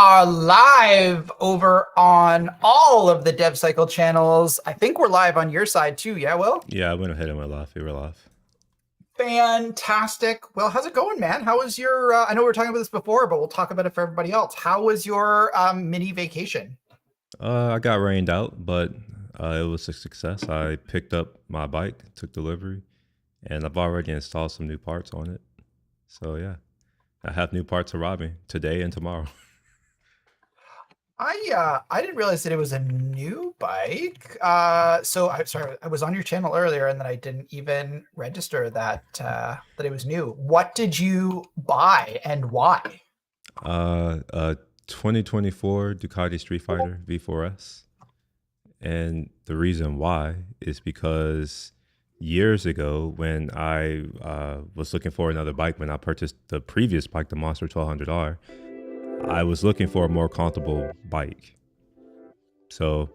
are live over on all of the DevCycle channels. I think we're live on your side too. Yeah, Will? Yeah, I went ahead and went live. You were live. Fantastic. Well, how's it going, man? How was your, I know we were talking about this before, but we'll talk about it for everybody else. How was your mini vacation? I got rained out, but it was a success. I picked up my bike, took delivery, and I've already installed some new parts on it. So yeah, I have new parts arriving today and tomorrow. I didn't realize that it was a new bike. So I'm sorry, I was on your channel earlier and then I didn't even register that that it was new. What did you buy and why? A 2024 Ducati Street Fighter V4S. And the reason why is because years ago when I was looking for another bike, when I purchased the previous bike, the Monster 1200R, I was looking for a more comfortable bike. So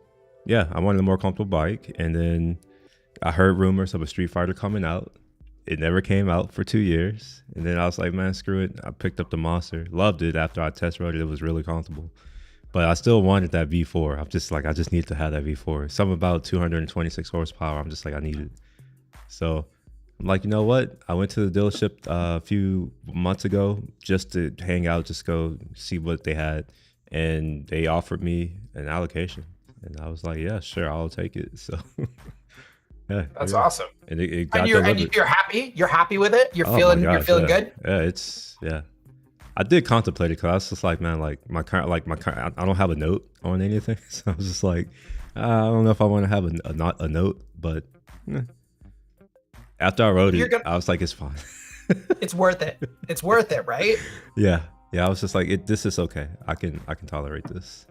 yeah, I wanted a more comfortable bike. And then I heard rumors of a Street Fighter coming out. It never came out for 2 years. And then I was like, man, screw it. I picked up the Monster, loved it after I test rode it. It was really comfortable. But I still wanted that V4. I'm just like, I just need to have that V4. Something about 226 horsepower. I'm just like, I need it. So I'm like, you know what? I went to the dealership a few months ago just to hang out, just go see what they had. And they offered me an allocation. And I was like, yeah, sure, I'll take it. So yeah. That's awesome. And it got and you're happy? You're happy with it? You're Oh feeling my gosh, you're feeling yeah. good? Yeah. I did contemplate it because I was just like, man, like my car, I don't have a note on anything. So I was just like, I don't know if I want to have a note, but after I wrote it, I was like, it's fine. It's worth it. It's worth it, right? Yeah. I was just like, this is okay. I can tolerate this.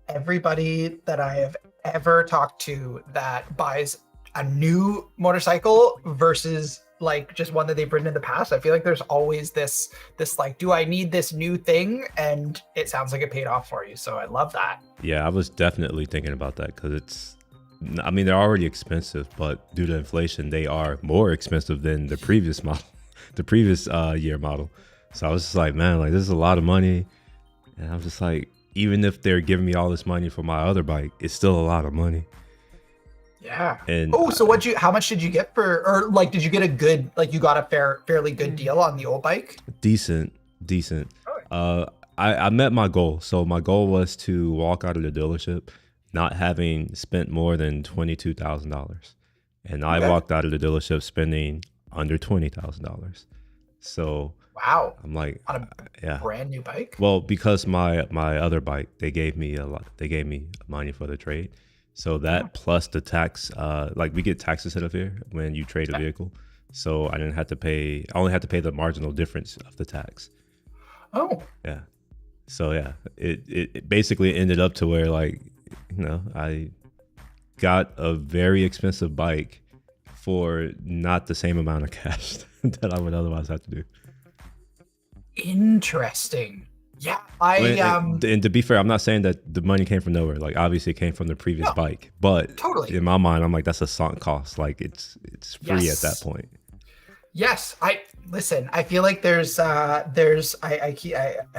Everybody that I have ever talked to that buys a new motorcycle versus like just one that they've ridden in the past, I feel like there's always this like, do I need this new thing? And it sounds like it paid off for you. So I love that. Yeah, I was definitely thinking about that because I mean, they're already expensive, but due to inflation, they are more expensive than the previous model, the previous year model. So I was just like, man, like this is a lot of money. And I was just like, even if they're giving me all this money for my other bike, it's still a lot of money. Yeah. And so how much did you get or like, did you get a good, like you got a fairly good deal on the old bike? Decent. I met my goal. So my goal was to walk out of the dealership not having spent more than $22,000. And I walked out of the dealership spending under $20,000. So wow. I'm like, on a brand new bike? Well, because my other bike, they gave me money for the trade. So that plus the tax, like we get taxes out of here when you trade a vehicle. So I only had to pay the marginal difference of the tax. Oh. Yeah. So yeah, it basically ended up to where like, you know, I got a very expensive bike for not the same amount of cash that I would otherwise have to do. Interesting. Yeah, and to be fair, I'm not saying that the money came from nowhere. Like obviously it came from the previous bike, but totally in my mind, I'm like, that's a sunk cost. Like it's free at that point. Yes, listen. I feel like I've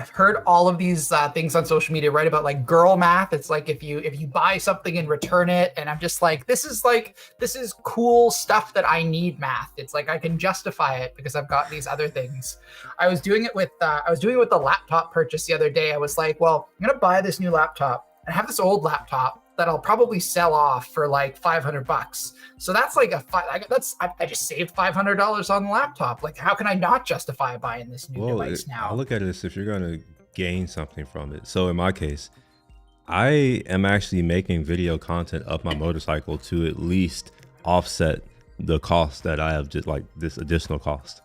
heard all of these things on social media, right? About like girl math. It's like if you buy something and return it, and I'm just like, this is cool stuff that I need math. It's like I can justify it because I've got these other things. I was doing it with the laptop purchase the other day. I was like, well, I'm gonna buy this new laptop and have this old laptop that I'll probably sell off for like $500. So that's like I just saved $500 on the laptop. Like, how can I not justify buying this new device now? I look at it as if you're going to gain something from it. So in my case, I am actually making video content of my motorcycle to at least offset the cost that I have, just like this additional cost.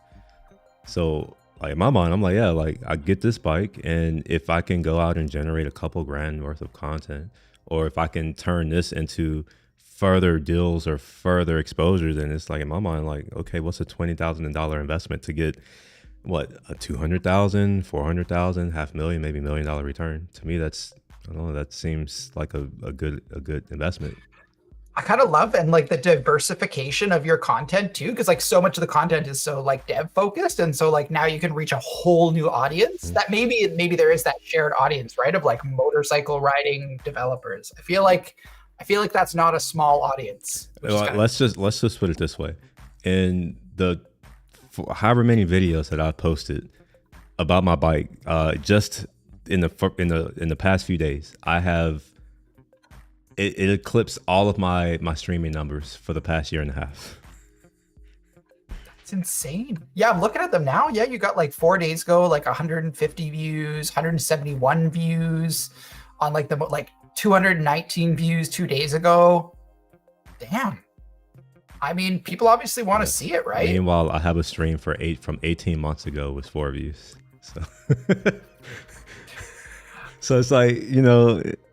So like in my mind, I'm like, yeah, like I get this bike, and if I can go out and generate a couple grand worth of content, or if I can turn this into further deals or further exposure, then it's like in my mind, like, okay, what's a $20,000 investment to get what, a 200,000, 400,000, $500,000, maybe $1 million return? To me, that's, I don't know, that seems like a good investment. I kind of love and like the diversification of your content too, because like so much of the content is so like dev focused, and so like now you can reach a whole new audience Mhm. that maybe there is that shared audience, right? Of like motorcycle riding developers. I feel like that's not a small audience, which is kind of Let's just put it this way. In the however many videos that I've posted about my bike, just in the past few days, I have it eclipsed all of my streaming numbers for the past year and a half. it's insane. Yeah, I'm looking at them now. Yeah, you got like 4 days ago, like 150 views, 171 views on like the like 219 views 2 days ago. Damn. I mean, people obviously want to Yeah. see it, right? Meanwhile, I have a stream from 18 months ago with 4 views. So so it's like,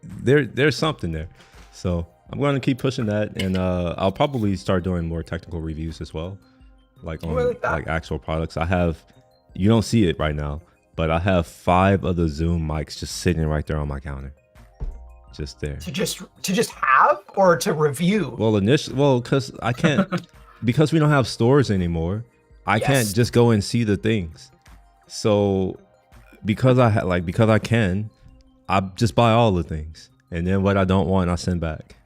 there's something there. So I'm going to keep pushing that, and I'll probably start doing more technical reviews as well, like Oh, I on like that. like actual products. You don't see it right now, but I have 5 of the Zoom mics just sitting right there on my counter, just there. To just have or to review. Because I can't, because we don't have stores anymore. I can't Yes. just go and see the things. So because I can, I just buy all the things, and then what I don't want, I send back.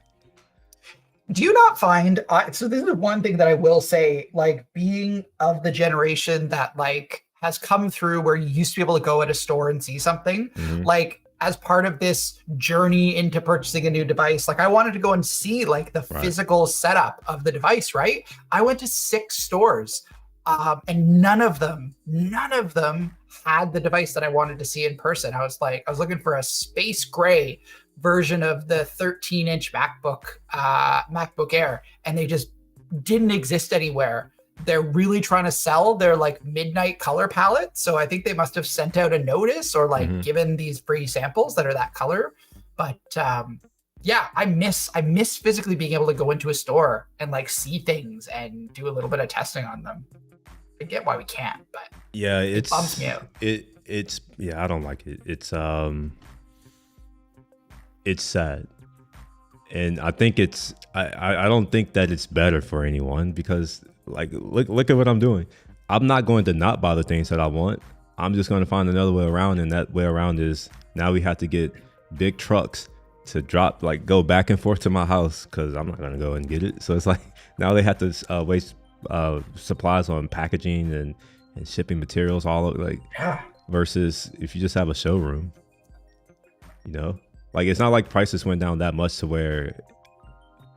Do you not find so this is one thing that I will say, like being of the generation that like has come through where you used to be able to go at a store and see something, Hmm. like as part of this journey into purchasing a new device, like I wanted to go and see like the Right. physical setup of the device, right? I went to 6 stores, and none of them had the device that I wanted to see in person. I was looking for a space gray version of the 13-inch MacBook Air, and they just didn't exist anywhere. They're really trying to sell their like midnight color palette, so I think they must have sent out a notice or like Hmm. given these free samples that are that color. But yeah, I miss physically being able to go into a store and like see things and do a little bit of testing on them. I get why we can't, but Yeah, it bums me out. it's yeah, I don't like it. It's sad, and I think I don't think that it's better for anyone, because like look at what I'm doing. I'm not going to not buy the things that I want. I'm just going to find another way around, and that way around is now we have to get big trucks to go back and forth to my house, because I'm not going to go and get it. So it's like now they have to waste supplies on packaging and shipping materials like, Yeah. versus if you just have a showroom, like it's not like prices went down that much to where,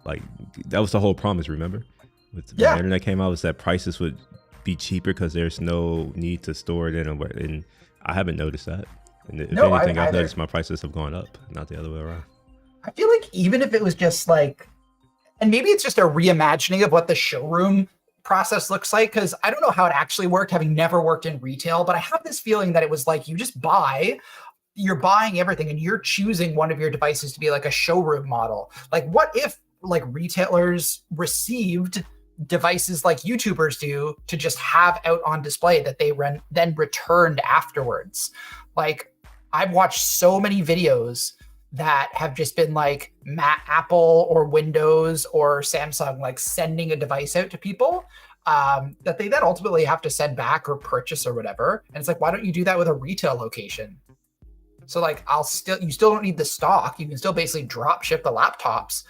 like, that was the whole promise, remember, when the internet came out, was that prices would be cheaper because there's no need to store it and I haven't noticed that. And if No, I anything, haven't I've either. noticed my prices have gone up, not the other way around. I feel like even if it was just like, and maybe it's just a reimagining of what the showroom process looks like, because I don't know how it actually worked, having never worked in retail, but I have this feeling that it was like you're buying everything and you're choosing one of your devices to be like a showroom model. Like, what if like retailers received devices like YouTubers do to just have out on display that they then returned afterwards? Like, I've watched so many videos that have just been like Apple or Windows or Samsung like sending a device out to people, that they then ultimately have to send back or purchase or whatever. And it's like, why don't you do that with a retail location? So like, you still don't need the stock. You can still basically drop ship the laptops,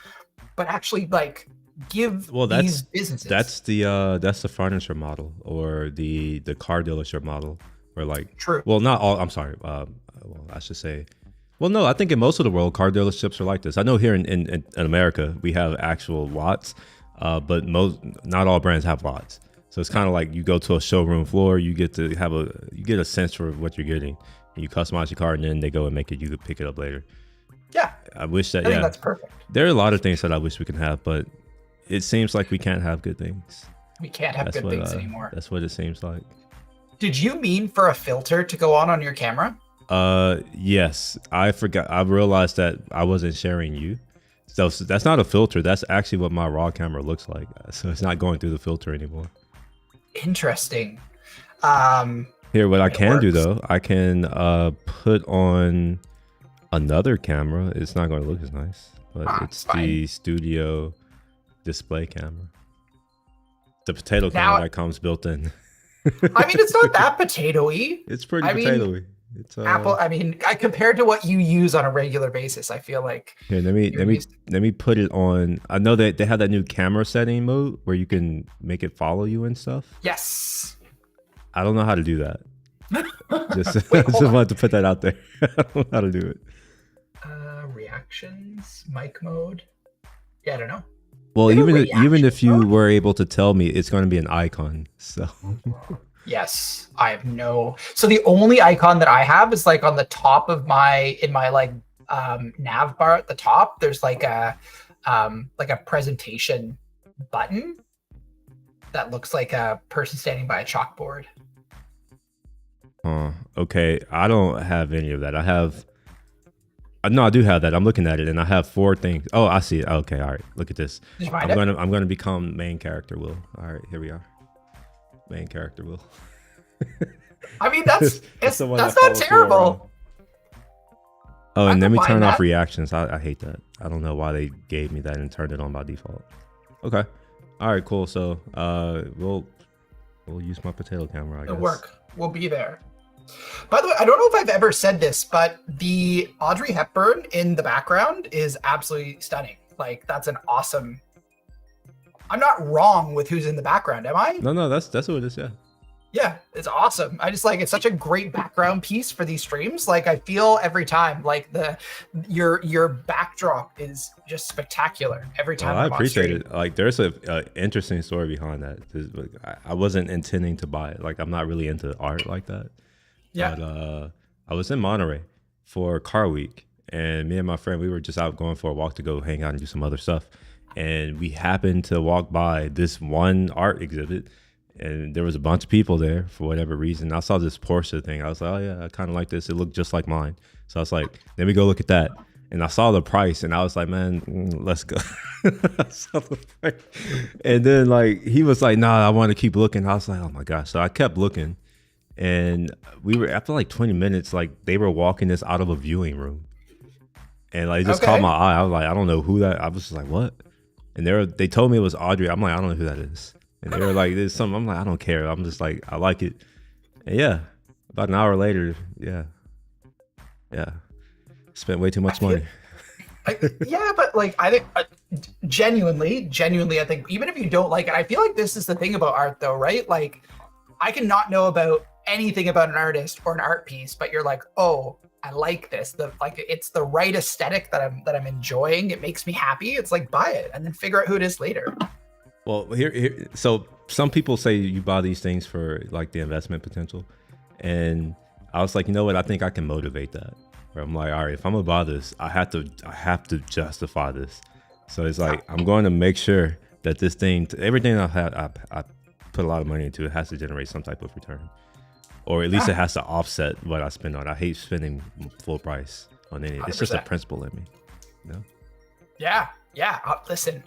but actually like give Well, these businesses. that's the furniture model, or the car dealership model, where like, True. well, not all, I'm sorry, well, I should say, well, no, I think in most of the world, car dealerships are like this. I know here in America, we have actual lots, but not all brands have lots. So it's kind of like you go to a showroom floor, you get a sense for what you're getting. You customize your car, and then they go and make it. You could pick it up later. Yeah, I wish that. I think Yeah, that's perfect. there are a lot of things that I wish we can have, but it seems like we can't have good things. We can't have good things anymore. That's what it seems like. Did you mean for a filter to go on your camera? Yes, I forgot. I realized that I wasn't sharing you. So that's not a filter. That's actually what my raw camera looks like. So it's not going through the filter anymore. Interesting. Here, what I It can do works. though, I can put on another camera. It's not going to look as nice, but it's Fine. the Studio. display camera. The potato Now- camera that comes built in. I mean, it's not that potato-y. It's pretty I mean, potato-y. It's Apple. I mean, compared to what you use on a regular basis, I feel like. Here, let me put it on. I know that they have that new camera setting mode where you can make it follow you and stuff. Yes. I don't know how to do that. Just, Wait, just wanted to put that out there. I don't know how to do it. Reactions, mic mode. Yeah, I don't know. Well, even if you mode? were able to tell me, it's going to be an icon. So Yes, I have no. So the only icon that I have is like on the top of my like nav bar at the top. There's like a presentation button that looks like a person standing by a chalkboard. Okay, I don't have any of that. I have. No, I do have that. I'm looking at it, and I have 4 things. Oh, I see it. Okay, all right. Look at this. Did you find it? I'm gonna become main character Will. All right, here we are. Main character Will. I mean, that's the one that's that not follows you terrible. around. Oh, and then we turn off that. reactions. I hate that. I don't know why they gave me that and turned it on by default. Okay. All right, cool. So we'll use my potato camera, I guess. It'll work. We'll be there. By the way, I don't know if I've ever said this, but the Audrey Hepburn in the background is absolutely stunning. Like, that's an awesome. I'm not wrong with who's in the background, am I? No, that's what it is. Yeah. Yeah, it's awesome. I just like it's such a great background piece for these streams. Like, I feel every time like your backdrop is just spectacular every time. I appreciate it. Like, there's a interesting story behind that. I wasn't intending to buy it. Like, I'm not really into art like that. Yeah. But I was in Monterey for Car Week, and me and my friend, we were just out going for a walk to go hang out and do some other stuff. And we happened to walk by this one art exhibit, and there was a bunch of people there for whatever reason. I saw this Porsche thing. I was like, oh yeah, I kind of like this. It looked just like mine. So I was like, let me go look at that. And I saw the price, and I was like, man, let's go. I saw the price. And then like he was like, nah, I want to keep looking. I was like, oh my gosh. So I kept looking. And we were, after like 20 minutes, like they were walking us out of a viewing room, and like it just caught my eye. I was like, I don't know who that. I was just like, what? And they told me it was Audrey. I'm like, I don't know who that is. And they were like, there's something. I'm like, I don't care. I'm just like, I like it. And yeah, about an hour later, yeah, spent way too much money. Yeah, but like I think genuinely, I think even if you don't like it, I feel like this is the thing about art, though, right? Like, I can not know about anything about an artist or an art piece, but you're like, oh, I like this. It's the right aesthetic that I'm enjoying. It makes me happy. It's like, buy it and then figure out who it is later. Well, here, so some people say you buy these things for like the investment potential, and I was like, you know what? I think I can motivate that. Where I'm like, all right, if I'm gonna buy this, I have to justify this. So it's like I'm going to make sure that this thing, everything I've had, I put a lot of money into, it has to generate some type of return, or at least it has to offset what I spend on. I hate spending full price on any. 100%. It's just a principle in me, you know? Yeah. Listen.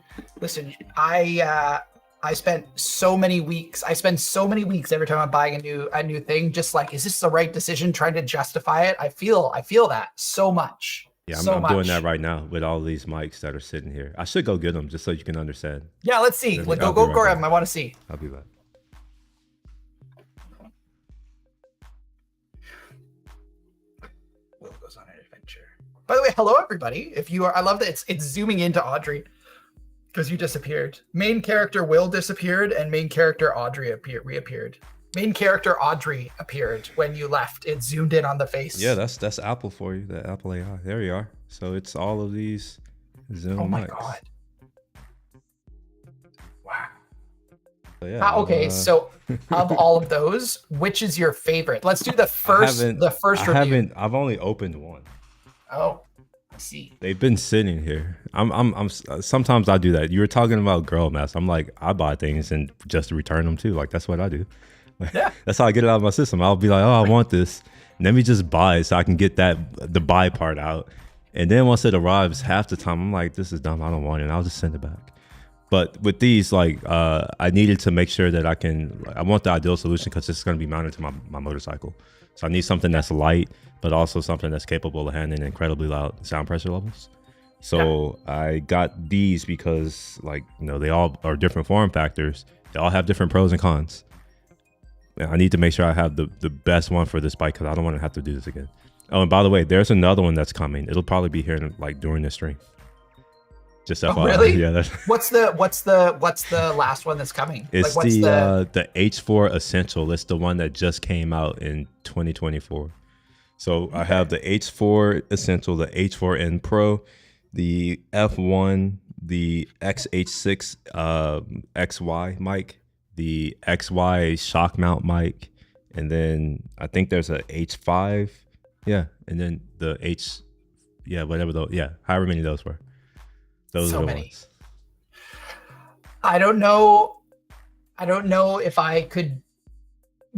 I spent so many weeks. I spend so many weeks every time I'm buying a new thing. Just like, is this the right decision? Trying to justify it. I feel that so much. Yeah, I'm doing that right now with all these mics that are sitting here. I should go get them just so you can understand. Yeah, let's see. Go grab them. I want to see. I'll be back. Will goes on an adventure. By the way, hello everybody. If you are, I love that it's zooming into Audrey because you disappeared. Main character Will disappeared, and main character Audrey reappeared. Main character Audrey appeared when you left. It zoomed in on the face. Yeah, that's Apple for you. The Apple AI. There you are. So it's all of these Zoom Oh my mics. god. Wow. So yeah, Okay, so of all of those, which is your favorite? Let's do the first review. I've only opened one. Oh, I see. They've been sitting here. I'm sometimes I do that. You were talking about girl math. I'm like, I buy things and just return them too. Like, that's what I do. Yeah. That's how I get it out of my system. I'll be like, oh, I want this. And let me just buy it so I can get the buy part out. And then once it arrives, half the time I'm like, this is dumb. I don't want it. And I'll just send it back. But with these, like, I needed to make sure that I want the ideal solution because it's going to be mounted to my motorcycle. So I need something that's light, but also something that's capable of handling incredibly loud sound pressure levels. So I got these because, like, they all are different form factors. They all have different pros and cons. And I need to make sure I have the best one for this bike because I don't want to have to do this again. Oh, and by the way, there's another one that's coming. It'll probably be here during the stream. Just FYI. Really? Yeah. What's the last one that's coming? It's like, the H4 Essential. It's the one that just came out in 2024. So I have the H4 Essential, the H4N Pro, the F1, the XH6 XY mic, the XY shock mount mic, and then I think there's a H5. Yeah, and then the however many those were. Those are the ones. I don't know if I could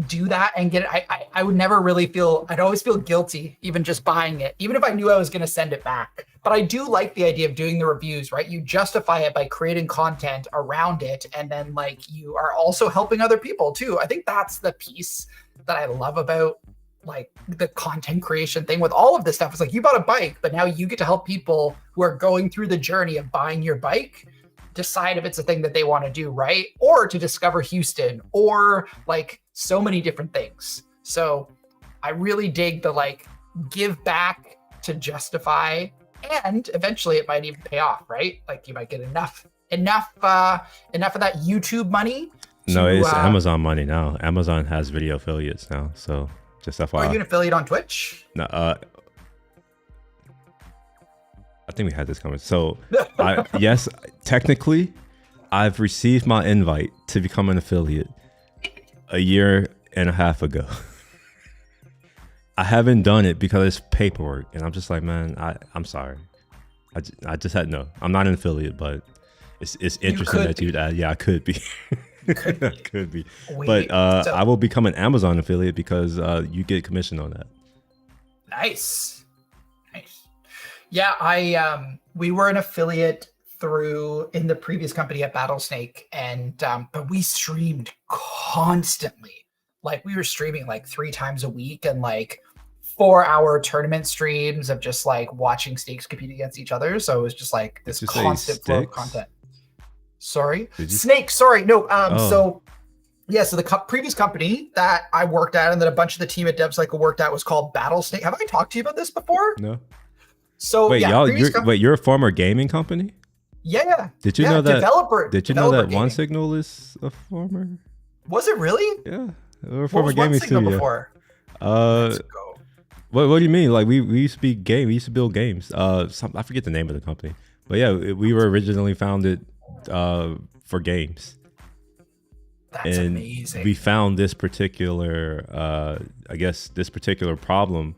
do that and get it. I would never really I'd always feel guilty even just buying it, even if I knew I was going to send it back. But I do like the idea of doing the reviews, right? You justify it by creating content around it, and then like you are also helping other people too. I think that's the piece that I love about like the content creation thing with all of this stuff. It's like you bought a bike, but now you get to help people who are going through the journey of buying your bike decide if it's a thing that they want to do, right? Or to discover Houston, or like so many different things. So I really dig the like give back to justify, and eventually it might even pay off, right? Like you might get enough of that YouTube money. No, it's Amazon money now. Amazon has video affiliates now, so just FYI. Are you an affiliate on Twitch? No, I think we had this conversation. So, yes, technically, I've received my invite to become an affiliate a year and a half ago. I haven't done it because it's paperwork, and I'm just like, man, I'm sorry. I just had I'm not an affiliate, but it's interesting that you. Yeah, I could be. I could be. But I will become an Amazon affiliate because you get commission on that. Nice. Yeah, we were an affiliate in the previous company at Battlesnake, and but we streamed constantly. Like we were streaming like 3 times a week, and like 4-hour tournament streams of just like watching snakes compete against each other. So it was just like this constant flow of content. Sorry, Snake. Sorry, no. So yeah, so the previous company that I worked at and that a bunch of the team at DevCycle worked at was called Battlesnake. Have I talked to you about this before? No. So wait, you're a former gaming company? Yeah. Did you know that? Developer. Did you know that One Signal is a former? Was it really? Yeah, we're a former gaming studio. Before? Let's go. What do you mean? Like we used to be game. We used to build games. I forget the name of the company, but yeah, we were originally founded for games. That's amazing. We found this particular, this particular problem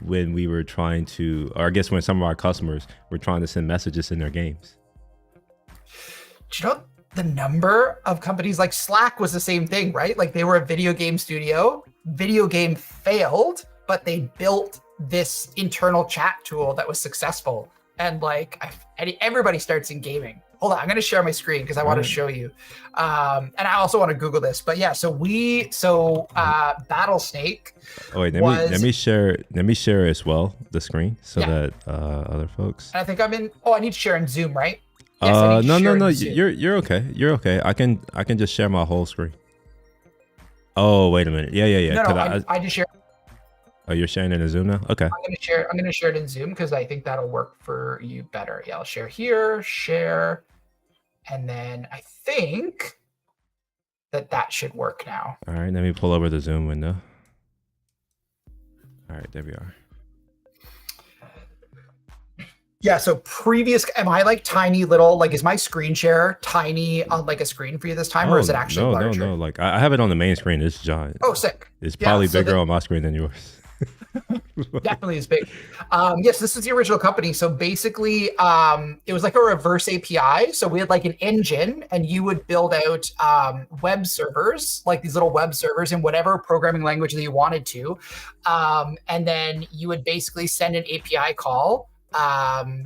when we were trying to, or I guess when some of our customers were trying to send messages in their games. Do you know the number of companies like Slack was the same thing, right? Like they were a video game studio, video game failed, but they built this internal chat tool that was successful. And like everybody starts in gaming. Hold on, I'm going to share my screen because I want to show you. And I also want to Google this. But yeah, so Battlesnake. Oh wait, let me share as well the screen so that other folks. And I think I'm in. Oh, I need to share in Zoom, right? Yes, no. You're okay. You're okay. I can just share my whole screen. Oh wait a minute. Yeah. No, I just share. Oh, you're sharing it in Zoom now? Okay. I'm gonna share it in Zoom because I think that'll work for you better. Yeah, I'll share here, and then I think that should work now. All right, let me pull over the Zoom window. All right, there we are. Yeah, so am I like tiny little, like is my screen share tiny on like a screen for you this time, or is it actually larger? No, like I have it on the main screen. It's giant. Oh, sick. It's probably bigger on my screen than yours. Definitely is big. Yes, this is the original company. So basically, it was like a reverse API. So we had like an engine, and you would build out web servers, like these little web servers in whatever programming language that you wanted to. And then you would basically send an API call to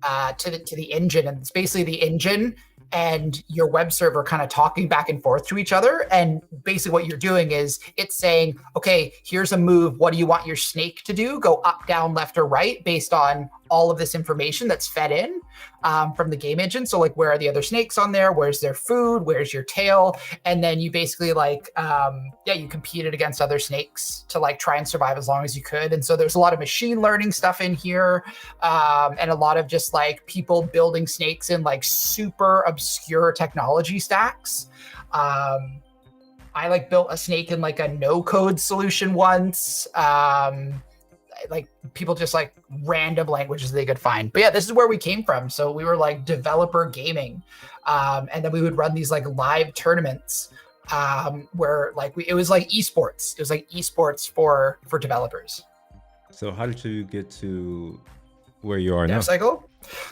the engine, and it's basically the engine and your web server kind of talking back and forth to each other. And basically what you're doing is it's saying, okay, here's a move. What do you want your snake to do? Go up, down, left, or right based on all of this information that's fed in from the game engine. So like, where are the other snakes on there? Where's their food? Where's your tail? And then you basically like, you competed against other snakes to like try and survive as long as you could. And so there's a lot of machine learning stuff in here, and a lot of just like people building snakes in like super obscure technology stacks. I like built a snake in like a no code solution once. Like people just like random languages they could find. But yeah, this is where we came from. So we were like developer gaming. And then we would run these like live tournaments where like it was like esports. It was like esports for developers. So how did you get to where you are now? DevCycle.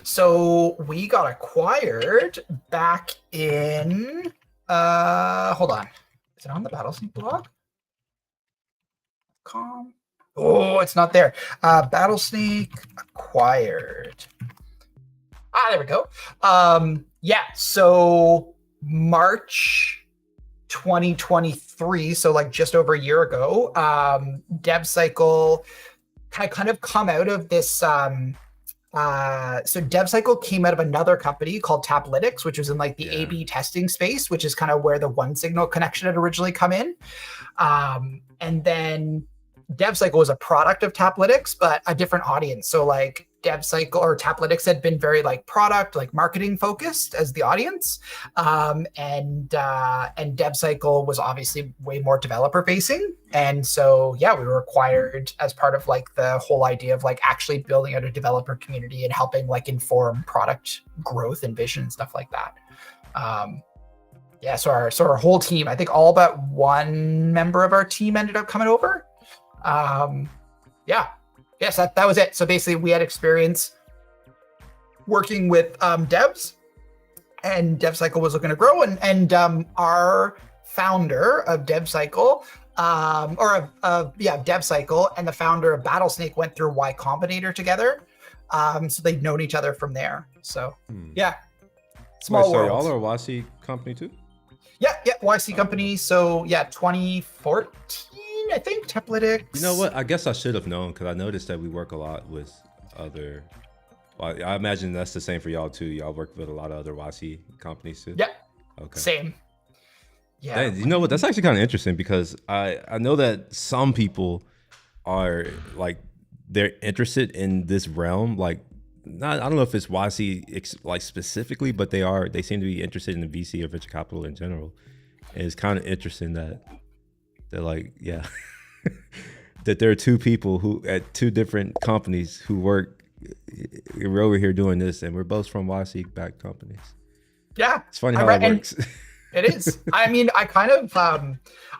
So we got acquired back in, hold on. Is it on the Battlesnake blog? Oh, it's not there. Battlesnake acquired. There we go. So March 2023, so like just over a year ago, DevCycle kind of come out of this. So DevCycle came out of another company called Taplytics, which was in like the A/B testing space, which is kind of where the OneSignal connection had originally come in. And then DevCycle was a product of Taplytics, but a different audience. So like DevCycle or Taplytics had been very like product, like marketing focused as the audience. And DevCycle was obviously way more developer facing. And so, yeah, we were acquired as part of like the whole idea of like actually building out a developer community and helping like inform product growth and vision and stuff like that. So our whole team, I think all but one member of our team ended up coming over. Yes, that was it. So basically we had experience working with devs, and DevCycle was looking to grow, and our founder of DevCycle, DevCycle, and the founder of Battlesnake went through Y Combinator together. So they'd known each other from there. So small world. So y'all are a YC company too? Yeah, YC company. So 2014. I think Taplytics. You know what? I guess I should have known, because I noticed that we work a lot with other. Well, I imagine that's the same for y'all too. Y'all work with a lot of other YC companies too. Yeah. Okay. Same. Yeah. You know what? That's actually kind of interesting, because I know that some people are like, they're interested in this realm. Like, I don't know if it's YC like specifically, but they seem to be interested in the VC or venture capital in general. And it's kind of interesting that they're like, that there are two people who at two different companies who work. We're over here doing this, and we're both from YC backed companies. Yeah, it's funny how it works. It is. I mean, I kind of,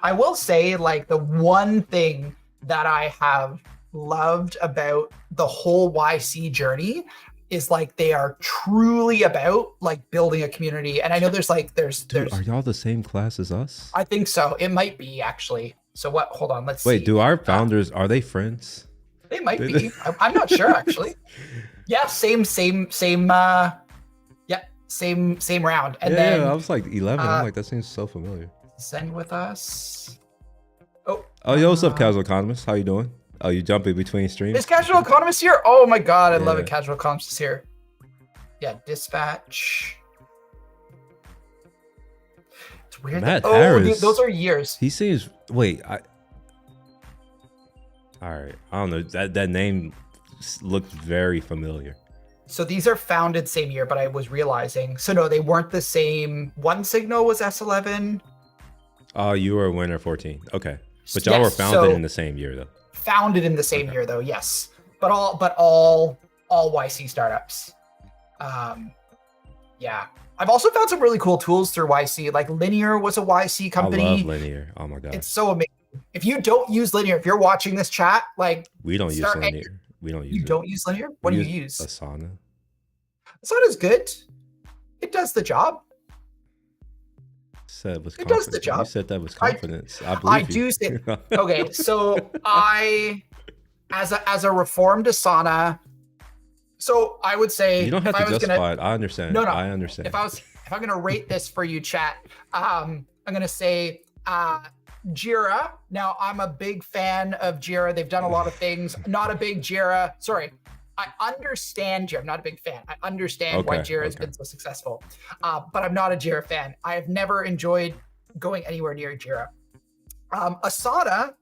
I will say, like, the one thing that I have loved about the whole YC journey is like they are truly about like building a community. And I know there's are y'all the same class as us? I think so. It might be, actually. So what? Hold on. Let's see. Wait, do our founders, are they friends? They might be. I'm not sure, actually. Yeah, same round. And then I was like 11. I'm like, that seems so familiar. Send with us. Yo, what's up, Casual Economist? How you doing? Oh, you jumping between streams? Is Casual Economist here? Oh my god, I love it. Casual Economist is here. Yeah, Dispatch. It's weird. Matt Harris. Those are years. He seems. Wait, all right. I don't know. That name looked very familiar. So these are founded same year, but I was realizing. So no, they weren't the same. OneSignal was S11. You were a winner 14. Okay, but y'all were founded in the same year though. Founded in the same year though, yes. But all YC startups. I've also found some really cool tools through YC. Like Linear was a YC company. I love Linear. Oh my god, it's so amazing. If you don't use Linear, if you're watching this chat, like we don't use Linear. We don't use. You don't use Linear? What do you use? Asana. Asana's good. It does the job. It does the job. You said that with confidence. I believe I do say. Okay, so as a reformed Asana, so I would say you don't have to justify it. I understand. No, I understand. If I'm gonna rate this for you, chat, I'm gonna say Jira. Now I'm a big fan of Jira. They've done a lot of things. Not a big Jira. Sorry. I understand Jira. I'm not a big fan. I understand why Okay, Jira has okay. been so successful, but I'm not a Jira fan. I have never enjoyed going anywhere near Jira. Asana,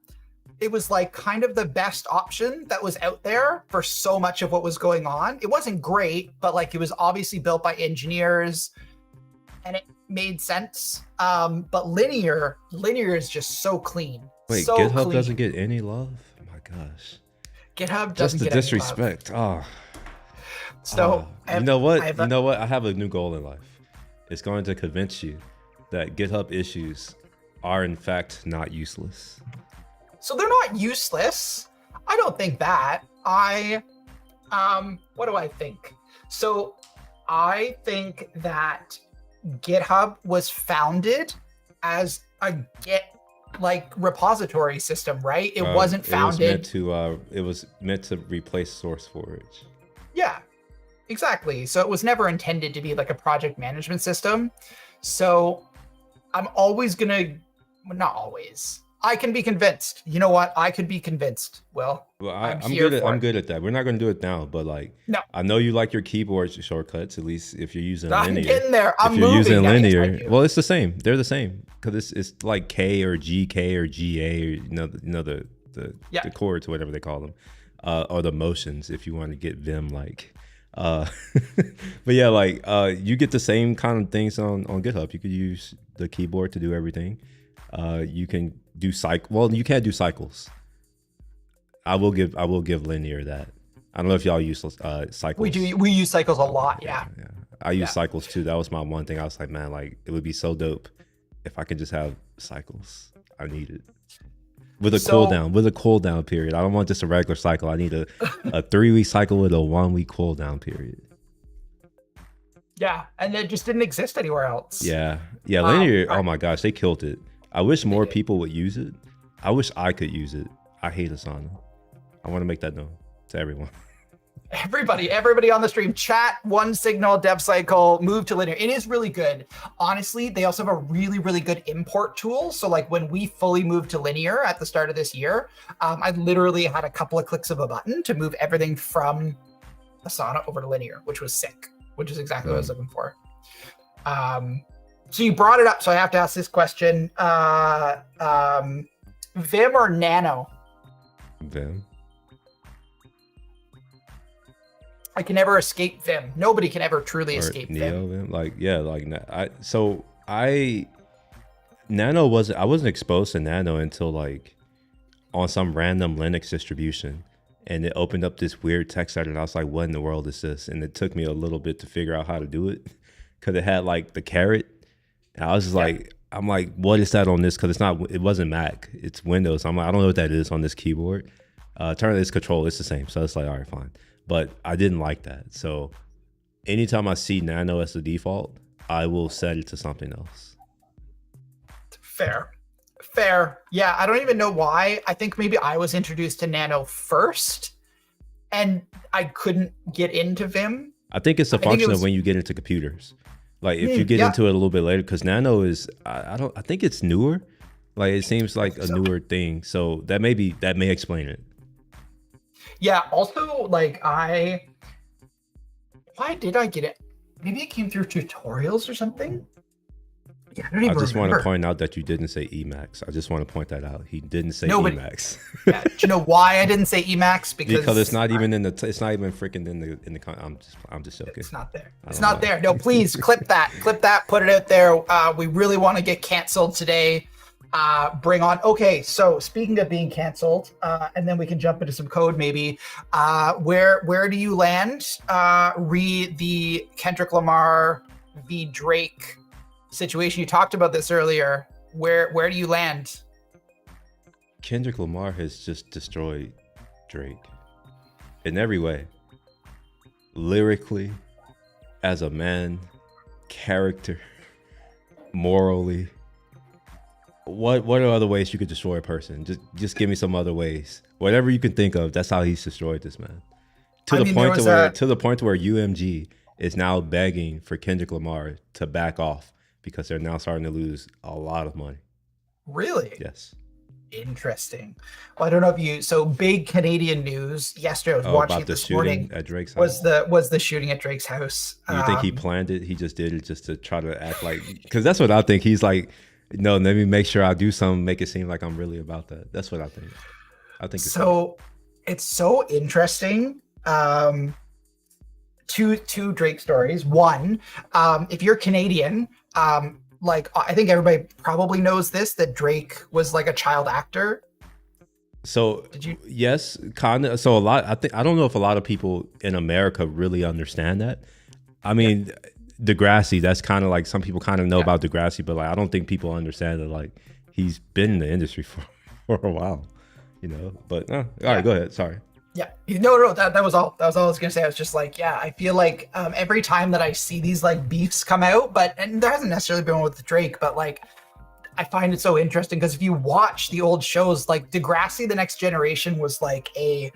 it was like kind of the best option that was out there for so much of what was going on. It wasn't great, but like it was obviously built by engineers and it made sense. But Linear is just so clean. Wait, So GitHub clean. doesn't get any love? Oh my gosh. GitHub Just doesn't the get any love. disrespect. Oh, So you know what? You know what? I have a new goal in life. It's going to convince you that GitHub issues are in fact not useless. So they're not useless. I don't think that. What do I think? So I think that GitHub was founded as a Git like repository system, right? It wasn't founded. It was meant to replace SourceForge. Yeah, exactly. So it was never intended to be like a project management system. So I'm always gonna, not always. I can be convinced. You know what? I could be convinced. Well, I'm good at that. We're not going to do it now, but like, no. I know you like your keyboard shortcuts. At least if you're using I'm Linear. getting there. I'm if you're moving. using Yes, Linear, well, it's the same. They're the same because it's like K or GK or GA or the chords, whatever they call them, or the motions if you want to get them like. But yeah, like you get the same kind of things on GitHub. You could use the keyboard to do everything. You can do you can't do cycles. I will give Linear that. I don't know if y'all use cycles. We use cycles a lot. Yeah. I use cycles too. That was my one thing. I was like, man, like it would be so dope if I could just have cycles. I need it with a cooldown period. I don't want just a regular cycle. I need a 3-week cycle with a 1-week cooldown period. Yeah, and it just didn't exist anywhere else. Yeah, Linear. Oh my gosh, they killed it. I wish more people would use it. I wish I could use it. I hate Asana. I want to make that known to everyone. Everybody on the stream, chat, One Signal, DevCycle, move to Linear. It is really good. Honestly, they also have a really, really good import tool. So like when we fully moved to Linear at the start of this year, I literally had a couple of clicks of a button to move everything from Asana over to Linear, which was sick, which is exactly what I was looking for. So you brought it up, so I have to ask this question. Vim or Nano? Vim. I can never escape Vim. Nobody can ever truly escape Neo Vim. Like, yeah, like Nano I wasn't exposed to Nano until like on some random Linux distribution. And it opened up this weird text editor. And I was like, what in the world is this? And it took me a little bit to figure out how to do it because it had like the caret. And I was just like, I'm like, what is that on this? Because it wasn't Mac, it's Windows. I'm like, I don't know what that is on this keyboard. Turn this control, it's the same. So it's like, all right, fine. But I didn't like that. So anytime I see Nano as the default, I will set it to something else. Fair. Yeah, I don't even know why. I think maybe I was introduced to Nano first and I couldn't get into Vim. I think it's a function of when you get into computers. Like if you get into it a little bit later, because Nano is, I think it's newer. Like it seems like a newer thing. So that may explain it. Yeah, also like why did I get it? Maybe it came through tutorials or something? Yeah, I just want to point out that you didn't say Emacs. I just want to point that out. He didn't say Emacs. Yeah, do you know why I didn't say Emacs? Because it's not even it's not even freaking in the. I'm just joking. It's not there. It's not there. No, please clip that. Put it out there. We really want to get canceled today. Bring on. Okay, so speaking of being canceled, and then we can jump into some code maybe. Where do you land? Re the Kendrick Lamar v. Drake situation. You talked about this earlier. Where do you land? Kendrick Lamar has just destroyed Drake in every way. Lyrically, as a man, character, morally. What are other ways you could destroy a person? Just give me some other ways. Whatever you can think of, that's how he's destroyed this man. To the point where UMG is now begging for Kendrick Lamar to back off because they're now starting to lose a lot of money. Really? Yes. Interesting. Well, I don't know if you, so big Canadian news yesterday, I was watching About it the this morning, shooting at Drake's house. was the shooting at Drake's house. You think he planned it? He just did it just to try to act like, because that's what I think. He's like, no, let me make sure I do something, make it seem like I'm really about that. That's what I think. I think so. It's so interesting. Two Drake stories. One, if you're Canadian, like I think everybody probably knows this, that Drake was like a child actor. So yes, kind of. So a lot. I don't know if a lot of people in America really understand that. I mean, Degrassi. That's kind of like some people kind of know about Degrassi, but like I don't think people understand that like he's been in the industry for a while, you know. But all right, go ahead. Sorry. Yeah, no, that was all. That was all I was gonna say. I was just like, I feel like every time that I see these like beefs come out, and there hasn't necessarily been one with Drake, but like I find it so interesting because if you watch the old shows, like Degrassi, The Next Generation was like a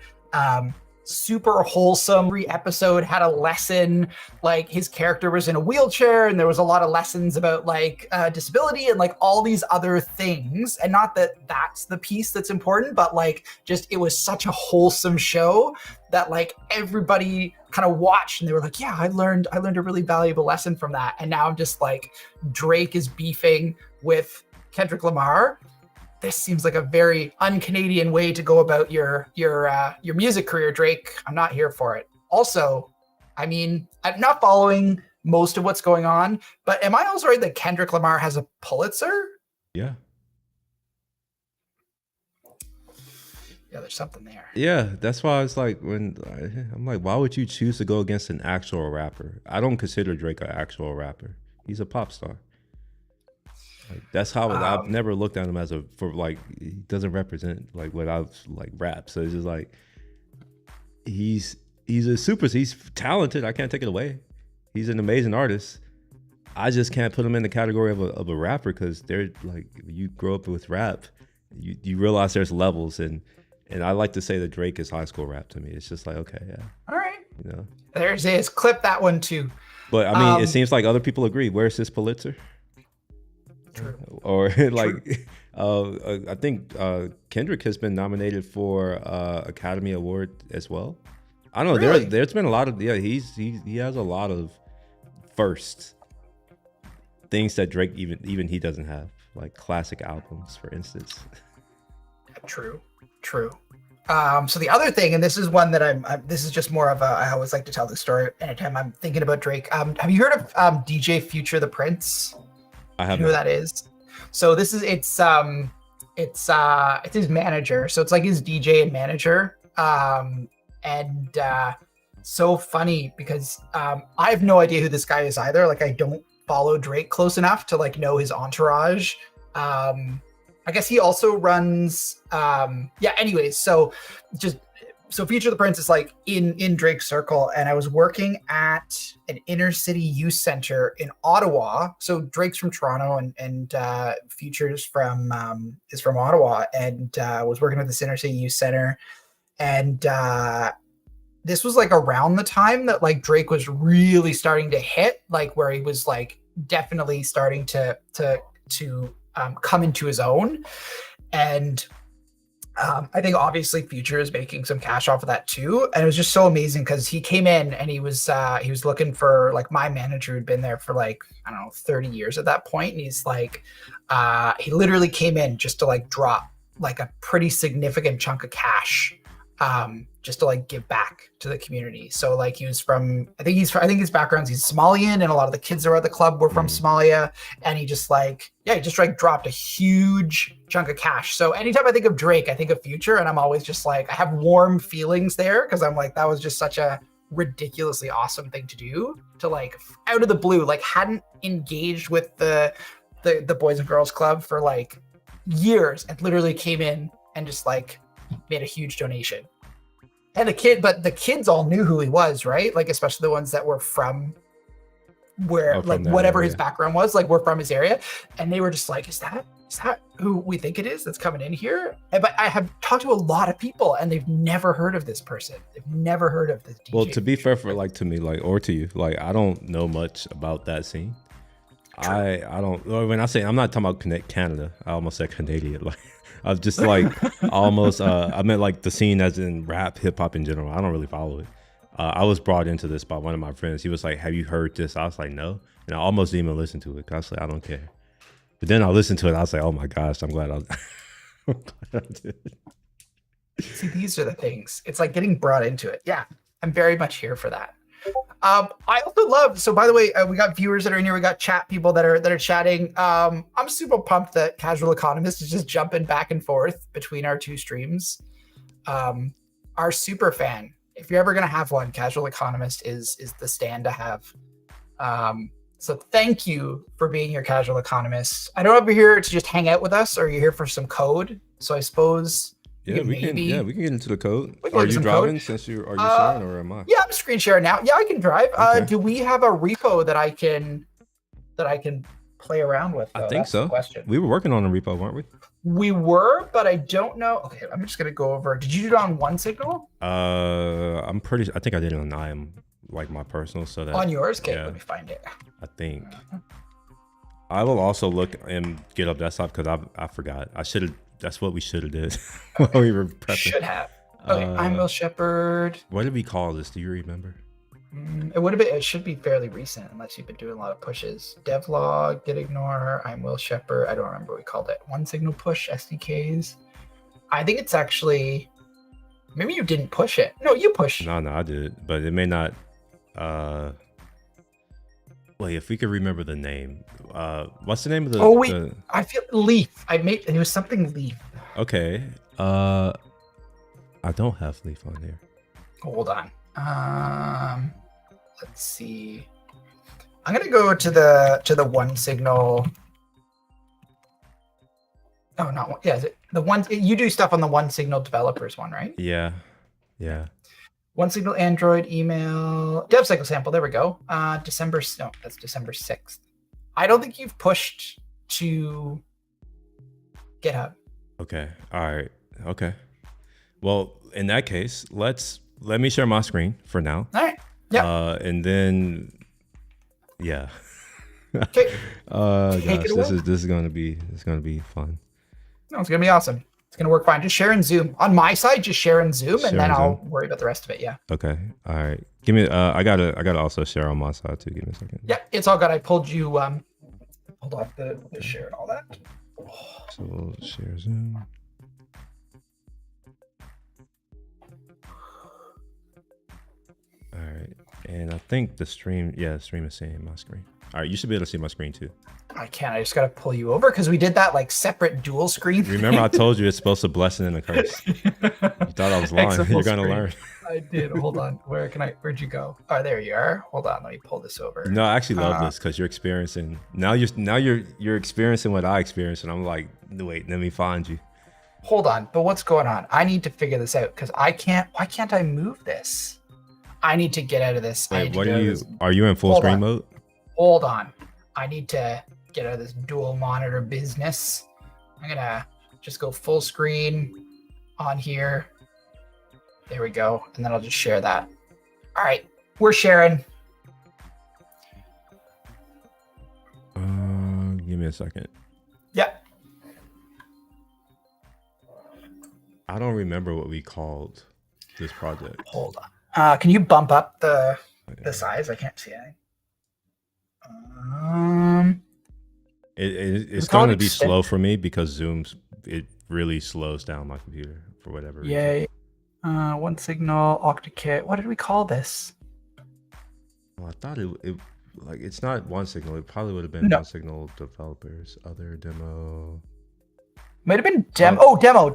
super wholesome. Every episode had a lesson. Like his character was in a wheelchair, and there was a lot of lessons about like disability and like all these other things. And not that that's the piece that's important, but like just it was such a wholesome show that like everybody kind of watched and they were like, yeah, I learned a really valuable lesson from that. And now I'm just like, Drake is beefing with Kendrick Lamar. This seems like a very un-Canadian way to go about your music career, Drake. I'm not here for it. Also, I mean, I'm not following most of what's going on, but am I also right that Kendrick Lamar has a Pulitzer? Yeah. Yeah, there's something there. Yeah, that's why it's like when I'm like, why would you choose to go against an actual rapper? I don't consider Drake an actual rapper. He's a pop star. Like, that's how I've never looked at him as he doesn't represent like what I've like rap. So it's just like he's talented. I can't take it away. He's an amazing artist. I just can't put him in the category of a rapper because they're like, you grow up with rap, you realize there's levels, and I like to say that Drake is high school rap to me. It's just like, okay, yeah, all right, you know, there's his clip, that one too. But I mean, it seems like other people agree. Where's his Pulitzer? True. Or like, I think Kendrick has been nominated for Academy Award as well. I don't know. Really? There's been a lot of he has a lot of firsts, things that Drake even he doesn't have, like classic albums, for instance. True. So the other thing, and this is one that this is just more of I always like to tell this story anytime I'm thinking about Drake. Have you heard of DJ Future the Prince? I have. You know who that is? So it's his manager. So it's like his DJ and manager. So funny because I have no idea who this guy is either. Like I don't follow Drake close enough to like know his entourage. I guess he also runs anyways, so Future the Prince is like in Drake's circle, and I was working at an inner city youth center in Ottawa. So Drake's from Toronto and Future's from Ottawa, and was working at this inner city youth center, and this was like around the time that like Drake was really starting to hit, like where he was like definitely starting to come into his own. And I think obviously Future is making some cash off of that too. And it was just so amazing because he came in and he was looking for like my manager who'd been there for like, I don't know, 30 years at that point. And he's like, he literally came in just to like drop like a pretty significant chunk of cash just to like give back to the community. So like he was from, I think his background's he's Somalian, and a lot of the kids that were at the club were from Somalia. And he just like dropped a huge chunk of cash. So anytime I think of Drake, I think of Future, and I'm always just like, I have warm feelings there because I'm like, that was just such a ridiculously awesome thing to do, to like out of the blue, like hadn't engaged with the Boys and Girls Club for like years, and literally came in and just like made a huge donation. And the kids all knew who he was, right? Like especially the ones that were from where like whatever his background was, like we're from his area, and they were just like, is that who we think it is that's coming in here? But I have talked to a lot of people and they've never heard of this person. They've never heard of this DJ. Well, to be fair, for like to me, like, or to you, like I don't know much about that scene. I don't. When I say I'm not talking about Canada, I almost said Canadian. Like I was just like almost. I meant like the scene as in rap, hip hop in general. I don't really follow it. I was brought into this by one of my friends. He was like, "Have you heard this?" I was like, "No," and I almost didn't even listen to it. 'Cause I was like, "I don't care." But then I listened to it. I was like, "Oh my gosh, I'm glad I." I'm glad I did. See, these are the things. It's like getting brought into it. Yeah, I'm very much here for that. I also love. So, by the way, we got viewers that are in here. We got chat people that are chatting. I'm super pumped that Casual Economist is just jumping back and forth between our two streams. Our super fan, if you're ever gonna have one, Casual Economist is the stand to have. So thank you for being here, Casual Economist. I don't know if you're here to just hang out with us or you're here for some code. So I suppose. Yeah, we can get into the code. Are you driving? Since are you sharing or am I? Yeah, I'm screen sharing now. Yeah, I can drive. Okay. Do we have a repo that I can play around with? I think so. Question. We were working on a repo, weren't we? We were, but I don't know. Okay, I'm just gonna go over. Did you do it on one signal? I think I did it on IAM, like my personal, so that on yours. Okay, yeah, let me find it. I think. I will also look and get up desktop because I forgot. That's what we should have did while we were prepping. Should have. Okay, I'm Will Shepherd. What did we call this? Do you remember? It would have been. It should be fairly recent, unless you've been doing a lot of pushes. Devlog, Git Ignore. I'm Will Shepherd. I don't remember what we called it. One signal push SDKs. I think it's actually. Maybe you didn't push it. No, you pushed. No, I did, but it may not. Wait, if we could remember the name. What's the name of the? Oh wait, I feel Leaf. It was something Leaf. Okay. I don't have Leaf on here. Hold on. Let's see. I'm gonna go to the one signal. Oh, not one. Yeah, is it the one you do stuff on the one signal developers one, right? Yeah. One signal Android email DevCycle sample. There we go. December 6th. I don't think you've pushed to GitHub. Okay. All right. Okay. Well, in that case, let me share my screen for now. All right. Yeah. And then, yeah. Okay. Gosh, this is gonna be fun. No, it's gonna be awesome. It's gonna work fine. Just share in Zoom. On my side, just share in Zoom, and then I'll worry about the rest of it. Yeah. Okay. All right. Give me. I gotta also share on my side too. Give me a second. Yeah, it's all good. I pulled you. Hold on. The share and all that. So we'll share Zoom. All right. And I think the stream is seeing my screen. All right. You should be able to see my screen too. I can't. I just got to pull you over because we did that like separate dual screen. Remember, I told you it's supposed to blessing and a curse. You thought I was lying. You're going to learn. I did. Hold on. Where'd you go? Oh, there you are. Hold on. Let me pull this over. No, I actually love this because you're experiencing. Now you're experiencing what I experienced. And I'm like, wait, let me find you. Hold on. But what's going on? I need to figure this out because why can't I move this? I need to get out of this. Wait, are you in full screen mode? Hold on. I need to get out of this dual monitor business. I'm gonna just go full screen on here. There we go. And then I'll just share that. All right, we're sharing. Give me a second. Yep. I don't remember what we called this project. Hold on. Can you bump up the size? I can't see anything. It's going to be slow for me because it really slows down my computer for whatever reason. Yay. One signal, OctaKit. What did we call this? Well, I thought it's not one signal. It probably would have been one signal developers, other demo. Might have been demo. Demo.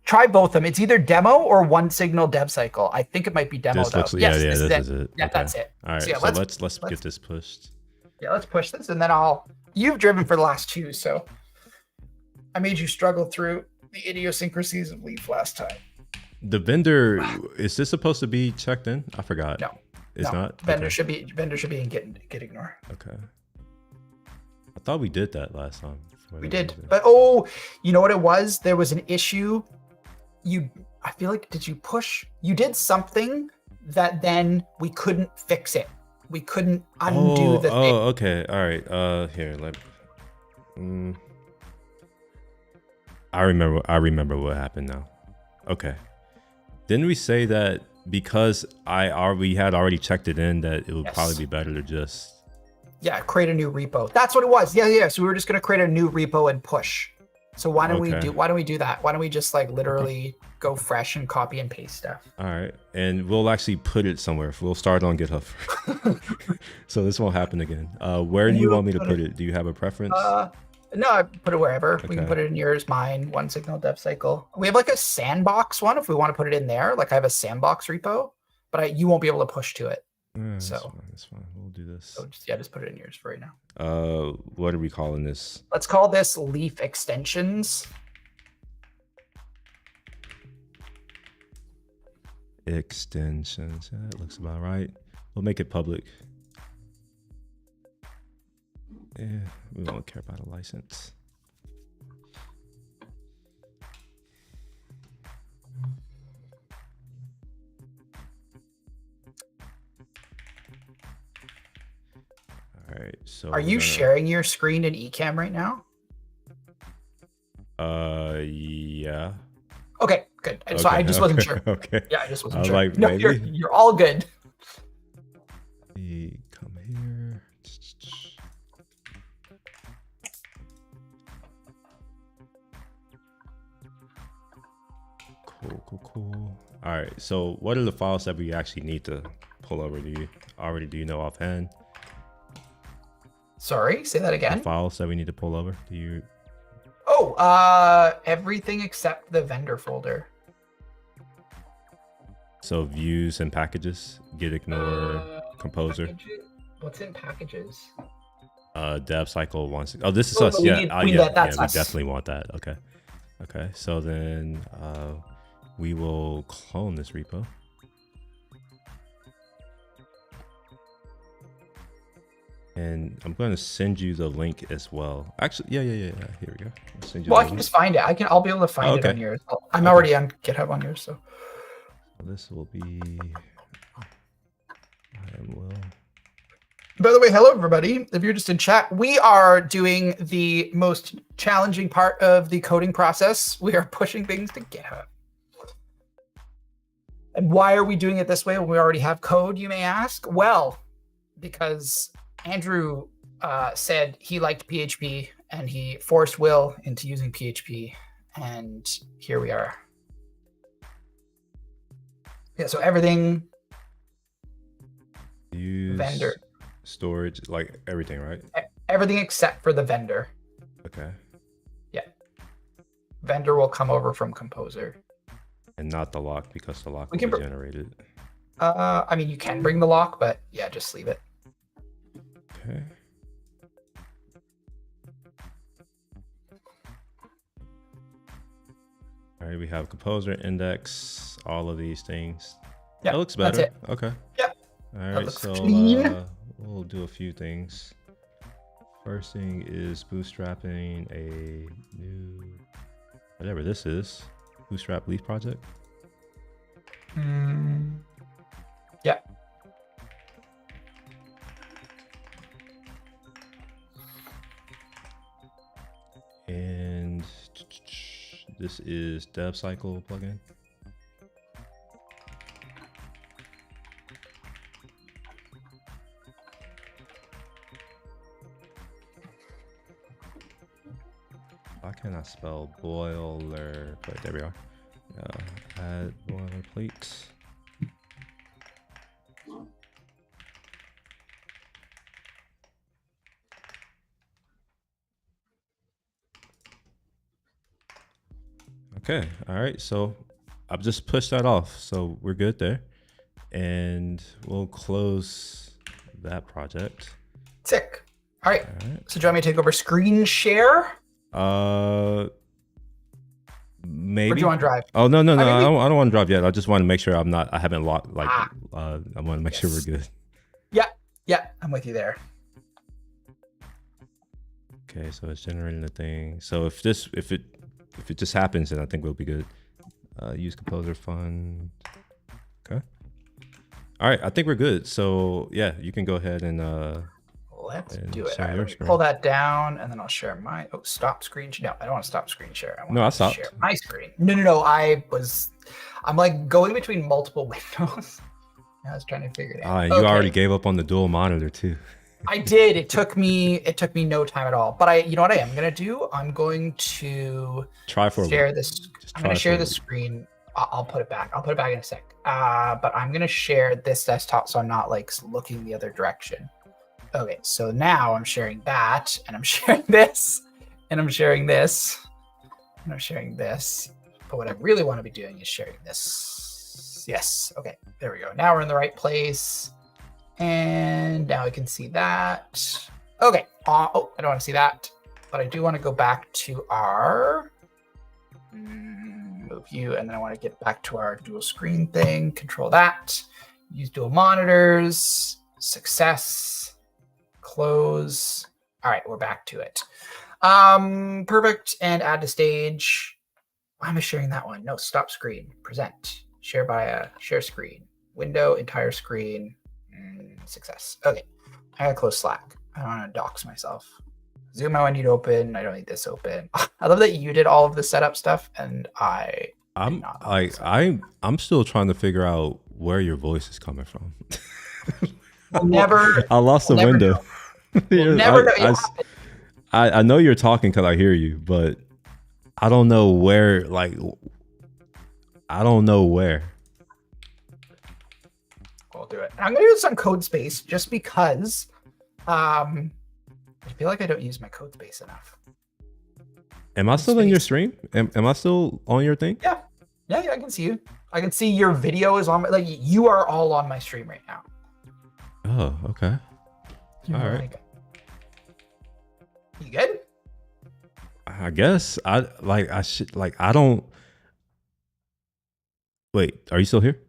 Try both of them. It's either demo or one signal DevCycle. I think it might be demo though. This is it. Yeah, okay. That's it. All right, so let's get this pushed. Yeah, let's push this, and then you've driven for the last two, so I made you struggle through the idiosyncrasies of Leaf last time. The vendor, is this supposed to be checked in? I forgot. No. It's not? Vendor should be in Git Ignore. Okay. I thought we did that last time. We did, but you know what it was? There was an issue. I feel like, did you push? You did something that then we couldn't fix it. we couldn't undo the thing. Okay. All right. Here, I remember what happened now. Okay. Didn't we say that because we had already checked it in that it would probably be better to just create a new repo? That's what it was. Yeah. So we were just gonna create a new repo and push. So why don't we do that? Why don't we just like literally go fresh and copy and paste stuff? All right, and we'll actually put it somewhere. We'll start on GitHub. So this won't happen again. Where do you want me to put it? Do you have a preference? No, I put it wherever. Okay. We can put it in yours, mine, One Signal DevCycle. We have like a sandbox one if we want to put it in there. Like I have a sandbox repo, but you won't be able to push to it. That's fine. We'll do this. So just put it in yours for right now. What are we calling this? Let's call this Leaf Extensions. Extensions. That looks about right. We'll make it public. Yeah, we don't care about a license. All right, so are you sharing your screen in Ecamm right now? Yeah. Okay, good. I just wasn't sure. Okay. Yeah, I just wasn't sure. Like, no, maybe? you're all good. Come here. Cool. All right. So what are the files that we actually need to pull over? Do you know offhand? Sorry, say that again. The files that we need to pull over. Do you? Oh, everything except the vendor folder. So views and packages, git ignore, composer. What's in packages? DevCycle wants. Oh, this is us. We definitely want that. Okay. So then we will clone this repo. And I'm going to send you the link as well. Actually, yeah. Here we go. I'll send you I can just find it. I'll be able to find it on yours. I'm already on GitHub on yours, so. This will be. I will. By the way, hello everybody. If you're just in chat, we are doing the most challenging part of the coding process. We are pushing things to GitHub. And why are we doing it this way when we already have code, you may ask? Well, because Andrew said he liked PHP and he forced Will into using PHP. And here we are. Yeah, so everything. Use vendor. Storage, like everything, right? Everything except for the vendor. Okay. Yeah. Vendor will come over from Composer. And not the lock, because the lock will be generated. I mean, you can bring the lock, but yeah, just leave it. Okay. All right, we have Composer, Index, all of these things. Yeah, that looks better. That's it. Okay. Yep. All right, so we'll do a few things. First thing is bootstrapping a new, whatever this is, Bootstrap Leaf project. Yeah. And this is DevCycle plugin. Why can't I spell boilerplate? There we are. Add boilerplate. Okay, all right, so I've just pushed that off, so we're good there. And we'll close that project. Sick. All right. So do you want me to take over screen share? Maybe. Or do you want to drive? Oh, no. I don't want to drive yet. I just want to make sure I haven't locked, I want to make sure we're good. Yeah, I'm with you there. Okay, so it's generating the thing. So if it just happens, then I think we'll be good. Use Composer Fund. Okay. All right, I think we're good. So yeah, you can go ahead and Let's and do it. share All right, your let me screen. pull that down and then I'll share my, stop screen. No, I don't want to stop screen share. I No, I want to stopped. share my screen. No. I'm like going between multiple windows. I was trying to figure it out. And you already gave up on the dual monitor too. I did. It took me no time at all. But you know what I am gonna do? I'm going to Try for share this. I'm gonna share the the screen. I'll put it back. I'll put it back in a sec. But I'm gonna share this desktop so I'm not like looking the other direction. Okay, so now I'm sharing that, and I'm sharing this, and I'm sharing this, and I'm sharing this. But what I really want to be doing is sharing this. Yes. Okay. There we go. Now we're in the right place. And now I can see that. Okay. Oh, I don't want to see that, but I do want to go back to our move you, and then I want to get back to our dual screen thing. Control that. Use dual monitors. Success. Close. All right, we're back to it. Perfect. And add to stage. Why am I sharing that one? No, stop screen. Present. Share by share screen. Window, entire screen. Success. Okay. I gotta close Slack. I don't want to dox myself. Zoom I need open. I don't need this open. I love that you did all of the setup stuff and I'm still trying to figure out where your voice is coming from. I lost the window. We'll never know. I know you're talking because I hear you, but I don't know where. I don't know where. I'll do it. I'm gonna use some code space just because I feel like I don't use my code space enough. Am I still in your stream? Am I still on your thing? Yeah, I can see you. I can see your video is on. Like you are all on my stream right now. Oh, okay. All right. You good? I guess I don't. Wait, are you still here?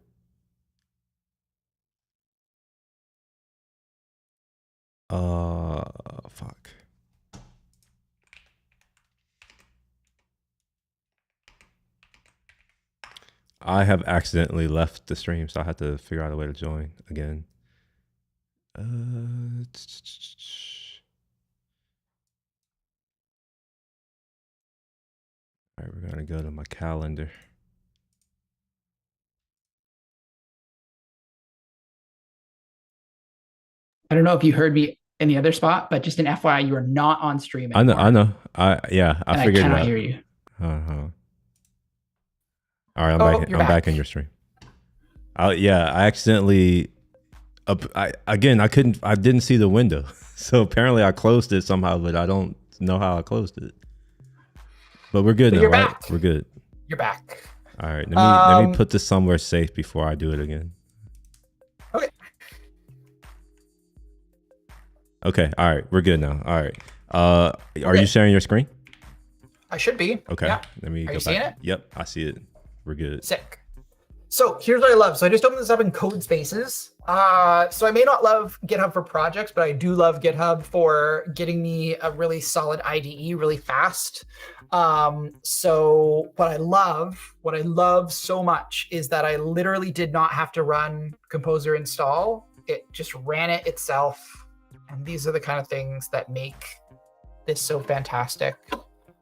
Fuck. I have accidentally left the stream, so I had to figure out a way to join again. All right, we're gonna go to my calendar. I don't know if you heard me in the other spot, but just an FYI, you are not on stream anymore. I know. I figured it out. I cannot hear you. All right, I'm back in your stream. I accidentally I didn't see the window. So apparently I closed it somehow, but I don't know how I closed it. But we're good now, right? Back. We're good. You're back. All right, let me put this somewhere safe before I do it again. Okay. Okay, all right, we're good now. All right. Are you sharing your screen? I should be. Okay. Yeah. Let me go back. You seeing it? Yep, I see it. We're good. Sick. So here's what I love. So I just opened this up in code spaces. So I may not love GitHub for projects, but I do love GitHub for getting me a really solid IDE really fast. So what I love so much is that I literally did not have to run composer install. It just ran it itself. And these are the kind of things that make this so fantastic.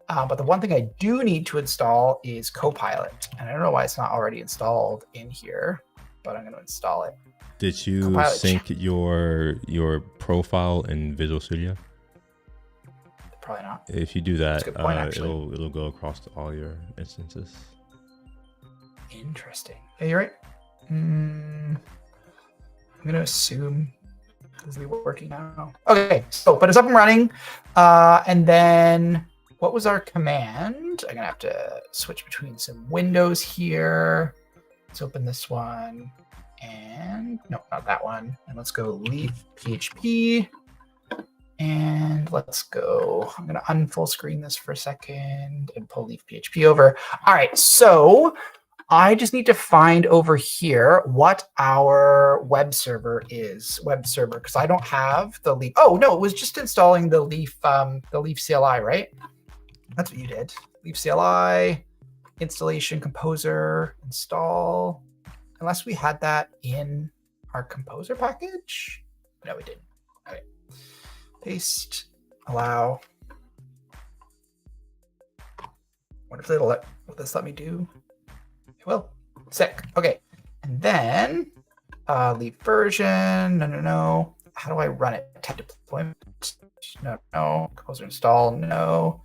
But the one thing I do need to install is Copilot. And I don't know why it's not already installed in here, but I'm going to install it. Did you Copilot sync your profile in Visual Studio? Probably not. If you do that, it'll go across to all your instances. Interesting. Yeah, you're right. I'm going to assume this will be working now. Okay, so but it's up and running. And then what was our command? I'm gonna have to switch between some windows here. Let's open this one. And no, not that one. And let's go leaf PHP. And let's go. I'm gonna unfull screen this for a second and pull leaf PHP over. All right, so I just need to find over here what our web server is. Web server, because I don't have the Leaf. Oh no, it was just installing the Leaf CLI, right? That's what you did. Leaf CLI, installation, composer, install. Unless we had that in our composer package? No, we didn't. Okay. Paste, allow. What if will this let me do? It will. Sick. Okay. And then leave version. No. How do I run it? Type deployment. No. Composer install. No.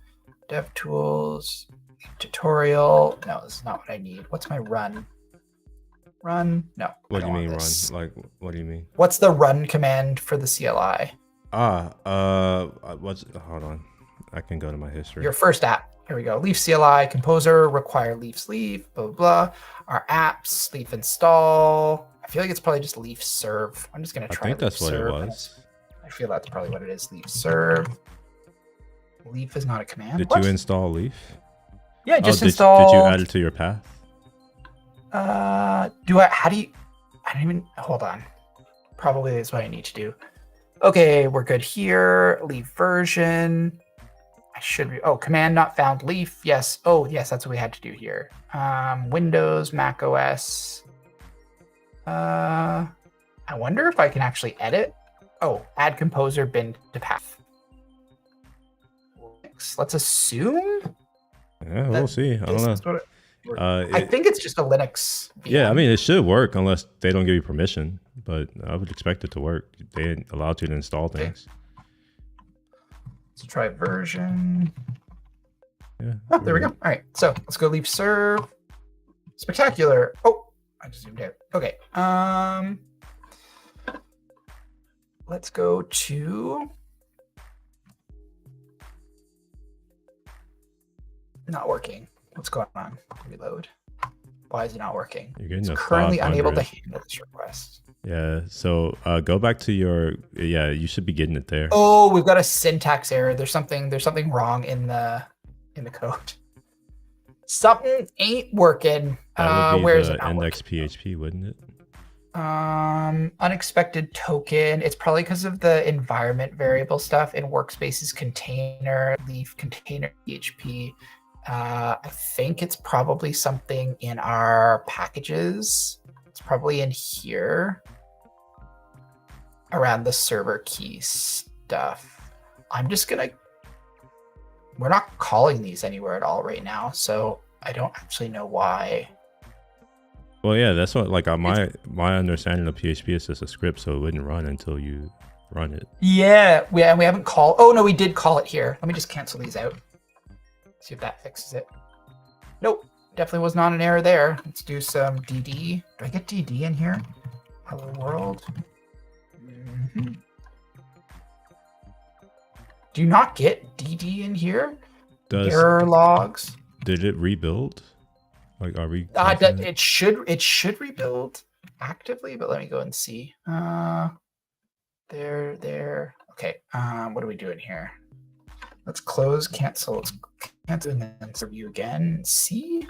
Dev tools. Tutorial. No, this is not what I need. What's my run? Run? No. What do you mean run? Like, what do you mean? What's the run command for the CLI? Hold on. I can go to my history. Your first app. Here we go. Leaf CLI, composer, require leaf sleeve, blah, blah, blah. Our apps, leaf install. I feel like it's probably just leaf serve. I'm just going to try. I think that's what it was. I feel that's probably what it is. Leaf serve. Leaf is not a command. Did you install leaf? Yeah, just install. Did you add it to your path? I don't even, hold on. Probably is what I need to do. Okay, we're good here. Leaf version. I should be, command not found leaf. Yes. Oh, yes, that's what we had to do here. Windows, Mac OS. I wonder if I can actually edit. Oh, add composer bin to path. Let's assume. Yeah, we'll see. I don't know. I think it's just a Linux VM. Yeah, I mean, it should work unless they don't give you permission, but I would expect it to work. They allowed you to install things. Let's try version. Yeah. Oh, there we go. All right, so let's go leave serve. Spectacular. Oh, I just zoomed out. Okay. Let's go to. Not working. What's going on? Reload. Why is it not working? You're getting it's currently unable to handle this request. Yeah. So go back to your. Yeah, you should be getting it there. Oh, we've got a syntax error. There's something wrong in the code. Something ain't working. That would be where is the it? index PHP, wouldn't it? Unexpected token. It's probably because of the environment variable stuff in workspaces container, leaf container PHP. I think it's probably something in our packages. It's probably in here around the server key stuff. We're not calling these anywhere at all right now, so I don't actually know why. Well, yeah, that's what my understanding of PHP is just a script, so it wouldn't run until you run it. Yeah, we haven't called. Oh no, we did call it here. Let me just cancel these out. See if that fixes it. Nope, definitely was not an error there. Let's do some DD. Do I get DD in here? Hello world. Mm-hmm. Do you not get DD in here? Error logs. Did it rebuild? Like, are we? It should rebuild actively, but let me go and see. There. Okay. What are we doing here? Let's close, cancel. Let's cancel and then review again. See.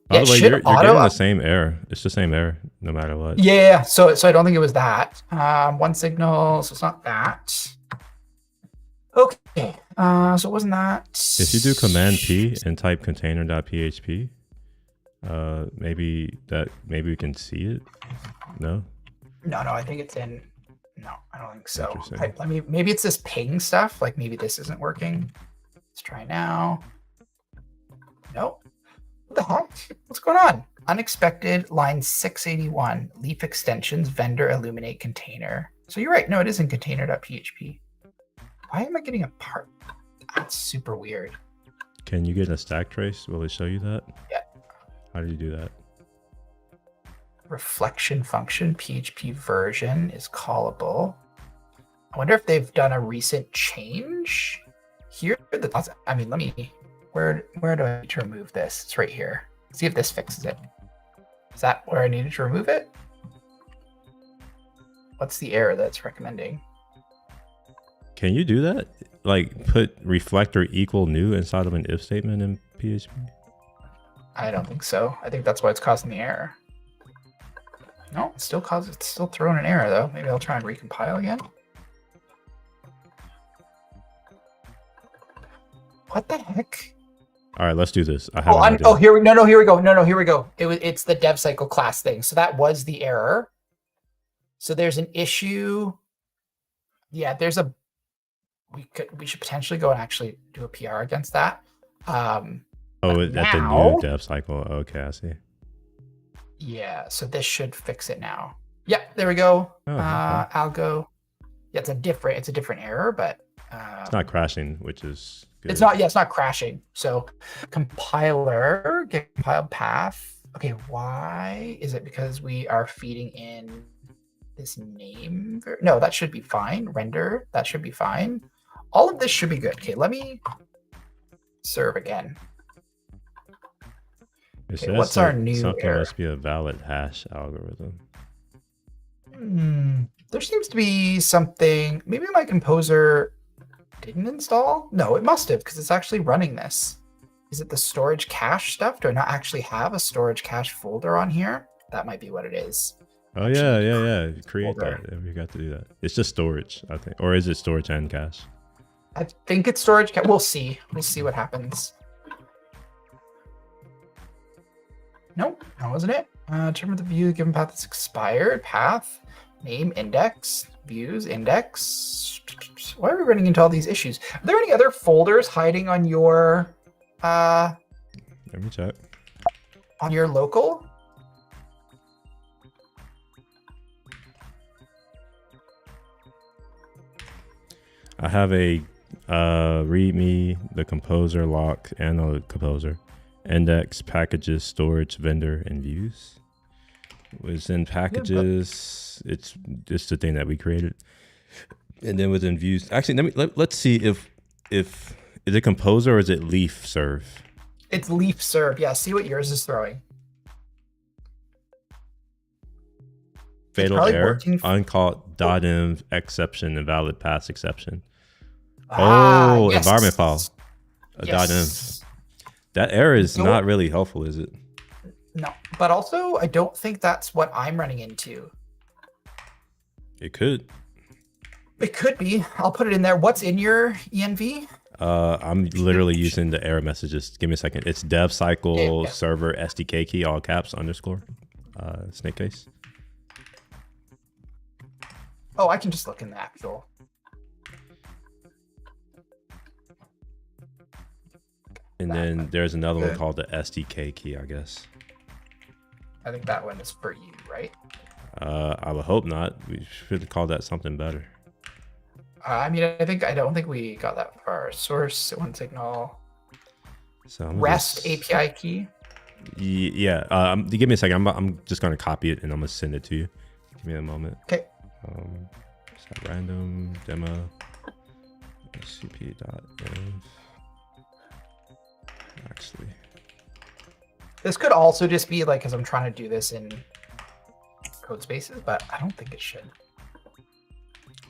By the way, you're getting the same error. It's the same error no matter what. Yeah. So I don't think it was that. One signal. So it's not that. Okay. So it wasn't that. If you do Command P and type container.php, maybe we can see it. No. No. I think it's in. No, I don't think so. Maybe it's this ping stuff. Like maybe this isn't working. Let's try now. Nope. What the heck? What's going on? Unexpected line 681. Leaf extensions vendor illuminate container. So you're right. No, it is in container.php. Why am I getting a part? That's super weird. Can you get a stack trace? Will it show you that? Yeah. How do you do that? Reflection function PHP version is callable. I wonder if they've done a recent change here. I mean, where do I need to remove this? It's right here. See if this fixes it. Is that where I needed to remove it? What's the error that's recommending? Can you do that? Like put reflector equal new inside of an if statement in PHP? I don't think so. I think that's why it's causing the error. No, it's still throwing an error though. Maybe I'll try and recompile again. What the heck? All right, let's do this. I have Oh, an idea. oh, here we no, here we go. No, here we go. It's the DevCycle class thing. So that was the error. So there's an issue. Yeah, we should potentially go and actually do a PR against that. At the new DevCycle. Okay, I see. Yeah, so this should fix it now. Yeah, there we go. Oh, okay. Algo. Yeah, it's a different error, but it's not crashing, which is good. It's not. Yeah, it's not crashing. So compiler, get compiled path. Okay, why is it? Because we are feeding in this name. No, that should be fine. Render, that should be fine. All of this should be good. Okay, let me serve again. Okay, what's our new something error? Must be a valid hash algorithm. There seems to be something. Maybe my composer didn't install. No, it must have, because it's actually running this. Is it the storage cache stuff? Do I not actually have a storage cache folder on here? That might be what it is. Oh yeah. You create folder. that. We got to do that. It's just storage, I think, or is it storage and cache? I think it's storage cache. We'll see. We'll see what happens. Nope, that wasn't it. Determine the view given path is expired. Path, name, index, views, index. Why are we running into all these issues? Are there any other folders hiding on your Let me check. On your local? I have a readme, the composer lock, and the composer. Index, packages, storage, vendor, and views. Within packages, it's just the thing that we created. And then within views, actually, let's see if is it composer or is it leaf serve? It's leaf serve. Yeah, see what yours is throwing. Fatal error, uncaught .env exception, invalid pass exception. Yes. Environment file. Yes. .env. That error is not really helpful, is it? No, but also I don't think that's what I'm running into. It could. It could be. I'll put it in there. What's in your env? I'm literally using the error messages. Give me a second. It's DevCycle server SDK key, all caps, underscore, snake case. Oh, I can just look in the actual. And then there's another one called the SDK key, I guess. I think that one is for you, right? I would hope not. We should call that something better. I mean, I don't think we got that far. Source, one signal, so REST API key. Yeah. Give me a second. I'm just going to copy it and I'm going to send it to you. Give me a moment. Okay. Random demo cp.env. Actually, this could also just be like, because I'm trying to do this in code spaces, but I don't think it should.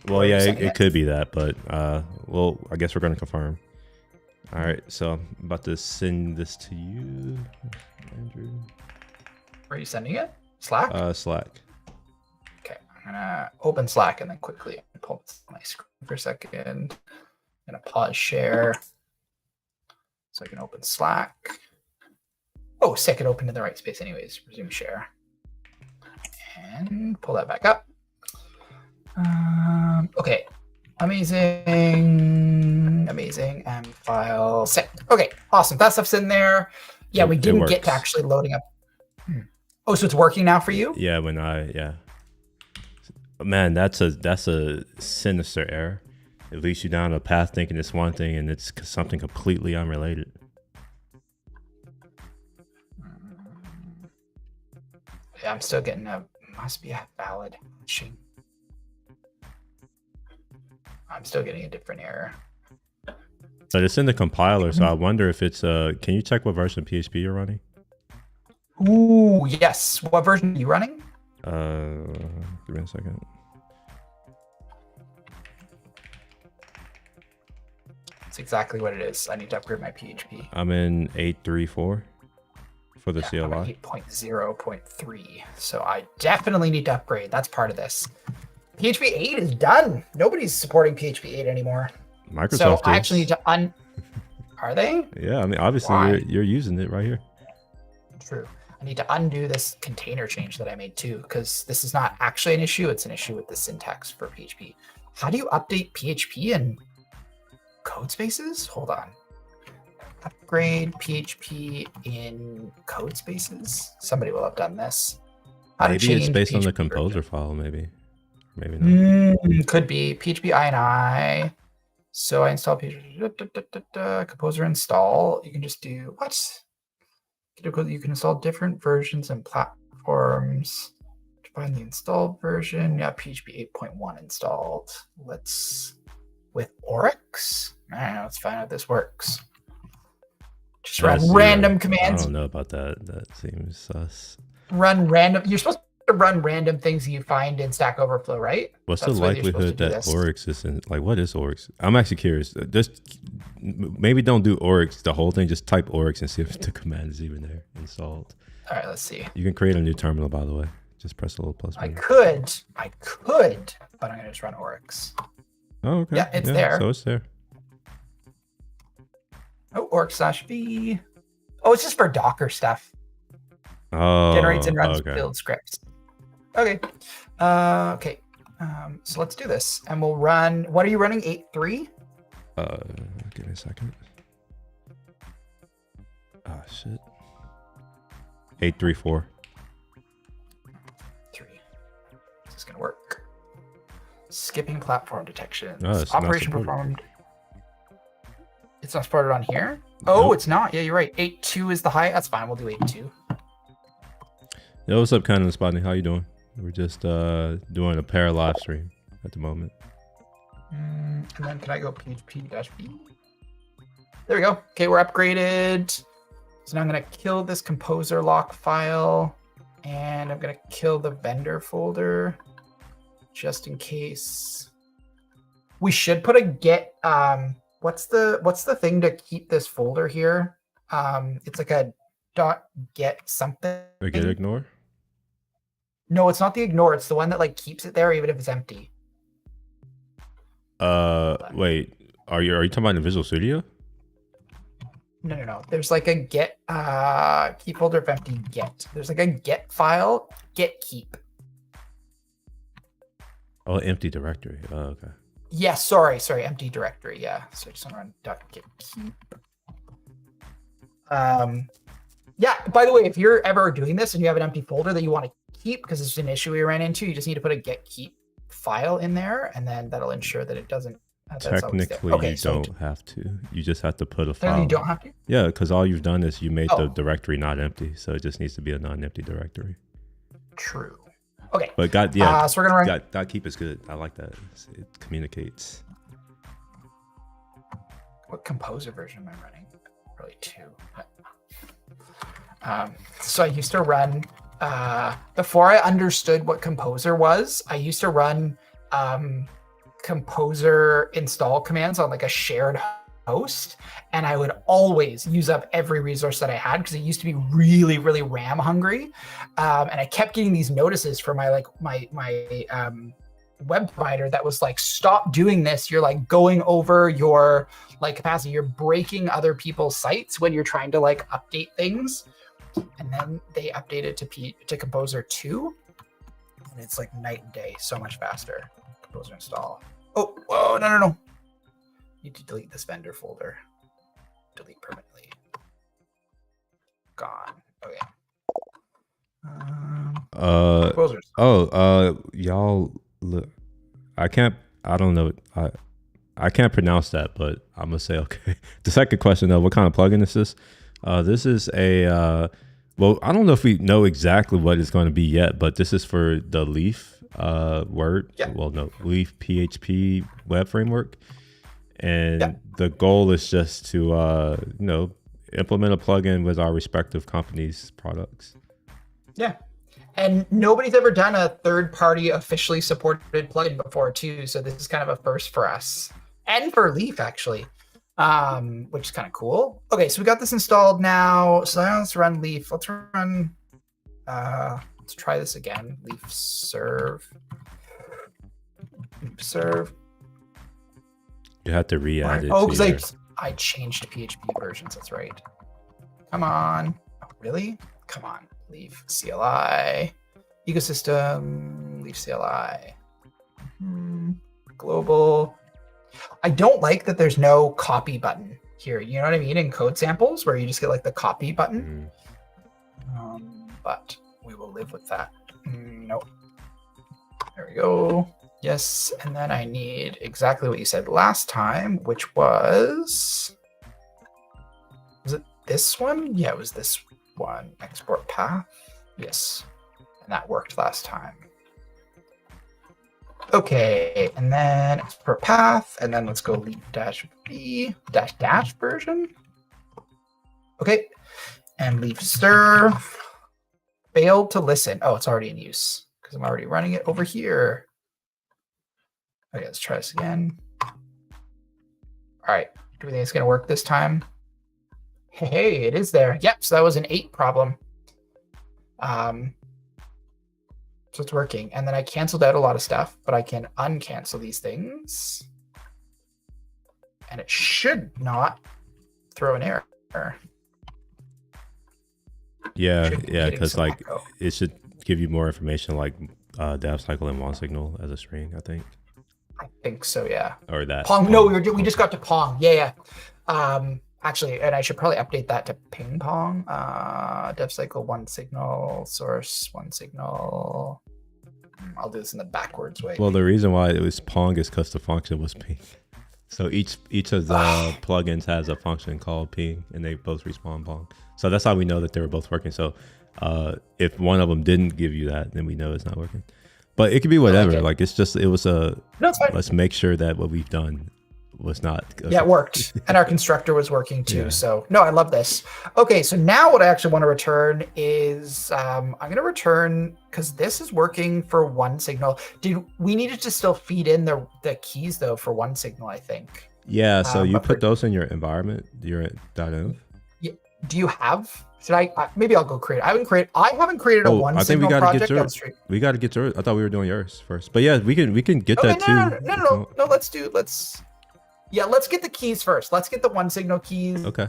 Well, yeah, it could be that, but well, I guess we're going to confirm. All right, so I'm about to send this to you, Andrew. Where are you sending it? Slack? Slack. Okay, I'm gonna open Slack and then quickly pull my screen for a second. I'm gonna pause share so I can open Slack. Oh, sick, it opened in the right space anyways. Resume share. And pull that back up. Okay, amazing, and file sick. Okay, awesome. That stuff's in there. Yeah, we didn't get to actually loading up. Oh, so it's working now for you? Yeah, man, that's a sinister error. It leads you down a path thinking it's one thing and it's something completely unrelated. Yeah, I'm still getting must be a valid hashing. I'm still getting a different error. But it's in the compiler, so I wonder if it's can you check what version of PHP you're running? Ooh, yes. What version are you running? Give me a second. That's exactly what it is. I need to upgrade my PHP. I'm in 8.3.4 for the CLI. I'm at 8.0.3. So I definitely need to upgrade. That's part of this. PHP 8 is done. Nobody's supporting PHP 8 anymore. Microsoft so is. I actually need to Are they? Yeah, I mean, obviously Why? you're using it right here. True. I need to undo this container change that I made too, because this is not actually an issue. It's an issue with the syntax for PHP. How do you update PHP in code spaces? Hold on. Upgrade PHP in code spaces. Somebody will have done this. How to Maybe it's change based on the PHP composer version. file, maybe not. Could be PHP ini. So I install PHP composer install. You can just do what? You can install different versions and platforms. Find the installed version. Yeah, PHP 8.1 installed. Let's with Oryx. Let's find out if this works. Just run random commands. I don't know about that. That seems sus. Run random. You're supposed to run random things you find in Stack Overflow, right? What's the likelihood that Oryx is in? Like, what is Oryx? I'm actually curious. Just maybe don't do Oryx the whole thing. Just type Oryx and see if the command is even there installed. All right, let's see. You can create a new terminal, by the way. Just press a little plus. I could, but I'm gonna just run Oryx. Oh, okay. Yeah, it's there. So it's there. Oh, Oryx/v. Oh, it's just for Docker stuff. Oh, Generates and runs build scripts. Okay. Okay. So let's do this, and we'll run. What are you running? 8.3. Give me a second. Ah, shit. 8.3.4. 3. Is this gonna work? Skipping platform detections. No, it's Operation not performed. It's not supported on here. Oh, Nope. It's not. Yeah, you're right. 8.2 is the high. That's fine. We'll do 8.2. Yo, what's up, Cannon Spotting? How you doing? We're just doing a pair live stream at the moment. And then can I go PHP-B? There we go. Okay, we're upgraded. So now I'm going to kill this composer lock file, and I'm going to kill the vendor folder just in case. We should put a get. What's the thing to keep this folder here? It's like a .get something. A get ignore? No, it's not the ignore. It's the one that like keeps it there even if it's empty. Wait. Are you talking about in Visual Studio? No. There's like a get keep folder if empty get. There's like a get file, get keep. Oh, empty directory. Oh, okay. Yeah, sorry, empty directory. Yeah. So I just want to run .get keep. Yeah, by the way, if you're ever doing this and you have an empty folder that you want to keep because it's an issue we ran into, you just need to put a get keep file in there, and then that'll ensure that it doesn't. Technically, you don't have to. You just have to put a file. You don't have to? Yeah, because all you've done is you made the directory not empty, so it just needs to be a non-empty directory. True. Okay. But so we're gonna run. .keep is good. I like that. It communicates. What composer version am I running? Probably 2. So I used to run before I understood what composer was. I used to run composer install commands on like a shared host, and I would always use up every resource that I had because it used to be really, really RAM hungry, and I kept getting these notices from my web provider that was like, stop doing this. You're like going over your like capacity. You're breaking other people's sites when you're trying to like update things. And then they updated to Composer 2, and it's like night and day, so much faster. Composer install. Oh, whoa, no. Need to delete this vendor folder. Delete permanently. Gone. Okay. Composers. Y'all look. I don't know. I can't pronounce that, but I'm gonna say okay. The second question though, what kind of plugin is this? This is a well, I don't know if we know exactly what it's going to be yet, but this is for the Leaf Leaf PHP web framework, and the goal is just to implement a plugin with our respective companies' products. Yeah. And nobody's ever done a third-party officially supported plugin before too, so this is kind of a first for us and for Leaf actually. Which is kind of cool. Okay, so we got this installed now. So now let's run Leaf. Let's try this again. Leaf serve. You have to re-add it. Oh, because I changed PHP versions. That's right. Come on. Oh, really? Come on. Leave CLI. Ecosystem. Leave CLI. Global. I don't like that there's no copy button here. You know what I mean? In code samples where you just get like the copy button. But we will live with that. Nope. There we go. Yes. And then I need exactly what you said last time, which was it this one? Yeah, it was this one. Export path. Yes. And that worked last time. Okay, and then export path, and then let's go leave -v dash version. Okay, and leave stir. Failed to listen. Oh, it's already in use because I'm already running it over here. Okay, let's try this again. All right, do we think it's gonna work this time? Hey, it is there. Yep, so that was an 8 problem. So it's working. And then I canceled out a lot of stuff, but I can uncancel these things. And it should not throw an error. Yeah, because like it should give you more information like DevCycle and OneSignal as a string, I think. I think so, yeah. Or that. Pong. No, we just got to Pong. Yeah. Actually, and I should probably update that to ping pong. DevCycle OneSignal, source OneSignal. I'll do this in the backwards way. Well, the reason why it was Pong is because the function was ping. So each of the plugins has a function called ping, and they both respawn Pong. So that's how we know that they were both working. So if one of them didn't give you that, then we know it's not working. But it could be whatever. Like it's just it was a. No, it's fine. Let's make sure that what we've done was not. Yeah, it worked. And our constructor was working too. Yeah. So no, I love this. Okay, so now what I actually want to return is I'm going to return because this is working for OneSignal. We needed to still feed in the keys though for OneSignal, I think. Yeah, so you put those in your environment, your .env. Yeah. Do you have? Should I maybe I'll go create. I haven't created a OneSignal project on the street. We got to get yours. I thought we were doing yours first. But yeah, we can get that too. No, let's get the keys first. Let's get the OneSignal keys. Okay.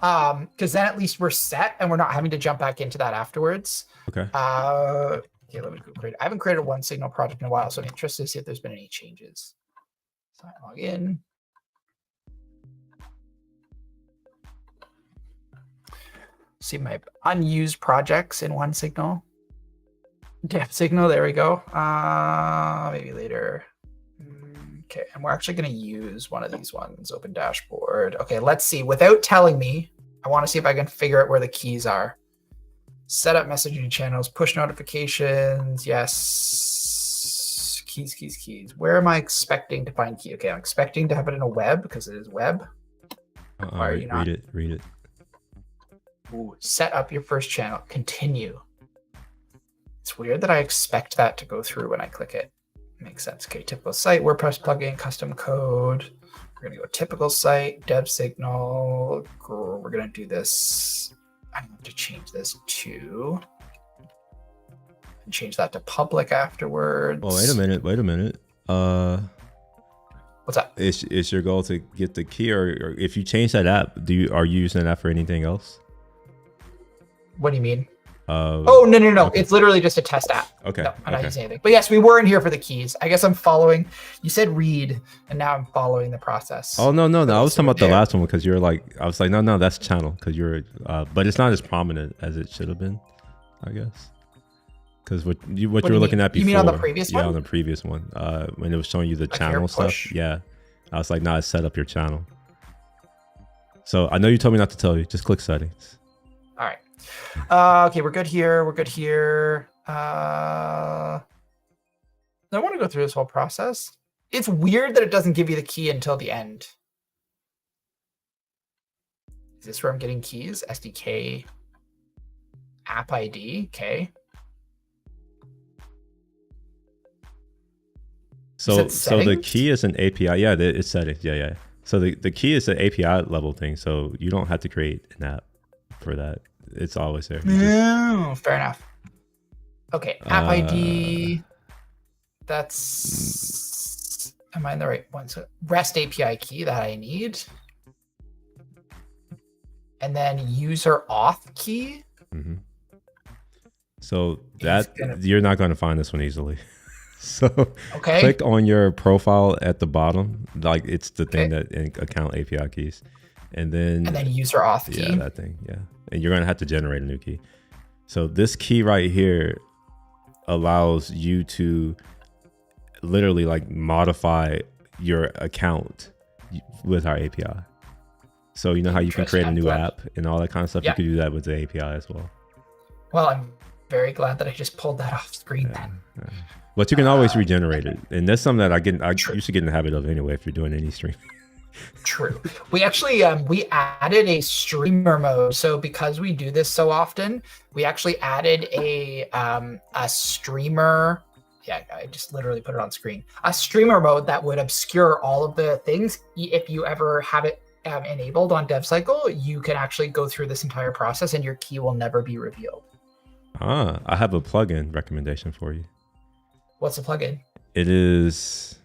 Because then at least we're set and we're not having to jump back into that afterwards. Okay. Okay, let me go create. I haven't created a OneSignal project in a while, so I'm interested to see if there's been any changes. So I log in. See my unused projects in OneSignal. DevSignal, there we go. Maybe later. Okay, and we're actually going to use one of these ones, open dashboard. Okay, let's see. Without telling me, I want to see if I can figure out where the keys are. Set up messaging channels, push notifications. Yes. Keys. Where am I expecting to find key? Okay, I'm expecting to have it in a web because it is web. Why are you not? Read it. Ooh, set up your first channel. Continue. It's weird that I expect that to go through when I click it. Makes sense. Okay, typical site, WordPress plugin, custom code. We're gonna go typical site, DevSignal. We're gonna do this. I have to change this to and change that to public afterwards. Oh, wait a minute. What's that? Is your goal to get the key, or if you change that app, are you using that for anything else? What do you mean? No. Okay. It's literally just a test app. Okay. No, I'm not using anything. But yes, we were in here for the keys. I guess I'm following. You said read, and now I'm following the process. Oh, no. I was talking about the last one because you're like, I was like, no, that's channel because you're, but it's not as prominent as it should have been, I guess. Because what you were looking at before. You mean on the previous one? Yeah, on the previous one. When it was showing you the channel stuff. Yeah. I was like, it's set up your channel. So I know you told me not to tell you. Just click settings. All right. Okay, we're good here. I want to go through this whole process. It's weird that it doesn't give you the key until the end. Is this where I'm getting keys? SDK app ID. Okay. So the key is an API. Yeah, it's settings. Yeah. So the key is an API level thing. So you don't have to create an app for that. It's always there. No, fair enough. Okay, app ID. That's. Am I in the right one? So REST API key that I need. and then user auth key. Mm-hmm. So you're not going to find this one easily. So click on your profile at the bottom, like it's the thing that in account API keys, and then user auth key. Yeah, that thing. Yeah, and you're going to have to generate a new key. So this key right here allows you to literally like modify your account with our API. So you know how you can create a new app and all that kind of stuff. You could do that with the API as well. Well, I'm very glad that I just pulled that off screen then. Yeah. But you can always regenerate it, and that's something that I used to get in the habit of anyway. If you're doing any streaming. True. We actually we added a streamer mode. So because we do this so often, we actually added a streamer. Yeah, I just literally put it on screen. A streamer mode that would obscure all of the things. If you ever have it enabled on DevCycle, you can actually go through this entire process, and your key will never be revealed. I have a plugin recommendation for you. What's the plugin? It is.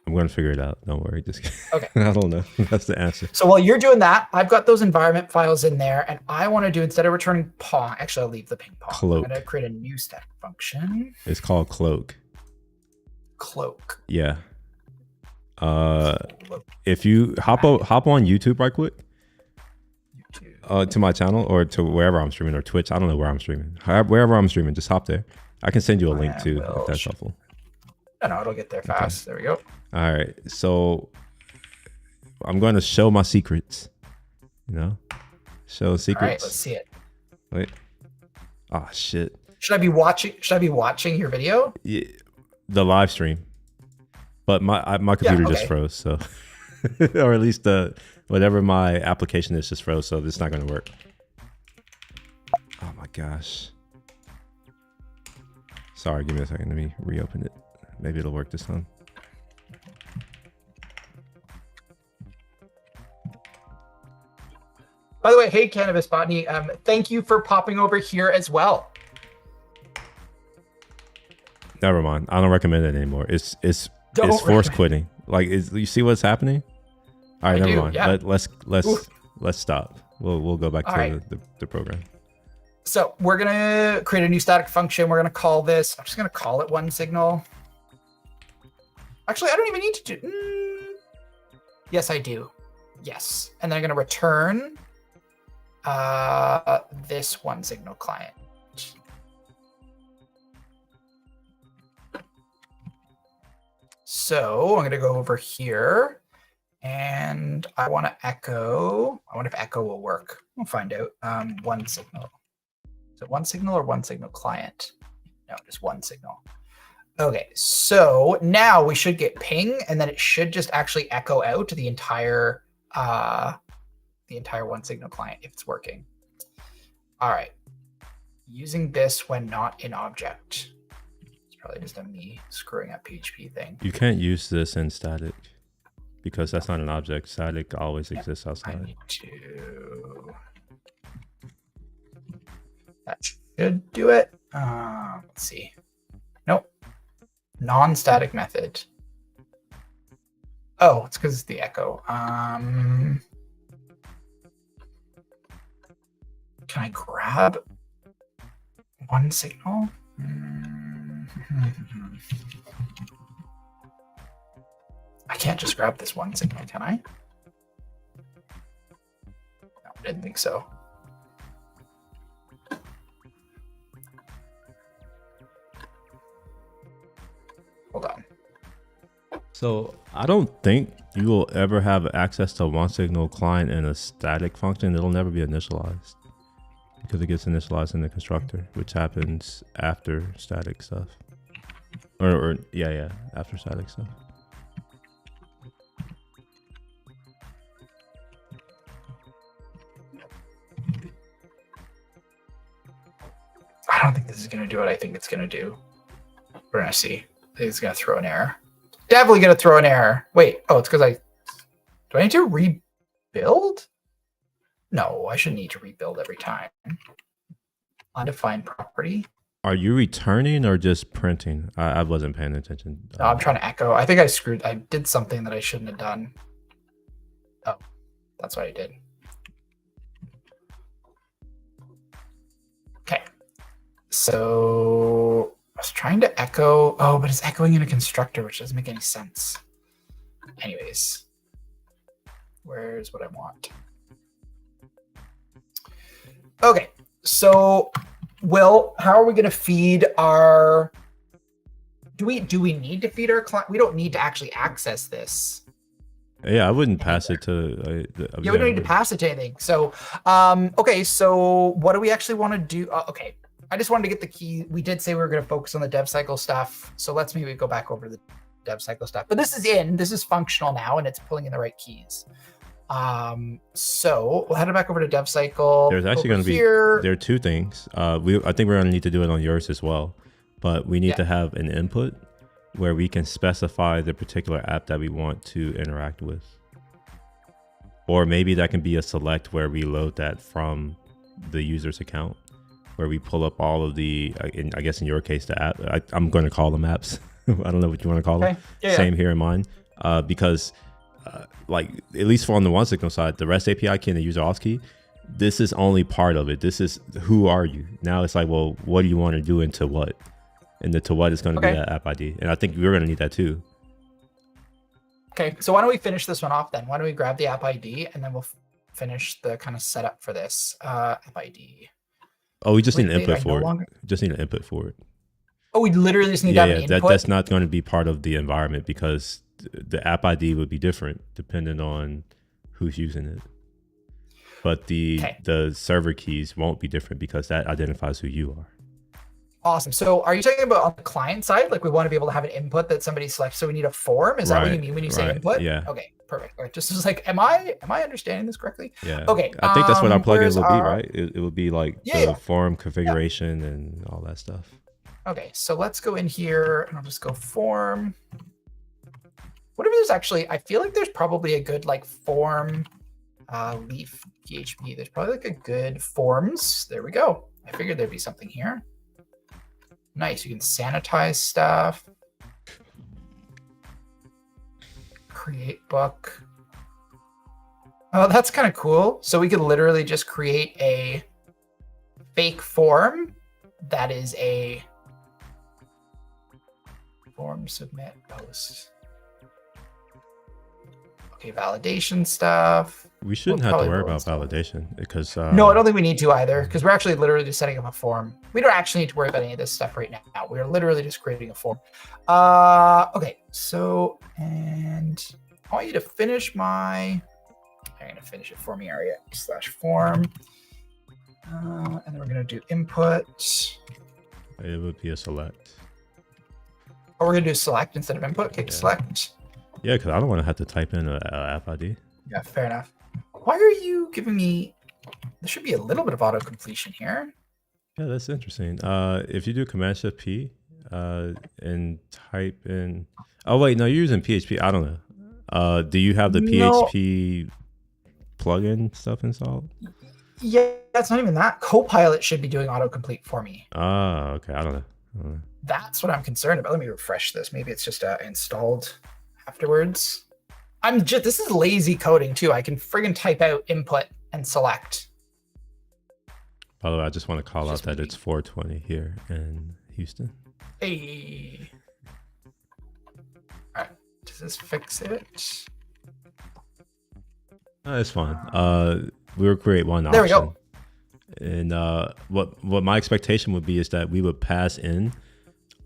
I'm going to figure it out. Don't worry. Just okay. I don't know. That's the answer. So while you're doing that, I've got those environment files in there, and I want to do, instead of returning pong, actually I'll leave the ping pong. Cloak. I'm going to create a new static function. It's called cloak. Cloak. Yeah. If you hop on YouTube right quick. To my channel or to wherever I'm streaming, or Twitch. I don't know where I'm streaming. Wherever I'm streaming, just hop there. I can send you a link too, if that's helpful. No, it'll get there fast. Okay. There we go. All right. So I'm going to show my secrets. Show secrets. All right, let's see it. Wait. Oh shit. Should I be watching your video? Yeah, the live stream. But my computer just froze, so or at least whatever my application is just froze, so it's not going to work. Oh my gosh. Sorry, give me a second. Let me reopen it. Maybe it'll work this time. By the way, hey, Cannabis Botany, thank you for popping over here as well. Never mind. I don't recommend it anymore. It's forced quitting. Like, you see what's happening? All right, never mind. Yeah. Let's stop. We'll go back to the program. So we're gonna create a new static function. We're gonna call this. I'm just gonna call it one signal. Actually, I don't even need to do. Yes, I do. Yes, and then I'm gonna return this one signal client. So I'm gonna go over here, and I want to echo. I wonder if echo will work. We'll find out. One signal. Is it one signal or one signal client? No, just one signal. Okay, so now we should get ping, and then it should just actually echo out the entire one signal client if it's working. All right, using this when not in object. It's probably just a me screwing up PHP thing. You can't use this in static because that's not an object. Static always exists outside. I need to. That should do it. Let's see. Nope. Non-static method. Oh, it's because it's the echo. Can I grab one signal? I can't just grab this one signal, can I? No, I didn't think so. Hold on. So I don't think you will ever have access to one signal client in a static function. It'll never be initialized because it gets initialized in the constructor, which happens after static stuff. Or yeah, after static stuff. I don't think this is going to do what I think it's going to do. We're going to see. I think it's going to throw an error. Definitely going to throw an error. Wait. Oh, it's because do I need to rebuild? No, I shouldn't need to rebuild every time. Undefined property. Are you returning or just printing? I wasn't paying attention. No, I'm trying to echo. I think I did something that I shouldn't have done. Oh, that's what I did. So I was trying to echo. Oh, but it's echoing in a constructor, which doesn't make any sense. Anyways, where's what I want? Okay, so Will, how are we going to feed our? Do we need to feed our client? We don't need to actually access this. Yeah, I wouldn't pass it to. Yeah, we don't need to pass it to anything. So, okay. So, what do we actually want to do? Okay, I just wanted to get the key. We did say we were going to focus on the DevCycle stuff. So let's maybe go back over to the DevCycle stuff. But this is functional now, and it's pulling in the right keys. So we'll head back over to DevCycle. There's actually going to be there are two things. I think we're going to need to do it on yours as well, but we need to have an input where we can specify the particular app that we want to interact with. Or maybe that can be a select where we load that from the user's account, where we pull up all of the, I guess in your case, the app, I'm going to call them apps. I don't know what you want to call them. Same here in mine. Because like, at least for on the OneSignal side, the REST API key and the user auth key, this is only part of it. This is, who are you? Now it's like, well, what do you want to do and to what? And the to what is going to be that app ID. And I think we're going to need that too. Okay, so why don't we finish this one off then? Why don't we grab the app ID and then we'll finish the kind of setup for this app ID. Oh, we just need an input for it. Just need an input for it. Oh, we literally just need to have an input? That's not going to be part of the environment because the app ID would be different depending on who's using it. But the server keys won't be different because that identifies who you are. Awesome. So are you talking about on the client side? Like we want to be able to have an input that somebody selects. So we need a form. Is that what you mean when you say input? Yeah. Okay, perfect. All right. Just was like, am I understanding this correctly? Yeah. Okay. I think that's what our plugins will be, right? It will be like the form configuration and all that stuff. Okay. So let's go in here and I'll just go form. What if there's actually, I feel like there's probably a good like form leaf PHP. There's probably like a good forms. There we go. I figured there'd be something here. Nice, you can sanitize stuff. Create book. Oh, that's kind of cool. So we could literally just create a fake form that is a form submit post. Okay, validation stuff. We shouldn't have to worry about validation because no, I don't think we need to either because we're actually literally just setting up a form. We don't actually need to worry about any of this stuff right now. We're literally just creating a form. Okay, so and I want you to finish I'm gonna finish it for me area /form, and then we're gonna do input. It would be a select. Oh, we're gonna do select instead of input. Okay, select. Yeah, because I don't want to have to type in an app ID. Yeah, fair enough. Why are you giving me? There should be a little bit of auto completion here. Yeah, that's interesting. If you do Command Shift P and type in, oh wait, no, you're using PHP. I don't know. Do you have the PHP plugin stuff installed? Yeah, that's not even that. Copilot should be doing autocomplete for me. Oh, okay. I don't know. That's what I'm concerned about. Let me refresh this. Maybe it's just installed afterwards. This is lazy coding too. I can friggin' type out input and select. By the way, I just want to call out that it's 4:20 here in Houston. Hey. All right. Does this fix it? It's fine. We will create one option. There we go. And what my expectation would be is that we would pass in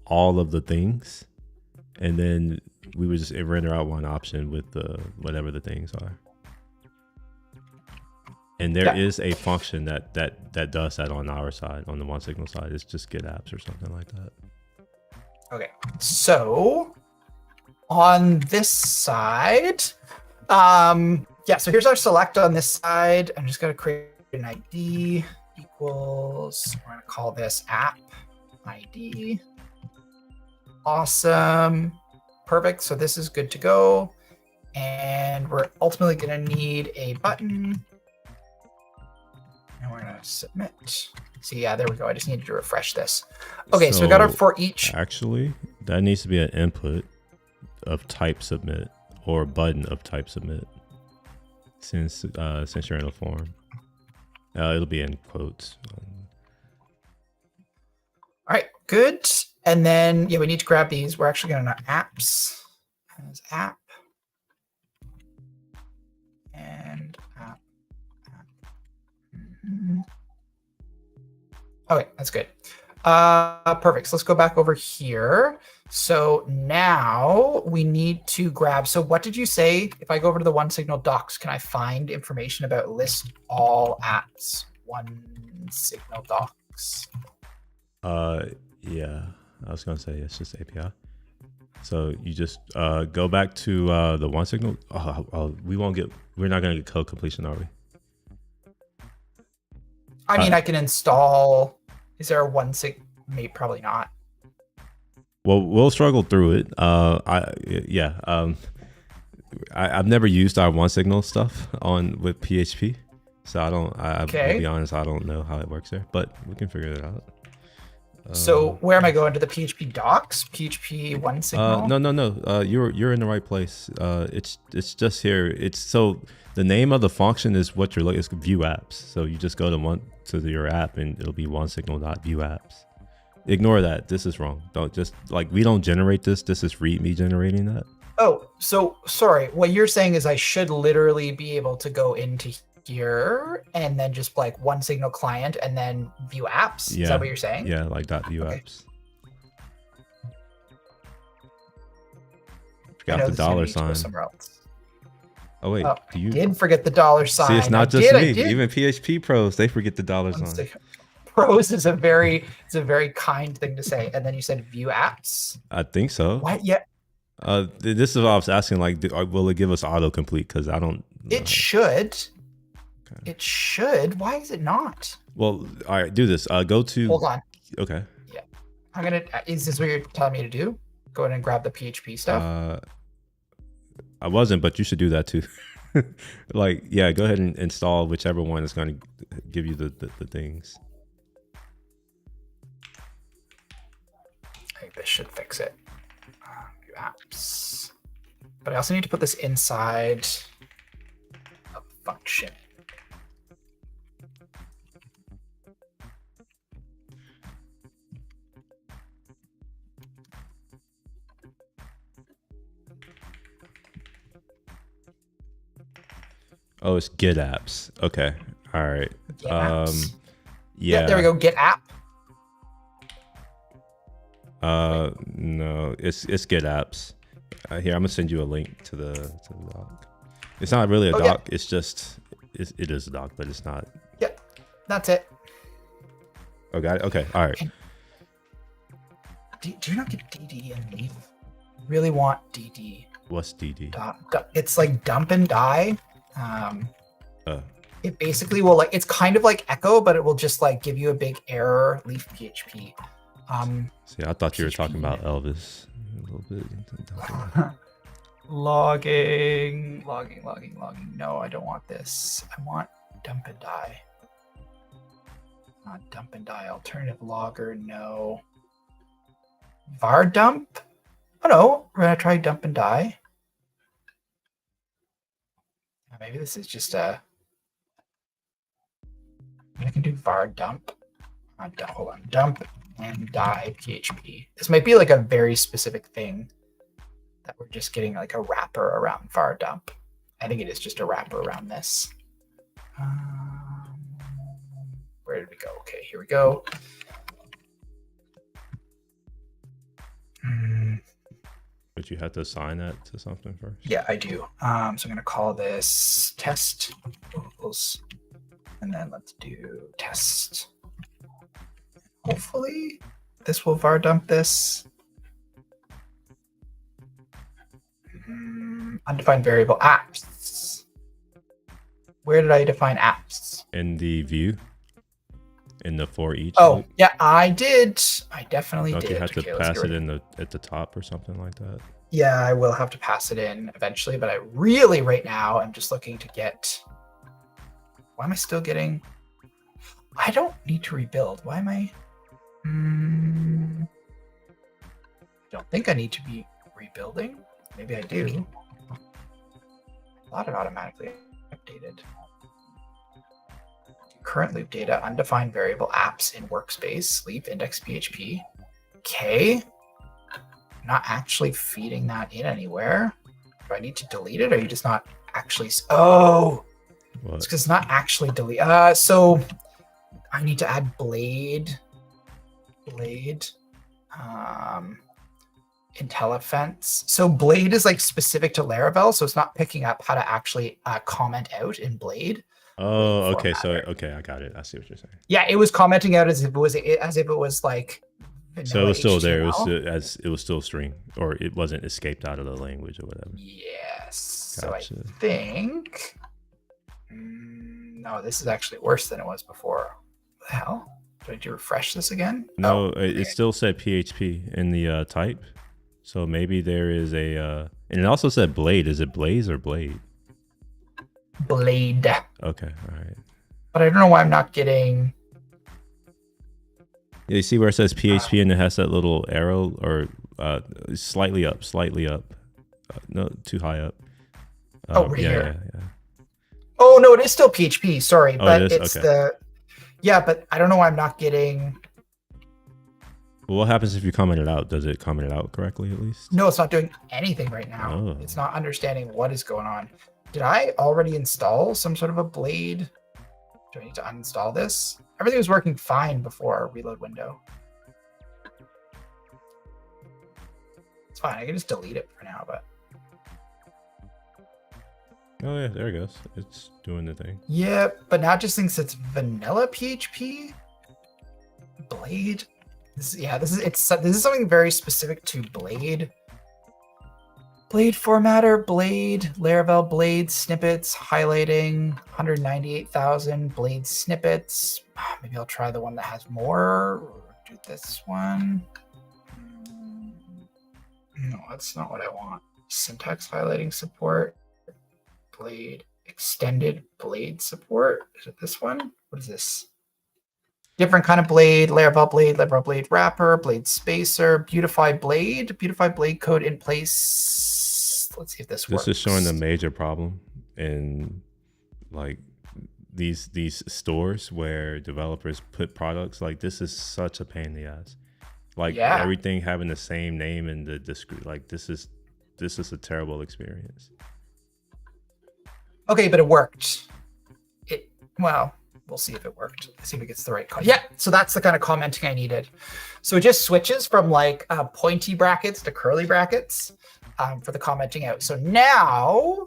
all of the things, and then we would just render out one option with whatever the things are. And there is a function that does that on our side, on the OneSignal side. It's just get apps or something like that. Okay, so on this side, so here's our select on this side. I'm just gonna create an ID equals, we're gonna call this app ID. Awesome. Perfect. So this is good to go. And we're ultimately going to need a button. And we're going to submit. See, yeah, there we go. I just needed to refresh this. Okay, so we got our for each. Actually, that needs to be an input of type submit or a button of type submit since you're in a form. It'll be in quotes. All right, good. And then, yeah, we need to grab these. We're actually going to apps as app and app. Okay, that's good. Perfect. So let's go back over here. So now we need to grab. So what did you say? If I go over to the OneSignal docs, can I find information about list all apps? OneSignal docs. Yeah, I was gonna say it's just API. So you just go back to the OneSignal. We're not gonna get code completion, are we? I mean, I can install. Is there a OneSignal? Maybe probably not. Well, we'll struggle through it. I've never used our OneSignal stuff with PHP, so I'll be honest, I don't know how it works there, but we can figure it out. So where am I going, to the PHP docs? PHP OneSignal? No. You're in the right place. It's just here. So the name of the function is what you're looking. It's view apps. So you just go to your app and it'll be OneSignal.view apps. Ignore that. This is wrong. Don't just we don't generate this. This is README generating that. Oh, so sorry. What you're saying is I should literally be able to go into here and then just OneSignal client and then view apps. Yeah. Is that what you're saying? Yeah, like .view apps. Forgot the dollar sign. Somewhere else. Oh wait, did forget the dollar sign. See, it's not just me. Even PHP pros, they forget the dollar sign. Pros is a very kind thing to say. And then you said view apps. I think so. What? Yeah. This is what I was asking. Will it give us autocomplete? Because I don't. It should. Okay. It should. Why is it not? Well, all right. Do this. Go to. Hold on. Okay. Yeah. I'm gonna. Is this what you're telling me to do? Go ahead and grab the PHP stuff. I wasn't, but you should do that too. Go ahead and install whichever one is going to give you the things. I think this should fix it. View apps. But I also need to put this inside a function. Oh, it's get apps. Okay. All right. Get apps. Yeah. There we go. Get app. No, it's get apps. Here, I'm gonna send you a link to the doc. It's not really a doc. Yeah. It's just it is a doc, but it's not. Yep. That's it. Oh, got it. Okay. All right. Do you not get DD and leave? Really want DD. What's DD? It's like dump and die. It basically will it's kind of like echo, but it will just give you a big error, leave PHP. See, I thought you were talking about Elvis a little bit. Logging. No, I don't want this. I want dump and die. Not dump and die. Alternative logger. No. Var dump. Oh no, we're gonna try dump and die. Maybe this is just I can do var dump. Hold on, dump and die PHP. This might be a very specific thing that we're just getting a wrapper around var dump. I think it is just a wrapper around this. Where did we go? Okay, here we go. But you have to assign that to something first. Yeah, I do. So I'm going to call this test. And then let's do test. Hopefully this will var dump this. Undefined variable apps. Where did I define apps? In the view. In the for each. Oh, yeah, I did. I definitely did. Don't you have to pass it in at the top or something like that? Yeah, I will have to pass it in eventually, but I really right now I'm just looking to get. Why am I still getting? I don't need to rebuild. Why am I? I don't think I need to be rebuilding. Maybe I do. I thought it automatically updated. current loop data, undefined variable apps in workspace, leave index PHP. Okay. I'm not actually feeding that in anywhere. Do I need to delete it? Or are you just not actually? Oh, What? it's because it's not actually delete. So I need to add blade. IntelliFence. So blade is like specific to Laravel, so it's not picking up how to actually comment out in blade. Oh, okay. So okay, I got it. I see what you're saying. Yeah, it was commenting out as if it was like So it was still there. It was HTML. still, it was still string, or it wasn't escaped out of the language or whatever. Yes. Gotcha. So I think no, this is actually worse than it was before. What the hell? Do I need to refresh this again? No, okay. it still said PHP in the type. So maybe there is a and it also said blade. Is it blaze or blade? Blade. Okay, all right. But I don't know why I'm not getting. Yeah, you see where it says PHP and it has that little arrow, or slightly up, no, too high up. Over here. Yeah. Oh no, it is still PHP. Sorry, Oh, but it is? it's Okay. but I don't know why I'm not getting. Well, what happens if you comment it out? Does it comment it out correctly at least? No, it's not doing anything right now. Oh. It's not understanding what is going on. Did I already install some sort of a blade? Do I need to uninstall this? Everything was working fine before our reload window. It's fine. I can just delete it for now, but Oh yeah, there it goes. It's doing the thing. yeah, but now it just thinks it's vanilla PHP. Blade. This is something very specific to Blade. Blade formatter, Blade, Laravel, Blade snippets, highlighting, 198,000 Blade snippets. Maybe I'll try the one that has more. Or do this one. No, that's not what I want. Syntax highlighting support. Blade extended Blade support. Is it this one? What is this? Different kind of blade, Laravel blade wrapper, blade spacer, beautify blade code in place. Let's see if this works. This is showing a major problem in like these stores where developers put products. Like this is such a pain in the ass. Like everything having the same name in the description. Like this is a terrible experience. Okay, but it worked. We'll see if it worked. See if it gets the right call. Yeah, so that's the kind of commenting I needed. So it just switches from like pointy brackets to curly brackets for the commenting out. So now,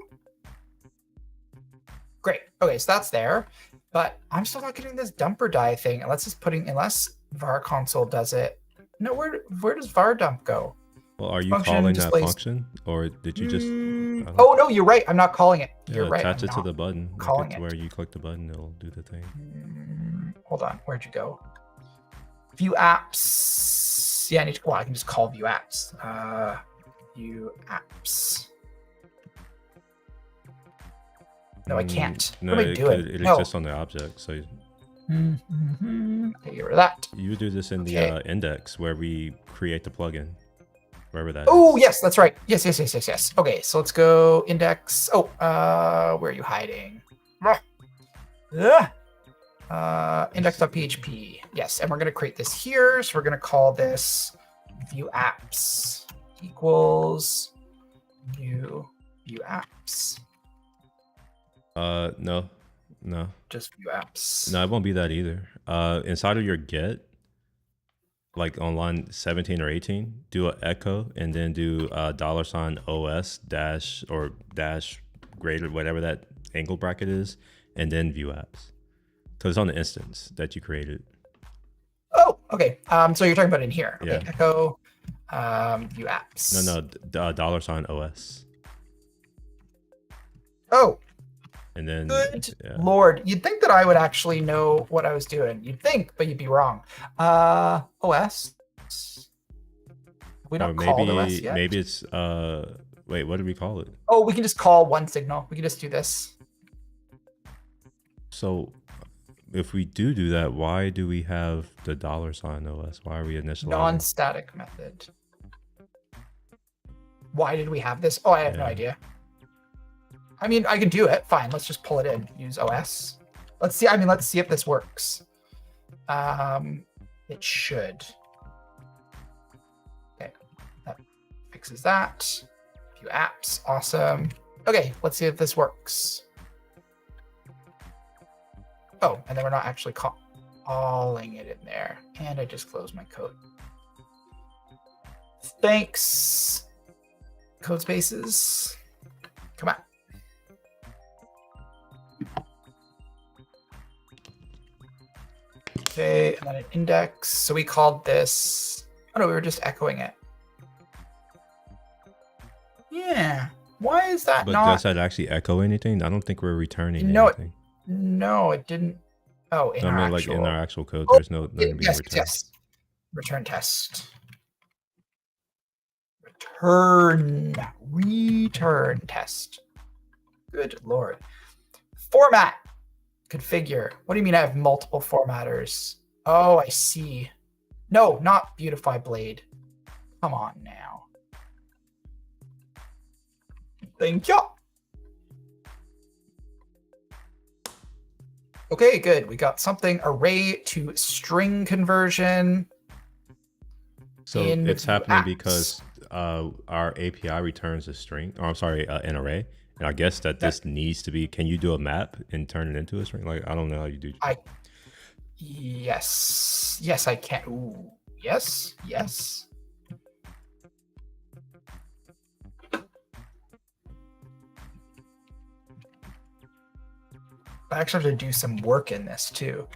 great. Okay, so that's there, but I'm still not getting this dumper die thing. Unless var console does it. No, where does var dump go? Well, are you calling that function, or did you just? Oh no, you're right. I'm not calling it. You're right. Attach it to the button. Calling it. Where you click the button, it'll do the thing. Hold on. Where'd you go? View apps. Yeah, I can just call view apps. View apps. No, I can't. No, what am I doing? It exists on the object, so. Okay, get rid of that. You do this in the index where we create the plugin. Wherever that is. Yes, that's right. Yes. Okay, so let's go index. Where are you hiding? Index.php. Yes, and we're going to create this here. So we're going to call this view apps equals view apps. No. Just view apps. No, it won't be that either. Inside of your get, like on line 17 or 18, do an echo and then do $OS dash or dash greater, whatever that angle bracket is, and then view apps. Because it's on the instance that you created. Oh, okay. So you're talking about in here. Okay, Yeah. Echo view apps. No, $OS. Oh. And then Good Lord, you'd think that I would actually know what I was doing. You'd think, but you'd be wrong. OS. We don't call OS yet. Maybe it's wait, what did we call it? Oh, we can just call one signal. We can just do this. So if we do that, why do we have the $OS? Why are we initializing? Non-static method. Why did we have this? Oh, I have no idea. I mean, I can do it. Fine, let's just pull it in. Use OS. Let's see. I mean, let's see if this works. It should. Okay, that fixes that. A few apps, awesome. Okay, let's see if this works. Oh, and then we're not actually calling it in there. And I just closed my code. Thanks. Code spaces. Come on. Okay, and then an index. So we called this. Oh no, we were just echoing it. Yeah. Why is that But not? does that actually echo anything? I don't think we're returning No, anything. No, it didn't. Oh, in I our mean, actual. like in our actual code, Oh, there's nothing being yes, returned. yes. Return test. Return test. Good Lord. Format. Configure. What do you mean I have multiple formatters? Oh, I see. No, not Beautify Blade. Come on now. Thank you. Okay, good. We got something array to string conversion. So in it's Vue happening apps. because our API returns a string, or I'm sorry, an array. And I guess that this needs to be, can you do a map and turn it into a string? Like, I don't know how you do. Yes. Yes, I can. Ooh. Yes. Yes. I actually have to do some work in this too.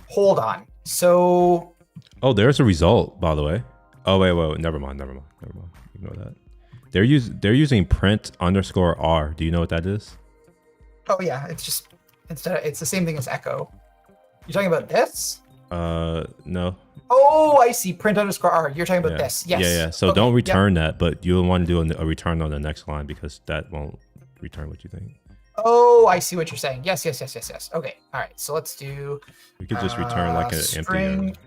Hold on. So. Oh, there's a result, by the way. Oh, wait. Never mind. Ignore that. They're using print underscore R. Do you know what that is? Oh yeah, it's just it's the same thing as echo. You're talking about this? No. Oh, I see. Print underscore R. You're talking about this. Yes. Yeah. So okay, don't return that, but you'll want to do a return on the next line because that won't return what you think. Oh, I see what you're saying. Yes. Okay. All right. So let's do. We could just return like an string empty.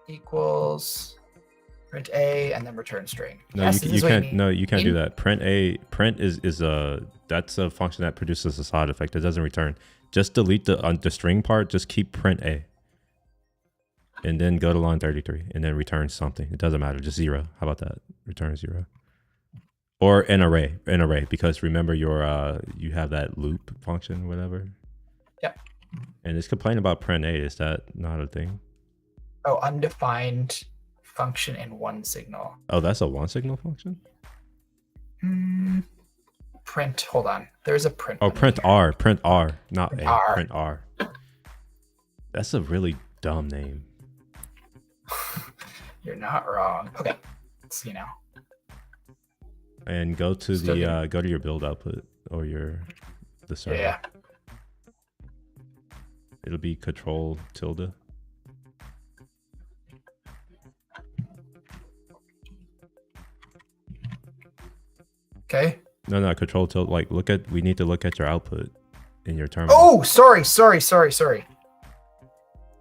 Equals print A and then return string. No, Yes, you can't. No, you can't do that. Print is that's a function that produces a side effect. It doesn't return. Just delete the string part. Just keep print A, and then go to line 33, and then return something. It doesn't matter. Just 0. How about that? Return 0. Or an array, because remember you have that loop function, whatever. Yep. And it's complaining about print A. Is that not a thing? Oh, undefined function in one signal. Oh, that's a one signal function? Print, hold on. There's a print. Oh, print R, not Print A, R. print R. That's a really dumb name. You're not wrong. Okay, let's see now. And go to go to your build output or the server. Yeah. It'll be control tilde. Okay. No, control tilde. Like, we need to look at your output in your terminal. Oh, sorry.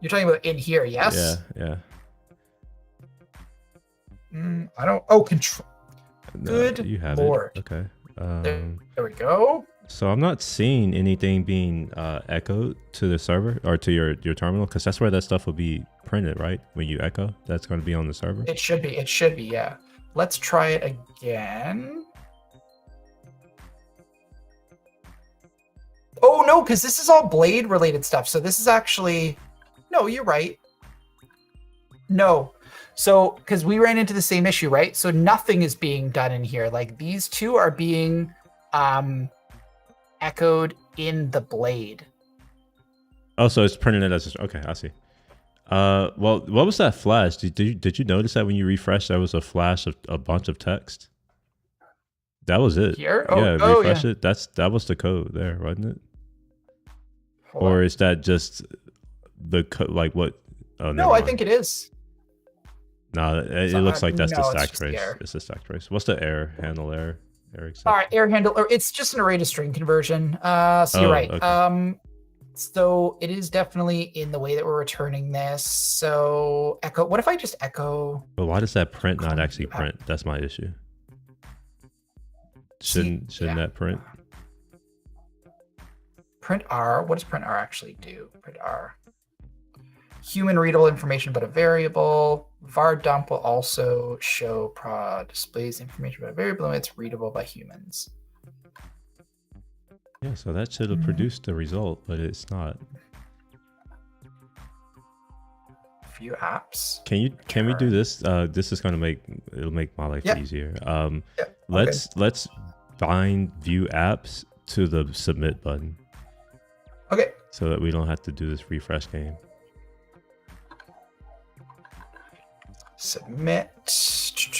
You're talking about in here, yes? Yeah. I don't. Oh, control. No, Good you have Lord. it. Okay. There we go. So I'm not seeing anything being echoed to the server or to your terminal, because that's where that stuff will be printed, right? When you echo, that's going to be on the server. It should be. Yeah. Let's try it again. Oh no, because this is all Blade related stuff. So this is actually, no, you're right. No. So, because we ran into the same issue, right? So nothing is being done in here. Like these two are being echoed in the Blade. Oh, so it's printing it as okay, I see. Well, what was that flash? Did you notice that when you refresh, there was a flash of a bunch of text? That was it. Here? Refresh it. That was the code there, wasn't it? Hold on. Is that just the code? Like what? Oh, No, I think it is. No, it looks like that's the no, stack it's just the trace. error. It's the stack trace. What's the error handle error? All right, error handle, or it's just an array to string conversion. So you're right. Okay. So it is definitely in the way that we're returning this. So echo. What if I just echo? But why does that print not actually print? That's my issue. Shouldn't that print? print R. What does print R actually do? Print R. Human readable information but a variable. Var dump will also show displays information about a variable and it's readable by humans. Yeah, so that should have produced the result, but it's not. Few apps. Can we do this? This is gonna make my life easier. Let's bind view apps to the submit button. Okay. So that we don't have to do this refresh game. Submit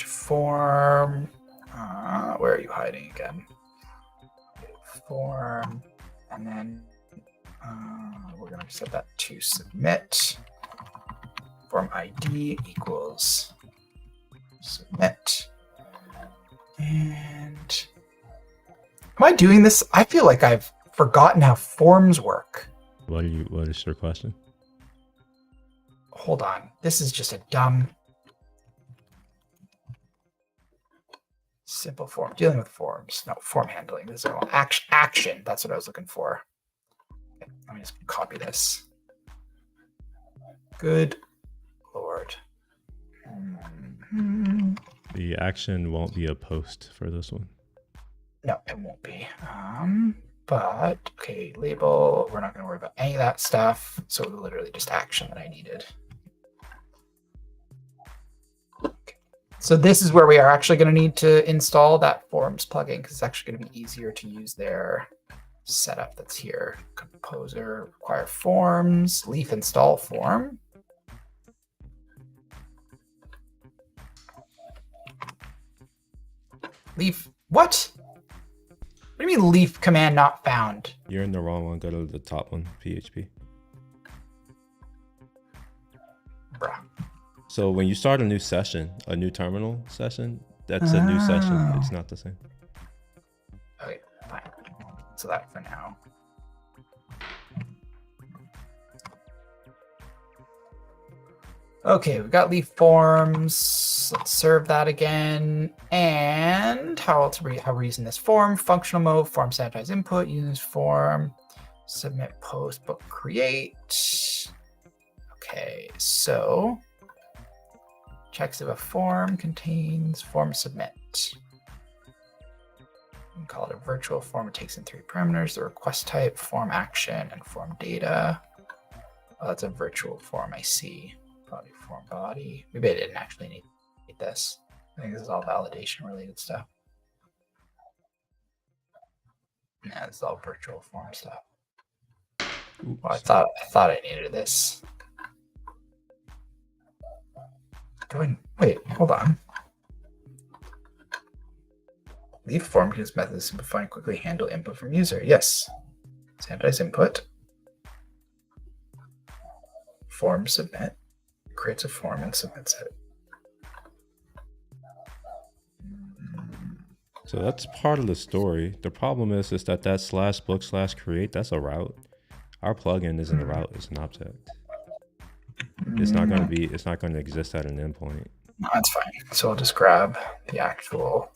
form. Where are you hiding again? Form, and then we're going to set that to submit. Form ID equals submit. And am I doing this? I feel like I've forgotten how forms work. What is your question? Hold on. This is just a dumb simple form. Dealing with forms. No, form handling. This is action. That's what I was looking for. Okay, let me just copy this. Good Lord. The action won't be a post for this one. No, it won't be. But okay, label. We're not going to worry about any of that stuff. So literally just action that I needed. Okay. So this is where we are actually going to need to install that forms plugin because it's actually going to be easier to use their setup that's here. Composer, require forms, leaf install form. Leaf, what? What do you mean leaf command not found? You're in the wrong one. Go to the top one, PHP. Bruh. So when you start a new session, a new terminal session, that's a new session. It's not the same. Okay, fine. So that for now. Okay, we've got leaf forms. Let's serve that again. And how we're using this form? Functional mode, form sanitize input, use form, submit post, book create. Okay, so checks if a form contains form submit. You can call it a virtual form. It takes in 3 parameters: the request type, form action, and form data. Oh, that's a virtual form, I see. Body form body. Maybe I didn't actually need this. I think this is all validation related stuff. Yeah, this is all virtual form stuff. Oops. Well, I thought I needed this. Wait, hold on. Leaf form can use methods to simplify and quickly handle input from user. Yes. Sanitize input. Form submit. Creates a form and submits it. So that's part of the story. The problem is that /book/create, that's a route. Our plugin isn't a route, it's an object. It's not going to exist at an endpoint. No, that's fine. So I'll just grab the actual.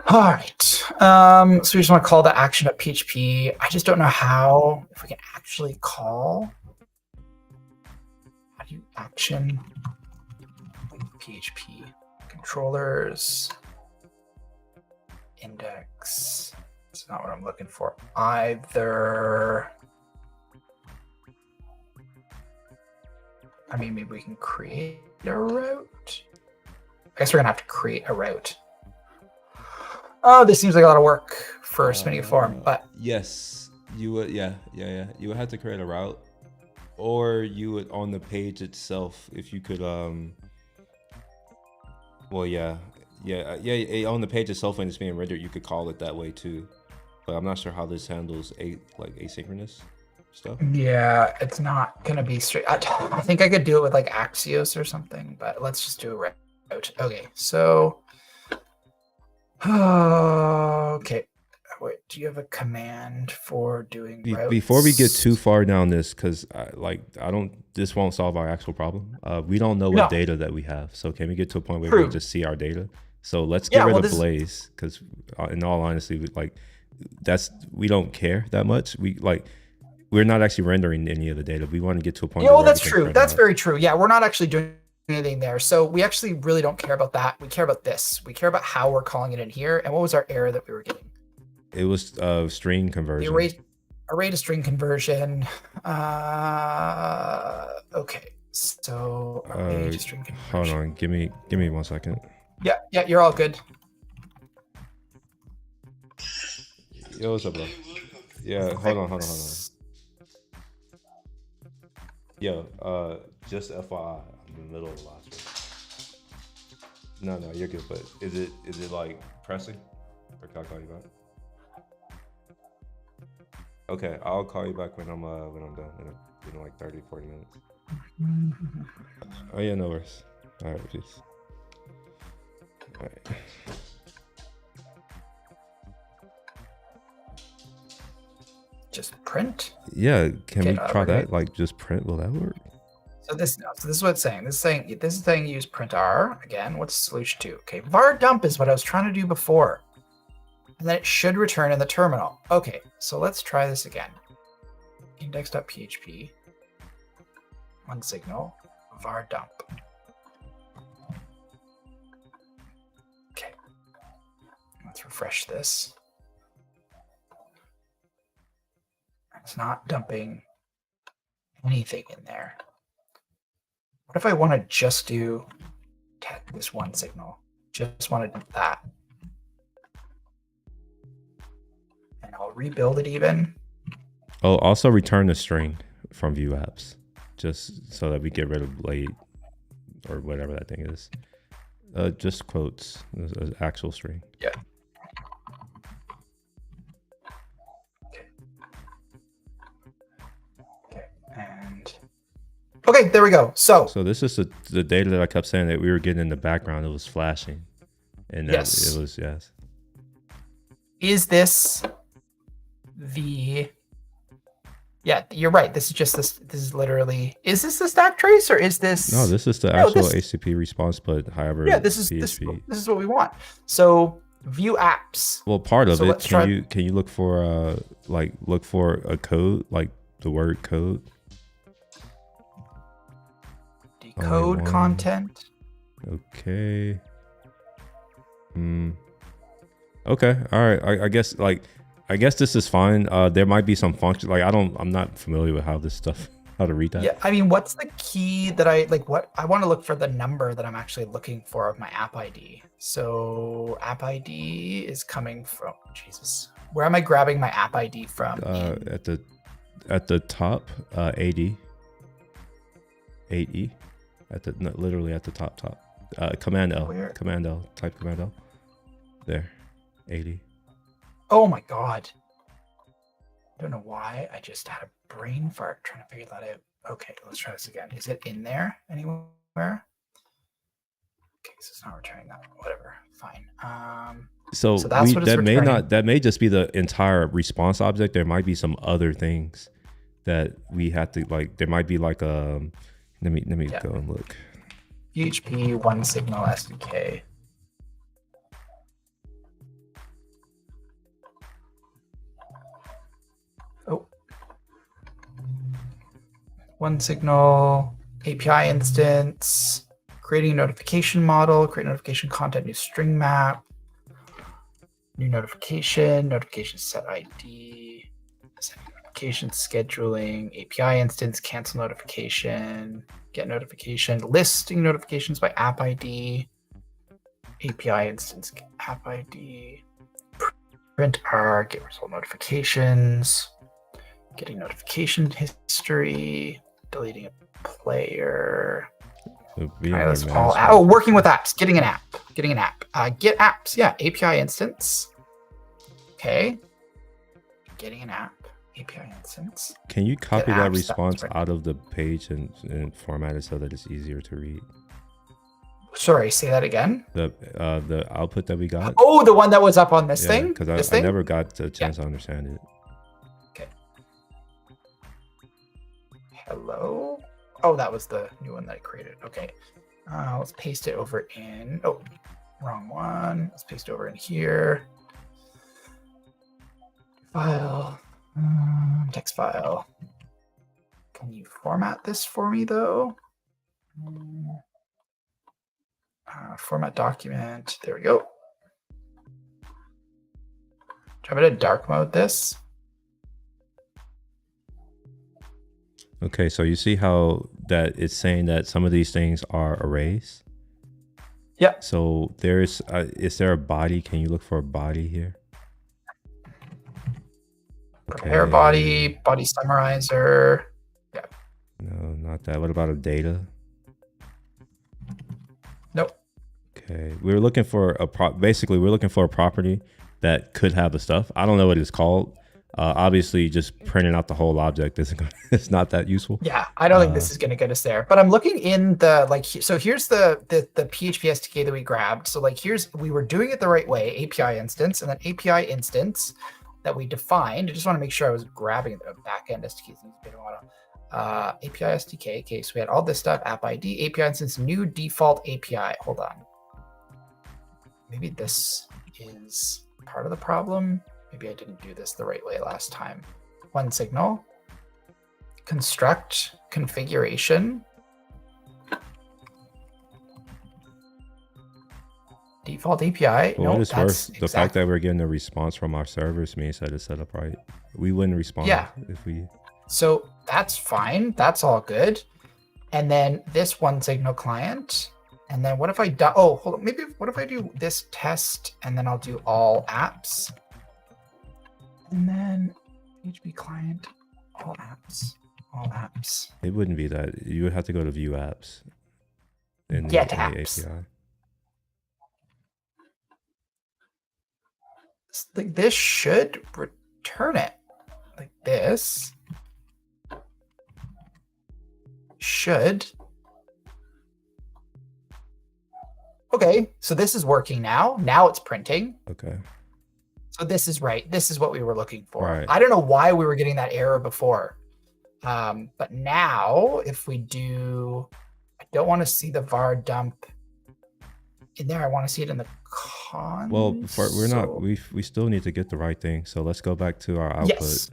All right. So we just want to call the action.php. I just don't know if we can actually call. How do you action PHP controllers index? That's not what I'm looking for either. I mean, maybe we can create a route. I guess we're gonna have to create a route. Oh, this seems like a lot of work for submitting a form, but yes, you would. Yeah. You would have to create a route, or you would on the page itself. If you could, on the page itself when it's being rendered, you could call it that way too. But I'm not sure how this handles asynchronous stuff. Yeah, it's not gonna be straight. I think I could do it with like Axios or something, but let's just do a route. Okay, so okay. Wait, do you have a command for doing routes? Before we get too far down this, because this won't solve our actual problem. We don't know what data that we have. So can we get to a point where we just see our data? So let's get rid of Blaze, because in all honesty, we don't care that much. We're not actually rendering any of the data. We want to get to a point. Oh, that's true. That's very true. Yeah, we're not actually doing anything there. So we actually really don't care about that. We care about this. We care about how we're calling it in here. And what was our error that we were getting? It was string conversion. The array to string conversion. Okay. So array to string conversion. Hold on. Give me 1 second. Yeah, you're all good. Yo, what's up, bro? Yeah, hold on. Yo, just FYI, I'm in the middle of the last one. No, you're good. But is it like pressing, or can I call you back? Okay, I'll call you back when I'm done in like 30, 40 minutes. Oh yeah, no worries. All right, peace. All right. Just print. Yeah, can we try that? Like just print? Will that work? So this is what it's saying. This is saying use print r again. What's solution 2? Okay, var dump is what I was trying to do before, and then it should return in the terminal. Okay, so let's try this again. Index.php, one signal, var dump. Okay, let's refresh this. It's not dumping anything in there. What if I want to just do this one signal? Just want to do that. And I'll rebuild it even. Oh, also return the string from view apps, just so that we get rid of late or whatever that thing is. Just quotes, an actual string. Yeah. Okay, there we go. So this is the data that I kept saying that we were getting in the background. It was flashing, and yes, it was yes. Is this the? Yeah, you're right. This is just this. This is literally. Is this the stack trace or is this? No, this is the actual HTTP response, but however. Yeah, this is what we want. So view apps. Well, part of it. Can you look for a code, like the word code? Decode content. Okay. Okay. All right. I guess this is fine. There might be some function. I'm not familiar with how to read that. Yeah. I mean, what's the key that I want to look for the number that I'm actually looking for of my app ID. So app ID is coming from, Jesus. Where am I grabbing my app ID from? At the top, 80. 8E. Literally at the top. Command L. Where? Command L. Type Command L. There. 80. Oh my God. I don't know why. I just had a brain fart trying to figure that out. Okay, let's try this again. Is it in there anywhere? Okay, so it's not returning that. Whatever. Fine. So that's what it's returning. That may just be the entire response object. There might be some other things that we have to there might be let me go and look. PHP one signal SDK. Oh. One signal API instance, creating a notification model, create notification content, new string map, new notification set ID, notification scheduling, API instance, cancel notification, get notification, listing notifications by app ID, API instance, app ID, print R, get result notifications, getting notification history, deleting a player. Working with apps, getting an app, get apps, yeah, API instance. Okay, getting an app. API instance. Can you copy that response out of the page and format it so that it's easier to read? Sorry, say that again. The output that we got. Oh, the one that was up on this thing? Because I never got a chance to understand it. Okay. Hello? Oh, that was the new one that I created. Okay. Let's paste it over in... Oh, wrong one. Let's paste it over in here. File, text file. Can you format this for me though? Format document. There we go. Do you want me to dark mode this? Okay, so you see how that it's saying that some of these things are arrays? Yeah. So is there a body? Can you look for a body here? Prepare body summarizer. Yeah. No, not that. What about a data? Nope. Okay, we're looking for basically we're looking for a property that could have the stuff. I don't know what it's called. Obviously, just printing out the whole object isn't gonna, it's not that useful. Yeah, I don't think this is going to get us there. But I'm looking in the so here's the PHP SDK that we grabbed. So we were doing it the right way, API instance, and then API instance that we defined. I just want to make sure I was grabbing the backend SDK. API SDK. Okay, so we had all this stuff: app ID, API instance, new default API. Hold on. Maybe this is part of the problem. Maybe I didn't do this the right way last time. One signal, construct, configuration, default API. For what it's worth, the fact that we're getting a response from our servers means that it's set up right. We wouldn't respond if we. So that's fine. That's all good. And then this one signal client. And then what if I do? Oh, hold on. Maybe what if I do this test and then I'll do all apps. And then PHP client, all apps. It wouldn't be that. You would have to go to view apps. And get apps. API. Like this should return it. Like this should. Okay, so this is working now. Now it's printing. Okay. So this is right. This is what we were looking for. Right. I don't know why we were getting that error before. But now if we do, I don't want to see the var dump in there. I want to see it in the console. Well, we're not, we still need to get the right thing. So let's go back to our output. Yes.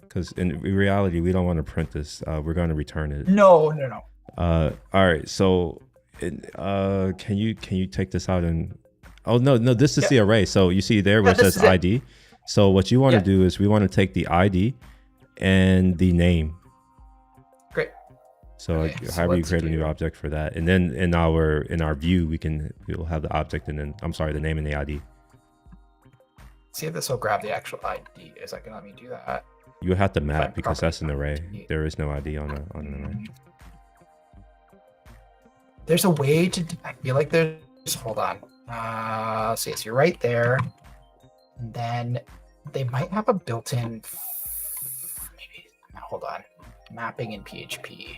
Because in reality, we don't want to print this. We're going to return it. No. All right. So can you take this out and, oh, no, this is the array. So you see there where it says ID. So what you want to do is we want to take the ID and the name. Great. So however you create a new object for that. And then in our view, we'll have the object and then, I'm sorry, the name and the ID. See if this will grab the actual ID. Is that going to let me do that? You have to map because that's an array. There is no ID on an array. There's a way to, I feel like there's, hold on. So yes, you're right there. And then they might have a built-in, maybe, hold on. Mapping in PHP.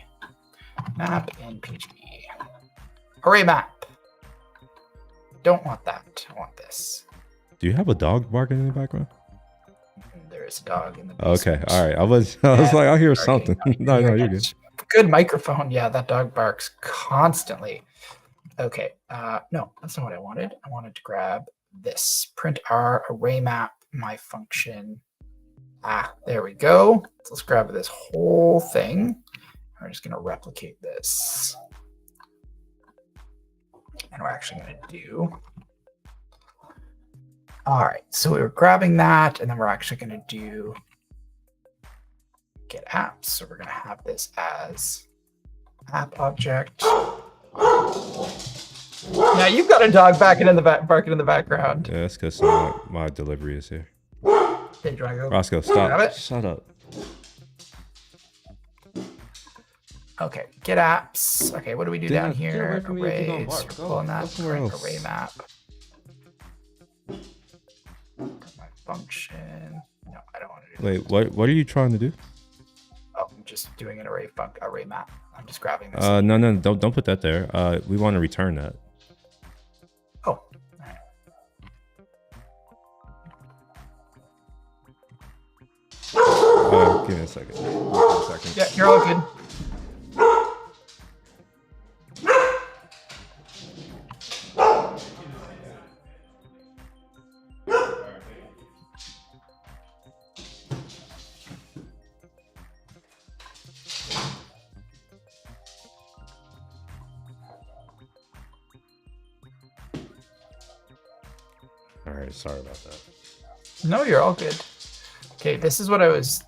Map in PHP. Array map. Don't want that. I want this. Do you have a dog barking in the background? There is a dog in the basement. Okay, all right. I was like, I hear something. No, you're good. Good microphone. Yeah, that dog barks constantly. Okay, no, that's not what I wanted. I wanted to grab this print r array map, my function. There we go. So let's grab this whole thing. We're just going to replicate this. And we're actually going to do. All right, so we were grabbing that, and then we're actually going to do get apps. So we're going to have this as app object. Now you've got a dog barking in the background. Yeah, that's because my delivery is here. Okay, do you want to go? Roscoe, stop. Shut up. Okay, get apps. Okay, what do we do down here? Arrays. Pulling that array map. My function. No, I don't want to do that. Wait, what are you trying to do? Oh, I'm just doing an array map. I'm just grabbing this. No, don't put that there. We want to return that. Oh, all right. Give me a second. Yeah, you're all good. All right, sorry about that. No, you're all good. Okay, this is what I was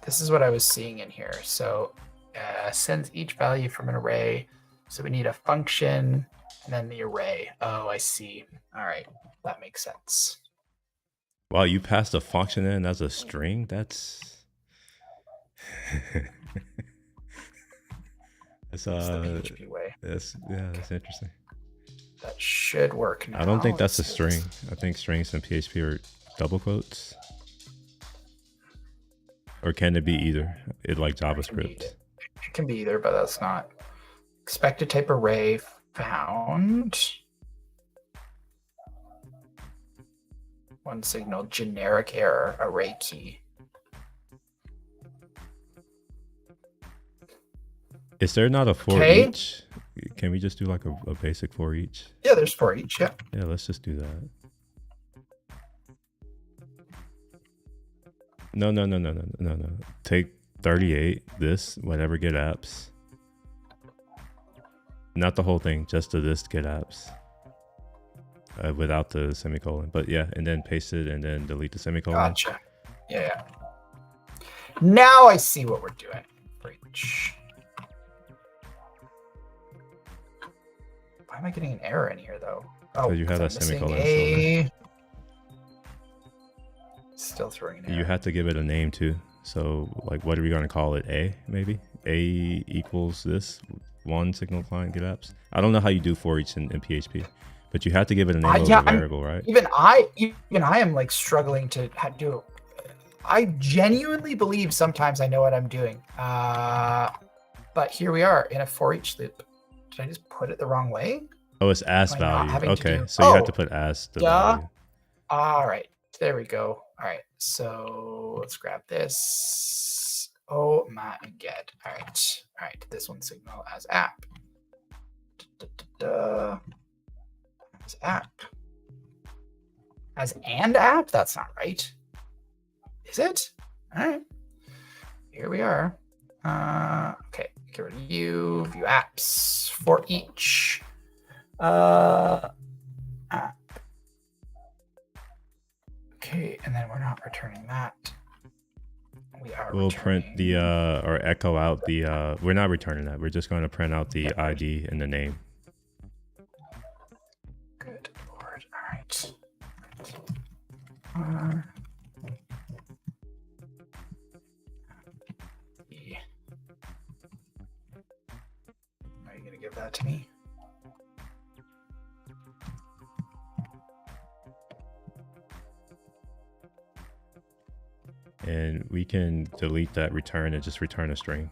seeing in here. So sends each value from an array. So we need a function and then the array. Oh, I see. All right, that makes sense. Wow, you passed a function in as a string? That's It's the PHP way. that's interesting. That should work now. I don't think that's a Let's see string. I think strings in PHP are double quotes. Or can it be either? It like JavaScript. It can be either, but that's not. Expected type array found. One signal, generic error, array key. Is there not a for each? Can we just do like a basic for each? Yeah, there's for each, yeah. Yeah, let's just do that. No. Take 38, this, whatever, get apps. Not the whole thing, just the this get apps. Without the semicolon. But yeah, and then paste it and then delete the semicolon. Gotcha. Yeah. Now I see what we're doing. For each. Why am I getting an error in here though? Oh, you have that semicolon. Still throwing an error. You have to give it a name too. So like, what are we going to call it? A, maybe? A equals this, one signal client get apps. I don't know how you do for each in PHP, but you have to give it a name of a variable, right? Even I am like struggling to do. I genuinely believe sometimes I know what I'm doing. But here we are in a for each loop. Did I just put it the wrong way? Oh, it's as value. Okay, so you have to put as the value. All right, there we go. All right, so let's grab this. Oh my god. All right, this one signal as app. As app. As and app? That's not right. Is it? All right. Here we are. Okay, get rid of you. View apps for each. App. Okay, and then we're not returning that. We'll print the or echo out the we're not returning that. We're just going to print out the ID and the name. Good Lord. All right. Are you going to give that to me? And we can delete that return and just return a string.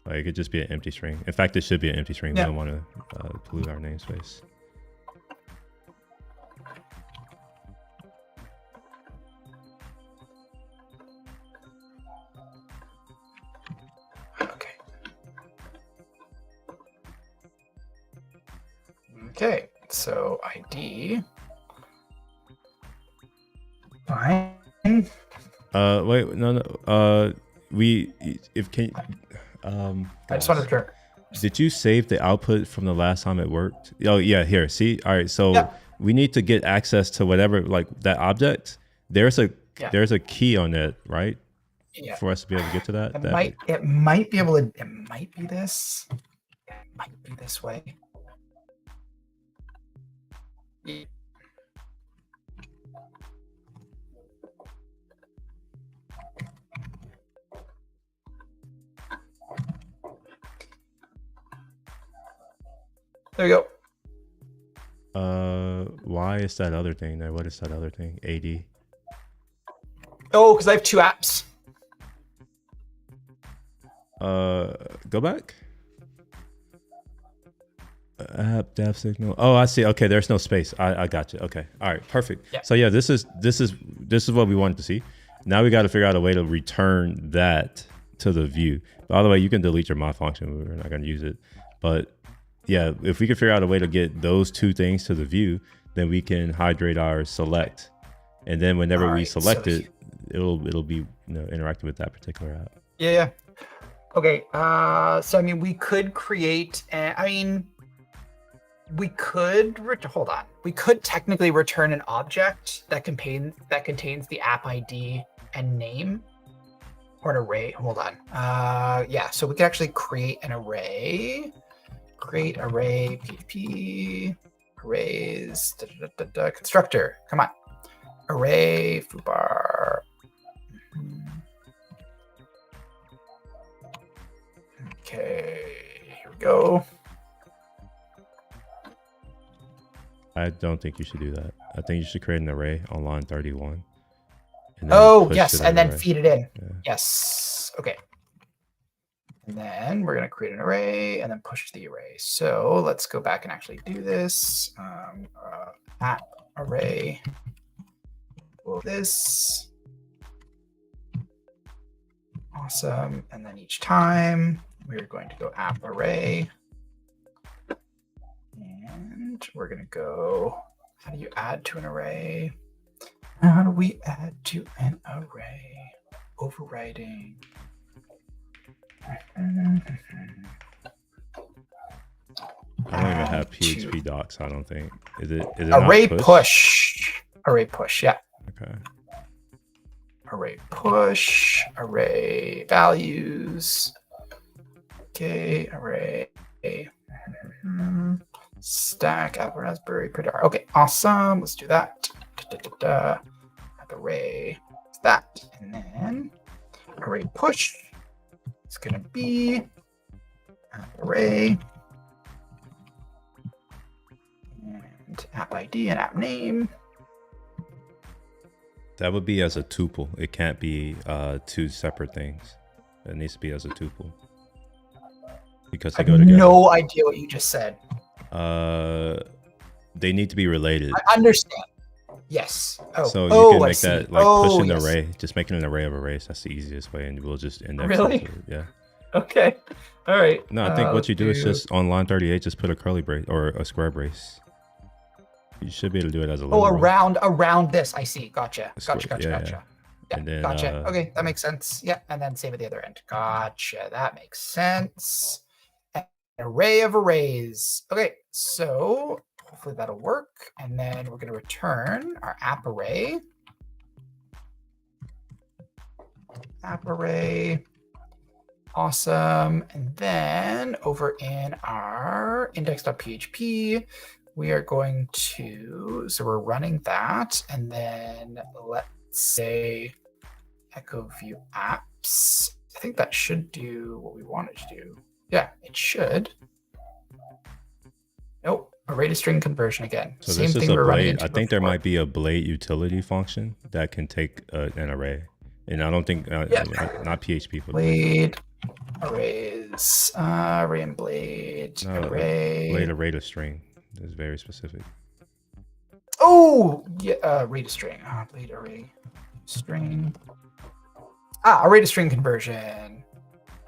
Like, it could just be an empty string. In fact, it should be an empty string. Yeah. We don't want to pollute our namespace. Okay, so ID. Fine. Wait, no. I just want to return. Did you save the output from the last time it worked? Oh yeah, here. See, all right. So we need to get access to whatever, like that object. There's a key on it, right? Yeah. For us to be able to get to that. It might be able to. It might be this. It might be this way. Yeah. There you go. Why is that other thing there? What is that other thing? AD. Oh, because I have two apps. Go back. App dev signal. Oh, I see. Okay, there's no space. I got you. Okay. All right. Perfect. Yeah. So yeah, this is what we wanted to see. Now we got to figure out a way to return that to the view. By the way, you can delete your mod function. We're not going to use it, but yeah, if we could figure out a way to get those two things to the view, then we can hydrate our select, and then whenever we select it, it'll be interacting with that particular app. Yeah. Okay. So I mean, we could create. we could hold on. We could technically return an object that contains the app ID and name, or an array. Hold on. Yeah. So we could actually create an array. Create array PHP arrays constructor. Come on. Array foobar. Okay. Here we go. I don't think you should do that. I think you should create an array on line 31. And Oh, push yes, to that and then array. feed it in. Yeah. Yes. Okay. And then we're going to create an array and then push the array. So let's go back and actually do this. App array. This. Awesome. And then each time we're going to go app array. And we're going to go, how do you add to an array? How do we add to an array? Overriding. I don't even have PHP docs, I don't think. Is it array not push? Array push, yeah. Okay. Array push, array values. Okay, array. Stack, Apple, Raspberry, Pridar. Okay, awesome. Let's do that. Array. That. And then array push. It's going to be array. And app ID and app name. That would be as a tuple. It can't be two separate things. It needs to be as a tuple. Because I they have go together. no idea what you just said. They need to be related. I understand. Yes. Oh, So you can I make see. that like push an yes. array. Just make it an array of arrays. That's the easiest way, and we'll just index Really? it. Yeah. Okay. All right. No, I think what you do is just on line 38, just put a curly brace or a square brace. You should be able to do it as a Oh, literal. around this. I see. Gotcha. Gotcha. Yeah. Yeah, And then, gotcha. Okay, that makes sense. Yeah, and then same at the other end. Gotcha. That makes sense. An array of arrays. Okay, so hopefully that'll work. And then we're going to return our app array. App array. Awesome. And then over in our index.php, we are going to, so we're running that. And then let's say echo view apps. I think that should do what we want it to do. Yeah, it should. Nope. Array to string conversion again. So Same this is thing a we're running blade. into I think there before. might be a blade utility function that can take an array. And I don't think, not PHP, but Blade arrays, array and blade, no, array. blade array to string. It's very specific. Oh, yeah, array to string. Blade array string. Array to string conversion.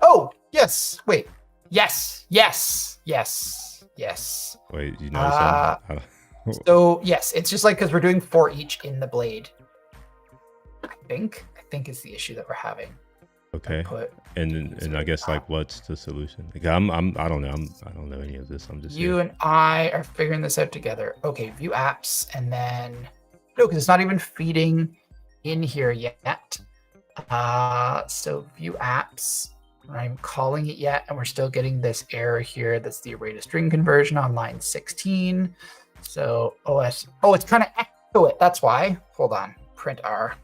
Oh, yes. Wait. Yes. Wait, you notice that? So yes, it's just like because we're doing for each in the blade. I think is the issue that we're having. Okay. And I guess like what's the solution? Like, I don't know. I don't know any of this. I'm just You here. and I are figuring this out together. Okay, view apps, and then no, because it's not even feeding in here yet. So view apps. I'm calling it yet, and we're still getting this error here. That's the array to string conversion on line 16. So OS. Oh, it's trying to echo it. That's why. Hold on. Print R.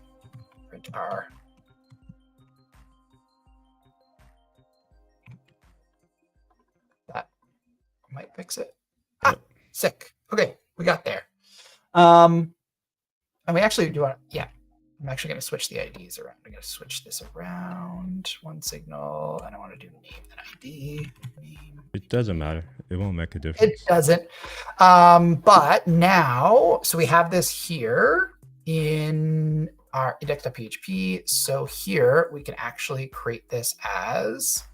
That might fix it. Sick. Okay, we got there. And we actually do want. Yeah, I'm actually going to switch the IDs around. I'm going to switch this around. One signal, and I want to do name and ID. Name. It doesn't matter. It won't make a difference. It doesn't. But now, so we have this here in our index.php. So here we can actually create this as,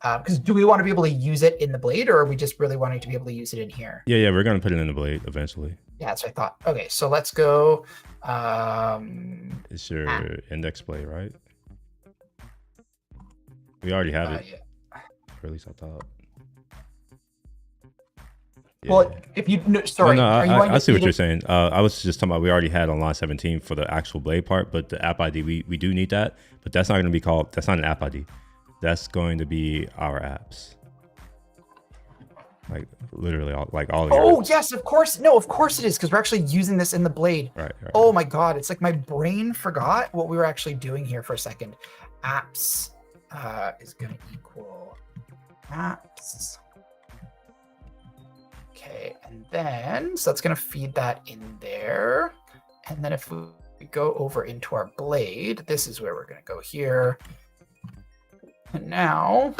because do we want to be able to use it in the blade, or are we just really wanting to be able to use it in here? Yeah, we're gonna put it in the blade eventually. Yeah, that's what I thought. Okay, so let's go. It's your index blade, right? We already have it. Yeah. Or at least I thought. Well, if you sorry, no, are you going I to see what feed you're it? saying. I was just talking about we already had on line 17 for the actual blade part, but the app ID we do need that, but that's not going to be called. That's not an app ID. That's going to be our apps. Like literally all of your Oh apps. yes, of course. No, of course it is because we're actually using this in the blade. Right. Oh my god, it's like my brain forgot what we were actually doing here for a second. Apps is going to equal apps. Okay, and then so that's going to feed that in there. And then if we go over into our blade, this is where we're going to go here. And now,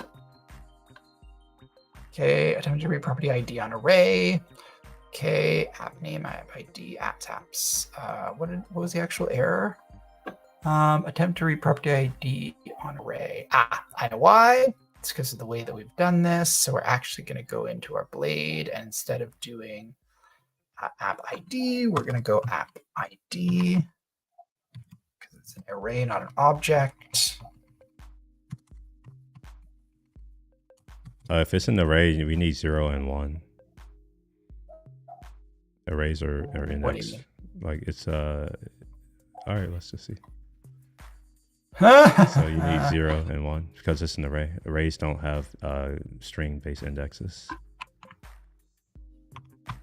okay, attempt to read property ID on array. Okay, app name, app ID, apps. What was the actual error? Attempt to read property ID on array. I know why. It's because of the way that we've done this. So we're actually going to go into our blade, and instead of doing app ID, we're going to go app ID because it's an array, not an object. If it's an array, we need 0 and 1. Arrays are What do you indexed. mean? Like it's all right. Let's just see. So you need 0 and 1 because it's an array. Arrays don't have string-based indexes.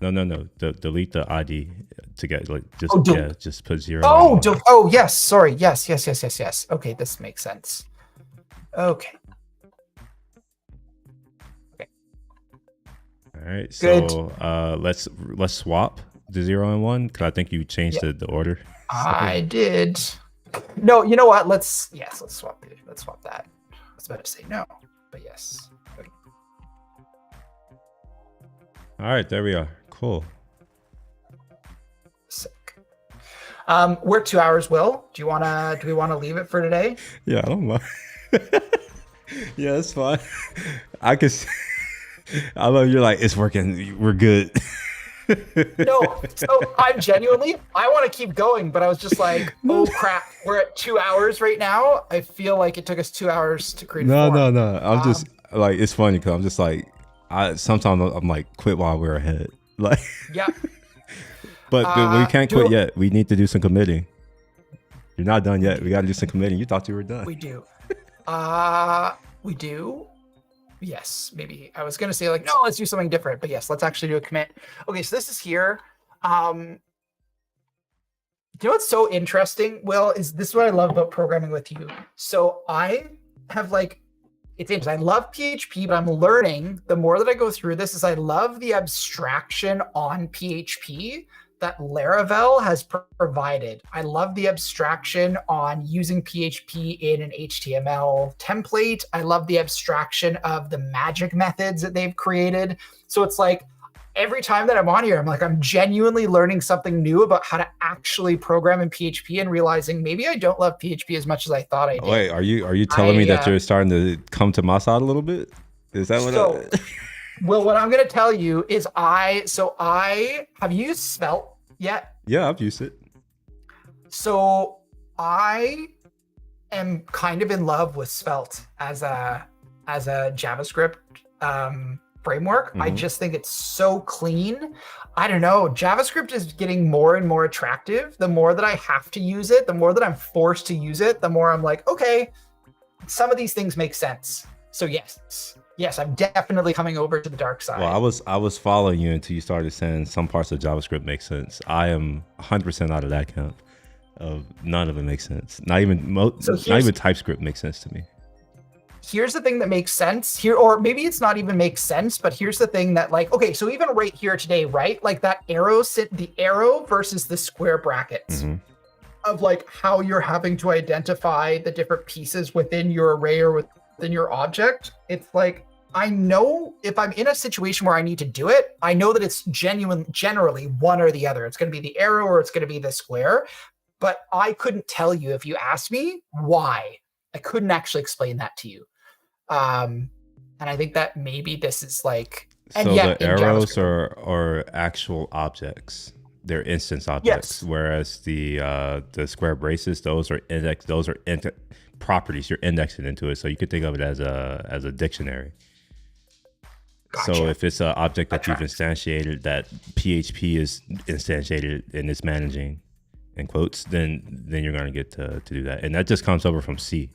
No. Delete the ID to get like just put 0. Oh, yes. Sorry. Yes. Okay, this makes sense. Okay. All right. Good. So let's swap the 0 and 1 because I think you changed the order. I did. No, you know what? Let's swap it. Let's swap that. I was about to say no, but yes. Okay. All right, there we are. Cool. Sick. We're 2 hours, Will. Do we wanna leave it for today? Yeah, I don't mind. Yeah, that's fine. I love you're like, it's working. We're good. No, so I want to keep going, but I was just like, oh crap, we're at 2 hours right now. I feel like it took us 2 hours to create. No. I'm just like, it's funny because I'm just like, sometimes I'm like, quit while we're ahead. Like, yeah. but we can't quit yet. We need to do some committing. You're not done yet. We got to do some committing. You thought you were done. We do. We do. Yes, maybe. I was going to say like, no, let's do something different. But yes, let's actually do a commit. Okay, so this is here. You know what's so interesting, Will, is this is what I love about programming with you. So I have like, it's interesting. I love PHP, but I'm learning the more that I go through this is I love the abstraction on PHP that Laravel has provided. I love the abstraction on using PHP in an HTML template. I love the abstraction of the magic methods that they've created. So it's like every time that I'm on here, I'm like, I'm genuinely learning something new about how to actually program in PHP and realizing maybe I don't love PHP as much as I thought I did. Wait, are you telling me that you're starting to come to my side a little bit? Is that what Well, what I'm going to tell you is I have you used Svelte yet? Yeah, I've used it. So I am kind of in love with Svelte as a JavaScript framework. I just think it's so clean. I don't know. JavaScript is getting more and more attractive. The more that I have to use it, the more that I'm forced to use it, the more I'm like, okay, some of these things make sense. So yes, I'm definitely coming over to the dark side. Well, I was following you until you started saying some parts of JavaScript make sense. I am 100% out of that camp. None of it makes sense. Not even TypeScript makes sense to me. Here's the thing that makes sense here, or maybe it's not even makes sense, but here's the thing that like, okay, so even right here today, right? Like that the arrow versus the square brackets of like how you're having to identify the different pieces within your array or within your object. It's like, I know if I'm in a situation where I need to do it, I know that it's generally one or the other. It's going to be the arrow or it's going to be the square, but I couldn't tell you if you asked me why. I couldn't actually explain that to you. And I think that maybe this is like, and so yet the arrows are actual objects. They're instance objects, whereas the square braces, those are properties. You're indexing into it, so you could think of it as a dictionary. Gotcha. So if it's an object that you've tracks. instantiated that PHP is instantiated and it's managing in quotes, then you're going to get to do that. And that just comes over from C.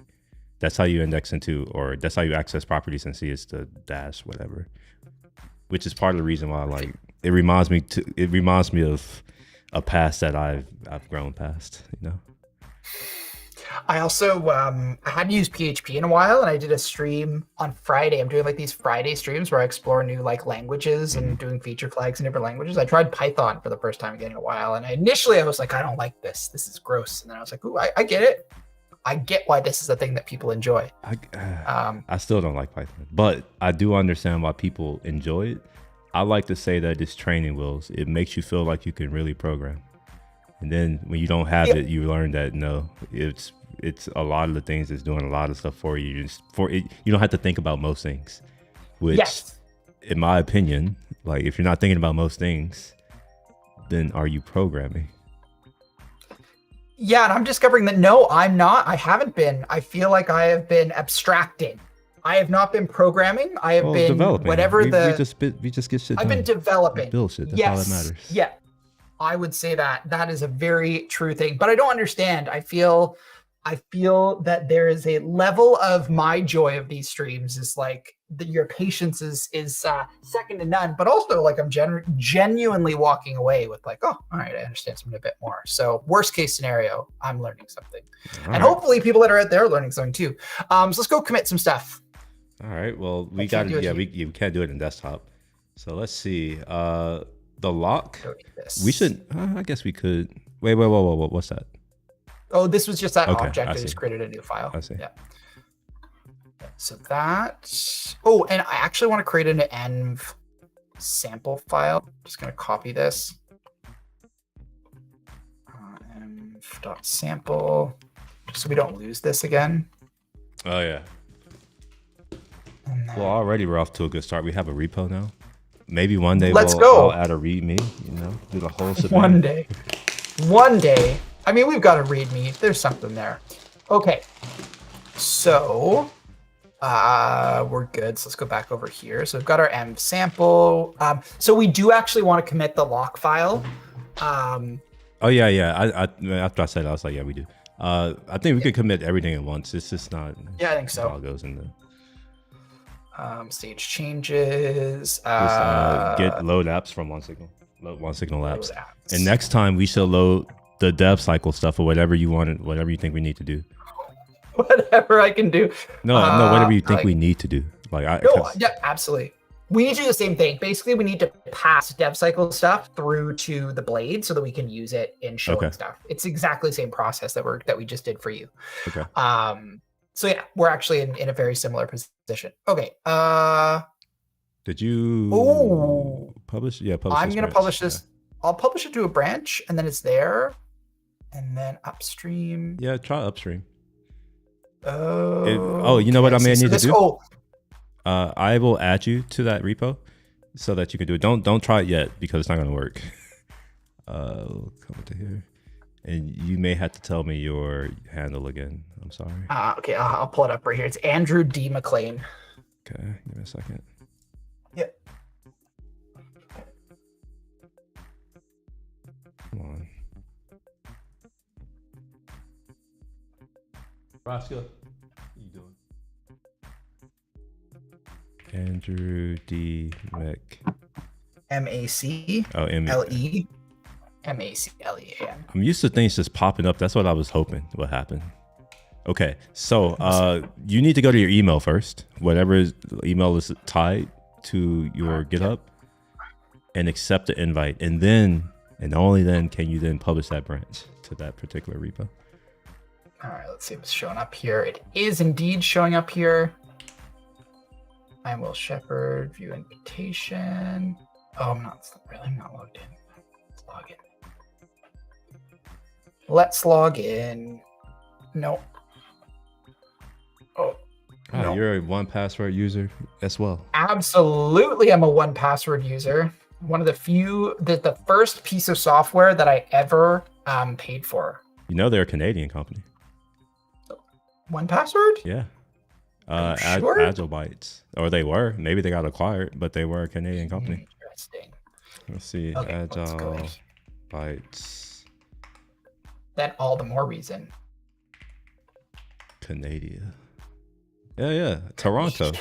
That's how you index into, or that's how you access properties in C, is the dash whatever, which is part of the reason why like it reminds me of a past that I've grown past, you know. I also I hadn't used PHP in a while, and I did a stream on Friday. I'm doing like these Friday streams where I explore new like languages and doing feature flags in different languages. I tried Python for the first time again in a while, and initially I was like, I don't like this. This is gross. And then I was like, ooh, I get it. I get why this is a thing that people enjoy. I still don't like Python, but I do understand why people enjoy it. I like to say that it's training wheels. It makes you feel like you can really program. And then when you don't have it, you learn that no, it's a lot of the things that's doing a lot of stuff for you. You don't have to think about most things, which in my opinion, like if you're not thinking about most things, then are you programming? Yeah, and I'm discovering that no, I'm not. I haven't been. I feel like I have been abstracting. I have not been programming. I have been developing. Whatever we just get shit done. I've been developing. Build shit. That's all that matters. Yeah, I would say that is a very true thing. But I don't understand. I feel that there is a level of my joy of these streams is like your patience is second to none. But also like I'm genuinely walking away with like, oh, all right, I understand something a bit more. So worst case scenario, I'm learning something, and hopefully people that are out there are learning something too. So let's go commit some stuff. All right. Well, we got it. Yeah, you can't do it in desktop. So let's see. The lock. We should. I guess we could. Wait. What's that? Oh, this was just that object. I see. just created a new file. I see. Yeah. So that. Oh, and I actually want to create an env sample file. Just going to copy this. Env.sample. Just so we don't lose this again. Oh yeah. Well, already we're off to a good start. We have a repo now. Maybe one day I'll add a readme, do the whole shebang. One day. I mean, we've got a readme. There's something there. Okay. So we're good. So let's go back over here. So we've got our env sample. So we do actually want to commit the lock file. Oh yeah. After I said it, I was like, yeah, we do. I think we could commit everything at once. It's just not. Yeah, I think so. It all goes in the. Stage changes. Get load apps from OneSignal. Load OneSignal apps. And next time we shall load the DevCycle stuff or whatever you want, whatever you think we need to do. Whatever I can do. No, whatever you think we need to do. Yeah, absolutely. We need to do the same thing. Basically, we need to pass DevCycle stuff through to the blade so that we can use it in showing stuff. It's exactly the same process that we just did for you. Okay. So yeah, we're actually in a very similar position. Okay. Did you publish? Yeah, publish. I'm going to publish this. Yeah. I'll publish it to a branch, and then it's there, and then upstream. Yeah, try upstream. Oh. You know what I may need to do? I will add you to that repo so that you can do it. Don't try it yet because it's not going to work. Come to here. And you may have to tell me your handle again. I'm sorry. Okay, I'll pull it up right here. It's Andrew D. McLean. Okay, give me a second. Yep. Come on. Roscoe, what are you doing? Andrew D. Mc. M-A-C. Oh, L-E. M-A-C-L-E-A-N. I'm used to things just popping up. That's what I was hoping would happen. Okay, so you need to go to your email first. Whatever email is tied to your GitHub, and accept the invite. And then, and only then, can you then publish that branch to that particular repo. All right, let's see if it's showing up here. It is indeed showing up here. I will shepherd view invitation. Oh, I'm not logged in. Let's log in. Let's log in. No. Oh. No. You're a 1Password user as well. Absolutely, I'm a 1Password user. One of the few, the first piece of software that I ever paid for. You know they're a Canadian company. 1Password? Yeah. Sure? Agile Bytes, or they were. Maybe they got acquired, but they were a Canadian company. Interesting. Let's see, Okay, let's go Agile in. Bytes, Then all the more reason. Canada. Yeah, Toronto. Is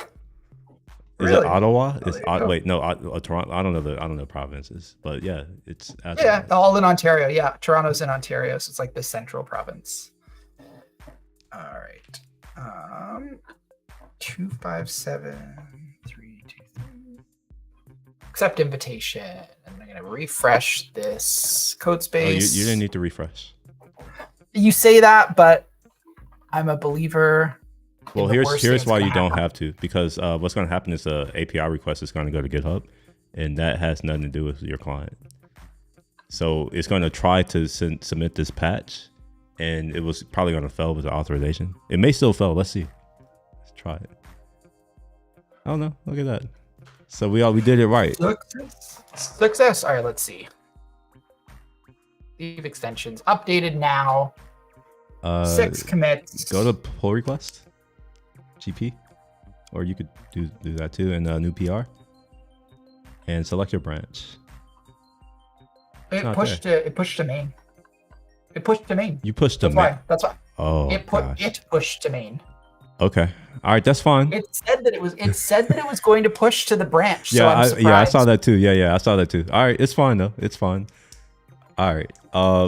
Really? it Ottawa? Oh, It's there you go. wait, no, Toronto. I don't know provinces, but yeah, it's Agile Yeah, Bytes. all in Ontario. Yeah, Toronto's in Ontario, so it's like the central province. All right. 257-323. Accept invitation. And I'm gonna refresh this code Oh, space. you didn't need to refresh. You say that, but I'm a believer. Well, in the worst here's things why that you don't happen. have to, because what's going to happen is a API request is going to go to GitHub, and that has nothing to do with your client. So it's going to try to submit this patch, and it was probably going to fail with the authorization. It may still fail. Let's see. Let's try it. Oh no! Look at that. So we did it right. Success. All right, let's see. Leave extensions updated now. 6 commits. Go to pull request, GP, or you could do that too, and new PR, and select your branch. It not pushed to main. It pushed to main. You pushed the That's why. Oh, It pushed to main. Okay. All right, that's fine. It said that it was going to push to the branch. Yeah, so I'm surprised. I saw that too. Yeah, I saw that too. All right, it's fine though. It's fine. All right.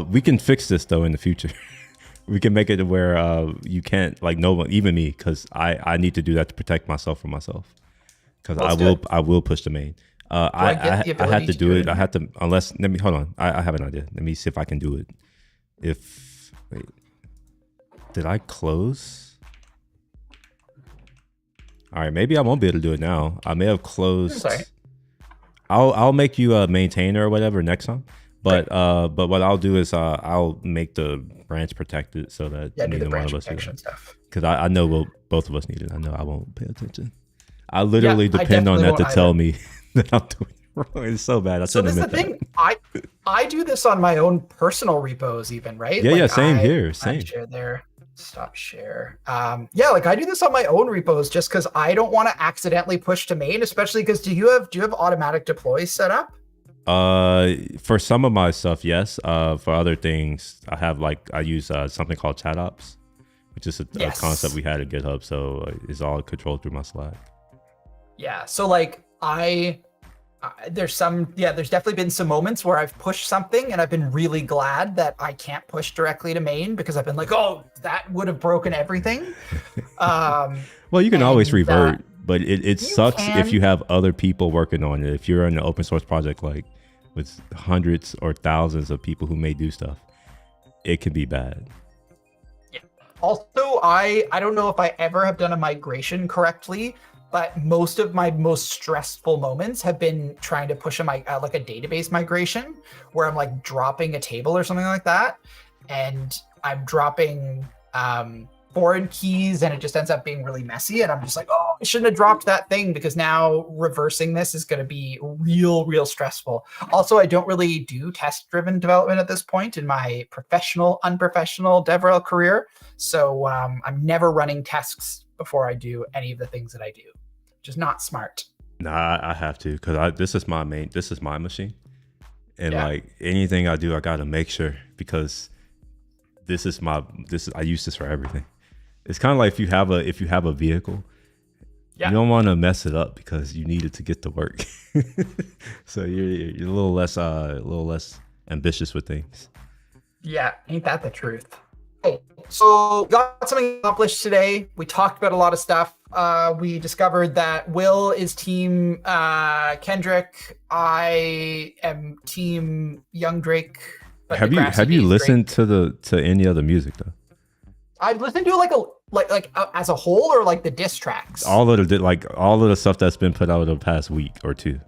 We can fix this though in the future. We can make it to where you can't, like, no one, even me, because I need to do that to protect myself from myself. Because I will push the main. I have to do it. I have to, unless, let me, hold on. I have an idea. Let me see if I can do it. Wait, did I close? All right, maybe I won't be able to do it now. I may have closed. Sorry. I'll make you a maintainer or whatever next time. But what I'll do is I'll make the branch protected so that neither one of us do that. Because I know both of us need it. I know I won't pay attention. I literally depend on that to tell me that I'm doing it wrong. It's so bad. So this is the thing. I do this on my own personal repos, even, right? Yeah, like same here. Same. Share there. Stop share. Yeah, like I do this on my own repos just because I don't want to accidentally push to main, especially because do you have automatic deploys set up? For some of my stuff, yes. For other things, I use something called chat ops, which is a concept we had at GitHub. So it's all controlled through my Slack. Yeah. So like there's definitely been some moments where I've pushed something and I've been really glad that I can't push directly to main because I've been like, oh, that would have broken everything. Well, you can always revert, but it sucks if you have other people working on it. If you're in an open source project, like with hundreds or thousands of people who may do stuff, it can be bad. Yeah. Also, I don't know if I ever have done a migration correctly, but most of my most stressful moments have been trying to push like a database migration where I'm like dropping a table or something like that. And I'm dropping foreign keys and it just ends up being really messy. And I'm just like, oh, I shouldn't have dropped that thing because now reversing this is going to be real stressful. Also, I don't really do test-driven development at this point in my unprofessional DevRel career. So I'm never running tests before I do any of the things that I do. Just not smart. Nah, I have to because this is my machine. And like anything I do, I got to make sure because I use this for everything. It's kind of like if you have a vehicle, you don't want to mess it up because you need it to get to work. So you're a little less ambitious with things. Yeah, ain't that the truth? Hey, so we got something accomplished today. We talked about a lot of stuff. We discovered that Will is team Kendrick. I am team Young Drake. Have you listened to any other music though? I've listened to it like as a whole or like the diss tracks. All of the stuff that's been put out in the past week or two.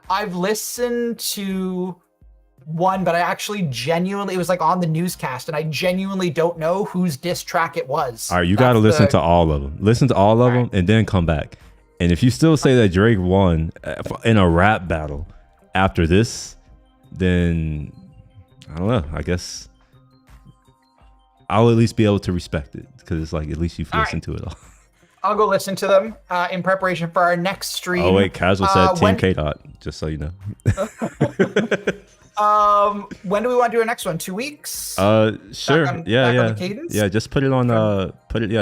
I've listened to one, but I actually genuinely, it was like on the newscast, and I genuinely don't know whose diss track it was. All right, you got to listen to all of them. Listen to all of them, and then come back. And if you still say that Drake won in a rap battle after this, then I don't know. I guess I'll at least be able to respect it because it's like at least you've listened to it all. I'll go listen to them in preparation for our next stream. Oh wait, Casual said Team K Dot, just so you know. When do we want to do our next one? 2 weeks? Sure. Back on the cadence? Yeah, just put it on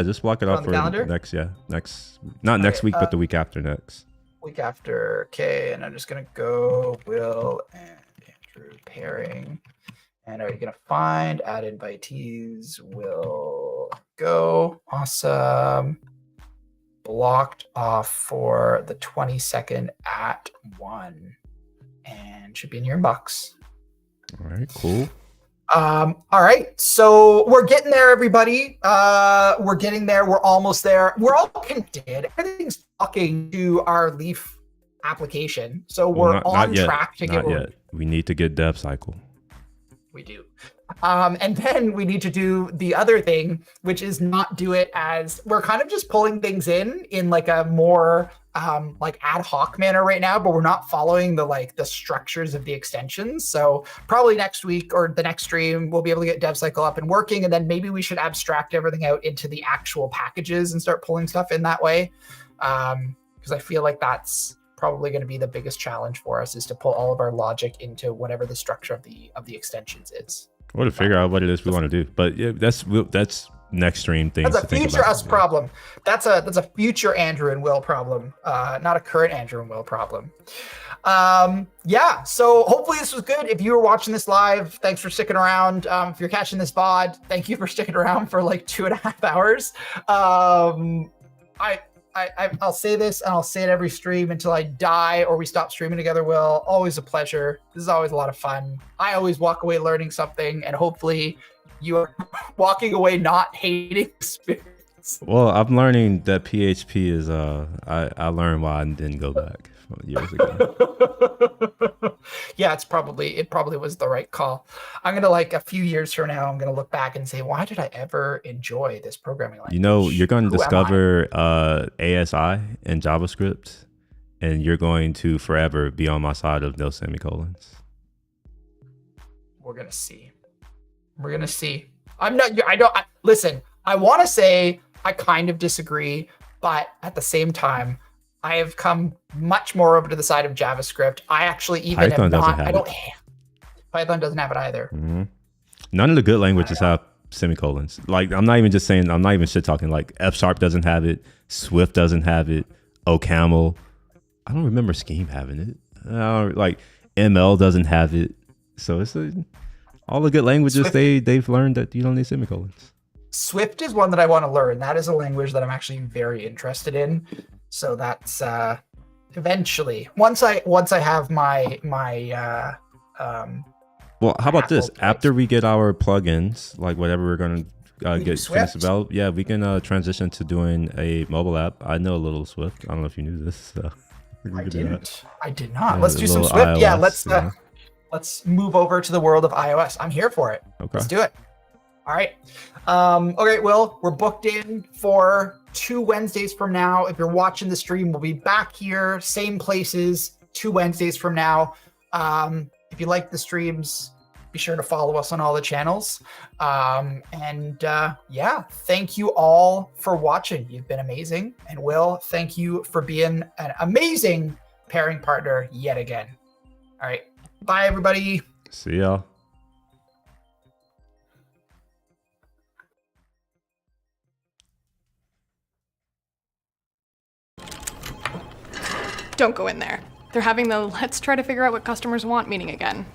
just block it On up the for calendar? not next Okay, week, but the week after next. Week after. Okay, and I'm just gonna go Will and Andrew pairing. And are you gonna find add invitees? Will go. Awesome. Blocked off for the 22nd at 1. And should be in your inbox. All right, cool. All right, so we're getting there, everybody. We're getting there. We're almost there. We're all connected. Everything's talking to our Leaf application, so we're on track to get. Not yet. We need to get DevCycle. We do. And then we need to do the other thing, which is not do it as we're kind of just pulling things in like a more like ad hoc manner right now, but we're not following the structures of the extensions. So probably next week or the next stream, we'll be able to get DevCycle up and working. And then maybe we should abstract everything out into the actual packages and start pulling stuff in that way. Because I feel like that's probably going to be the biggest challenge for us, is to pull all of our logic into whatever the structure of the extensions is. Or to figure out what it is we want to do. But yeah, that's next stream things. That's a future us problem. That's a future Andrew and Will problem, not a current Andrew and Will problem. Yeah, so hopefully this was good. If you were watching this live, thanks for sticking around. If you're catching this VOD, thank you for sticking around for like 2.5 hours. I'll say this, and I'll say it every stream until I die or we stop streaming together, Will. Always a pleasure. This is always a lot of fun. I always walk away learning something, and hopefully you are walking away not hating experience. Well, I'm learning that PHP is I learned why I didn't go back years ago. Yeah, it probably was the right call. I'm gonna, like, a few years from now, I'm gonna look back and say, why did I ever enjoy this programming language? You know, you're going to discover ASI and JavaScript, and you're going to forever be on my side of no semicolons. We're gonna see. We're gonna see. Listen, I want to say I kind of disagree, but at the same time, I have come much more over to the side of JavaScript. I actually even Python am not. doesn't have it. Python doesn't have it either. Mm-hmm. None of the good languages have semicolons. Like, I'm not even shit talking. Like, F# doesn't have it. Swift doesn't have it. OCaml. I don't remember Scheme having it. Like, ML doesn't have it. So it's all the good languages, they've learned that you don't need semicolons. Swift is one that I want to learn. That is a language that I'm actually very interested in. So that's eventually once I have my well, how about this? After we get our plugins, like whatever we're gonna get finished developed, yeah, we can transition to doing a mobile app. I know a little Swift. I don't know if you knew this. So I didn't. I did not. Yeah, let's do some Swift. iOS, Yeah, let's move over to the world of iOS. I'm here for it. Okay. Let's do it. All right. Okay, Will, we're booked in for 2 Wednesdays from now. If you're watching the stream, we'll be back here, same places, 2 Wednesdays from now. If you like the streams, be sure to follow us on all the channels. Yeah, thank you all for watching. You've been amazing. And Will, thank you for being an amazing pairing partner yet again. All right. Bye, everybody. See y'all. Don't go in there. They're having the let's try to figure out what customers want meeting again.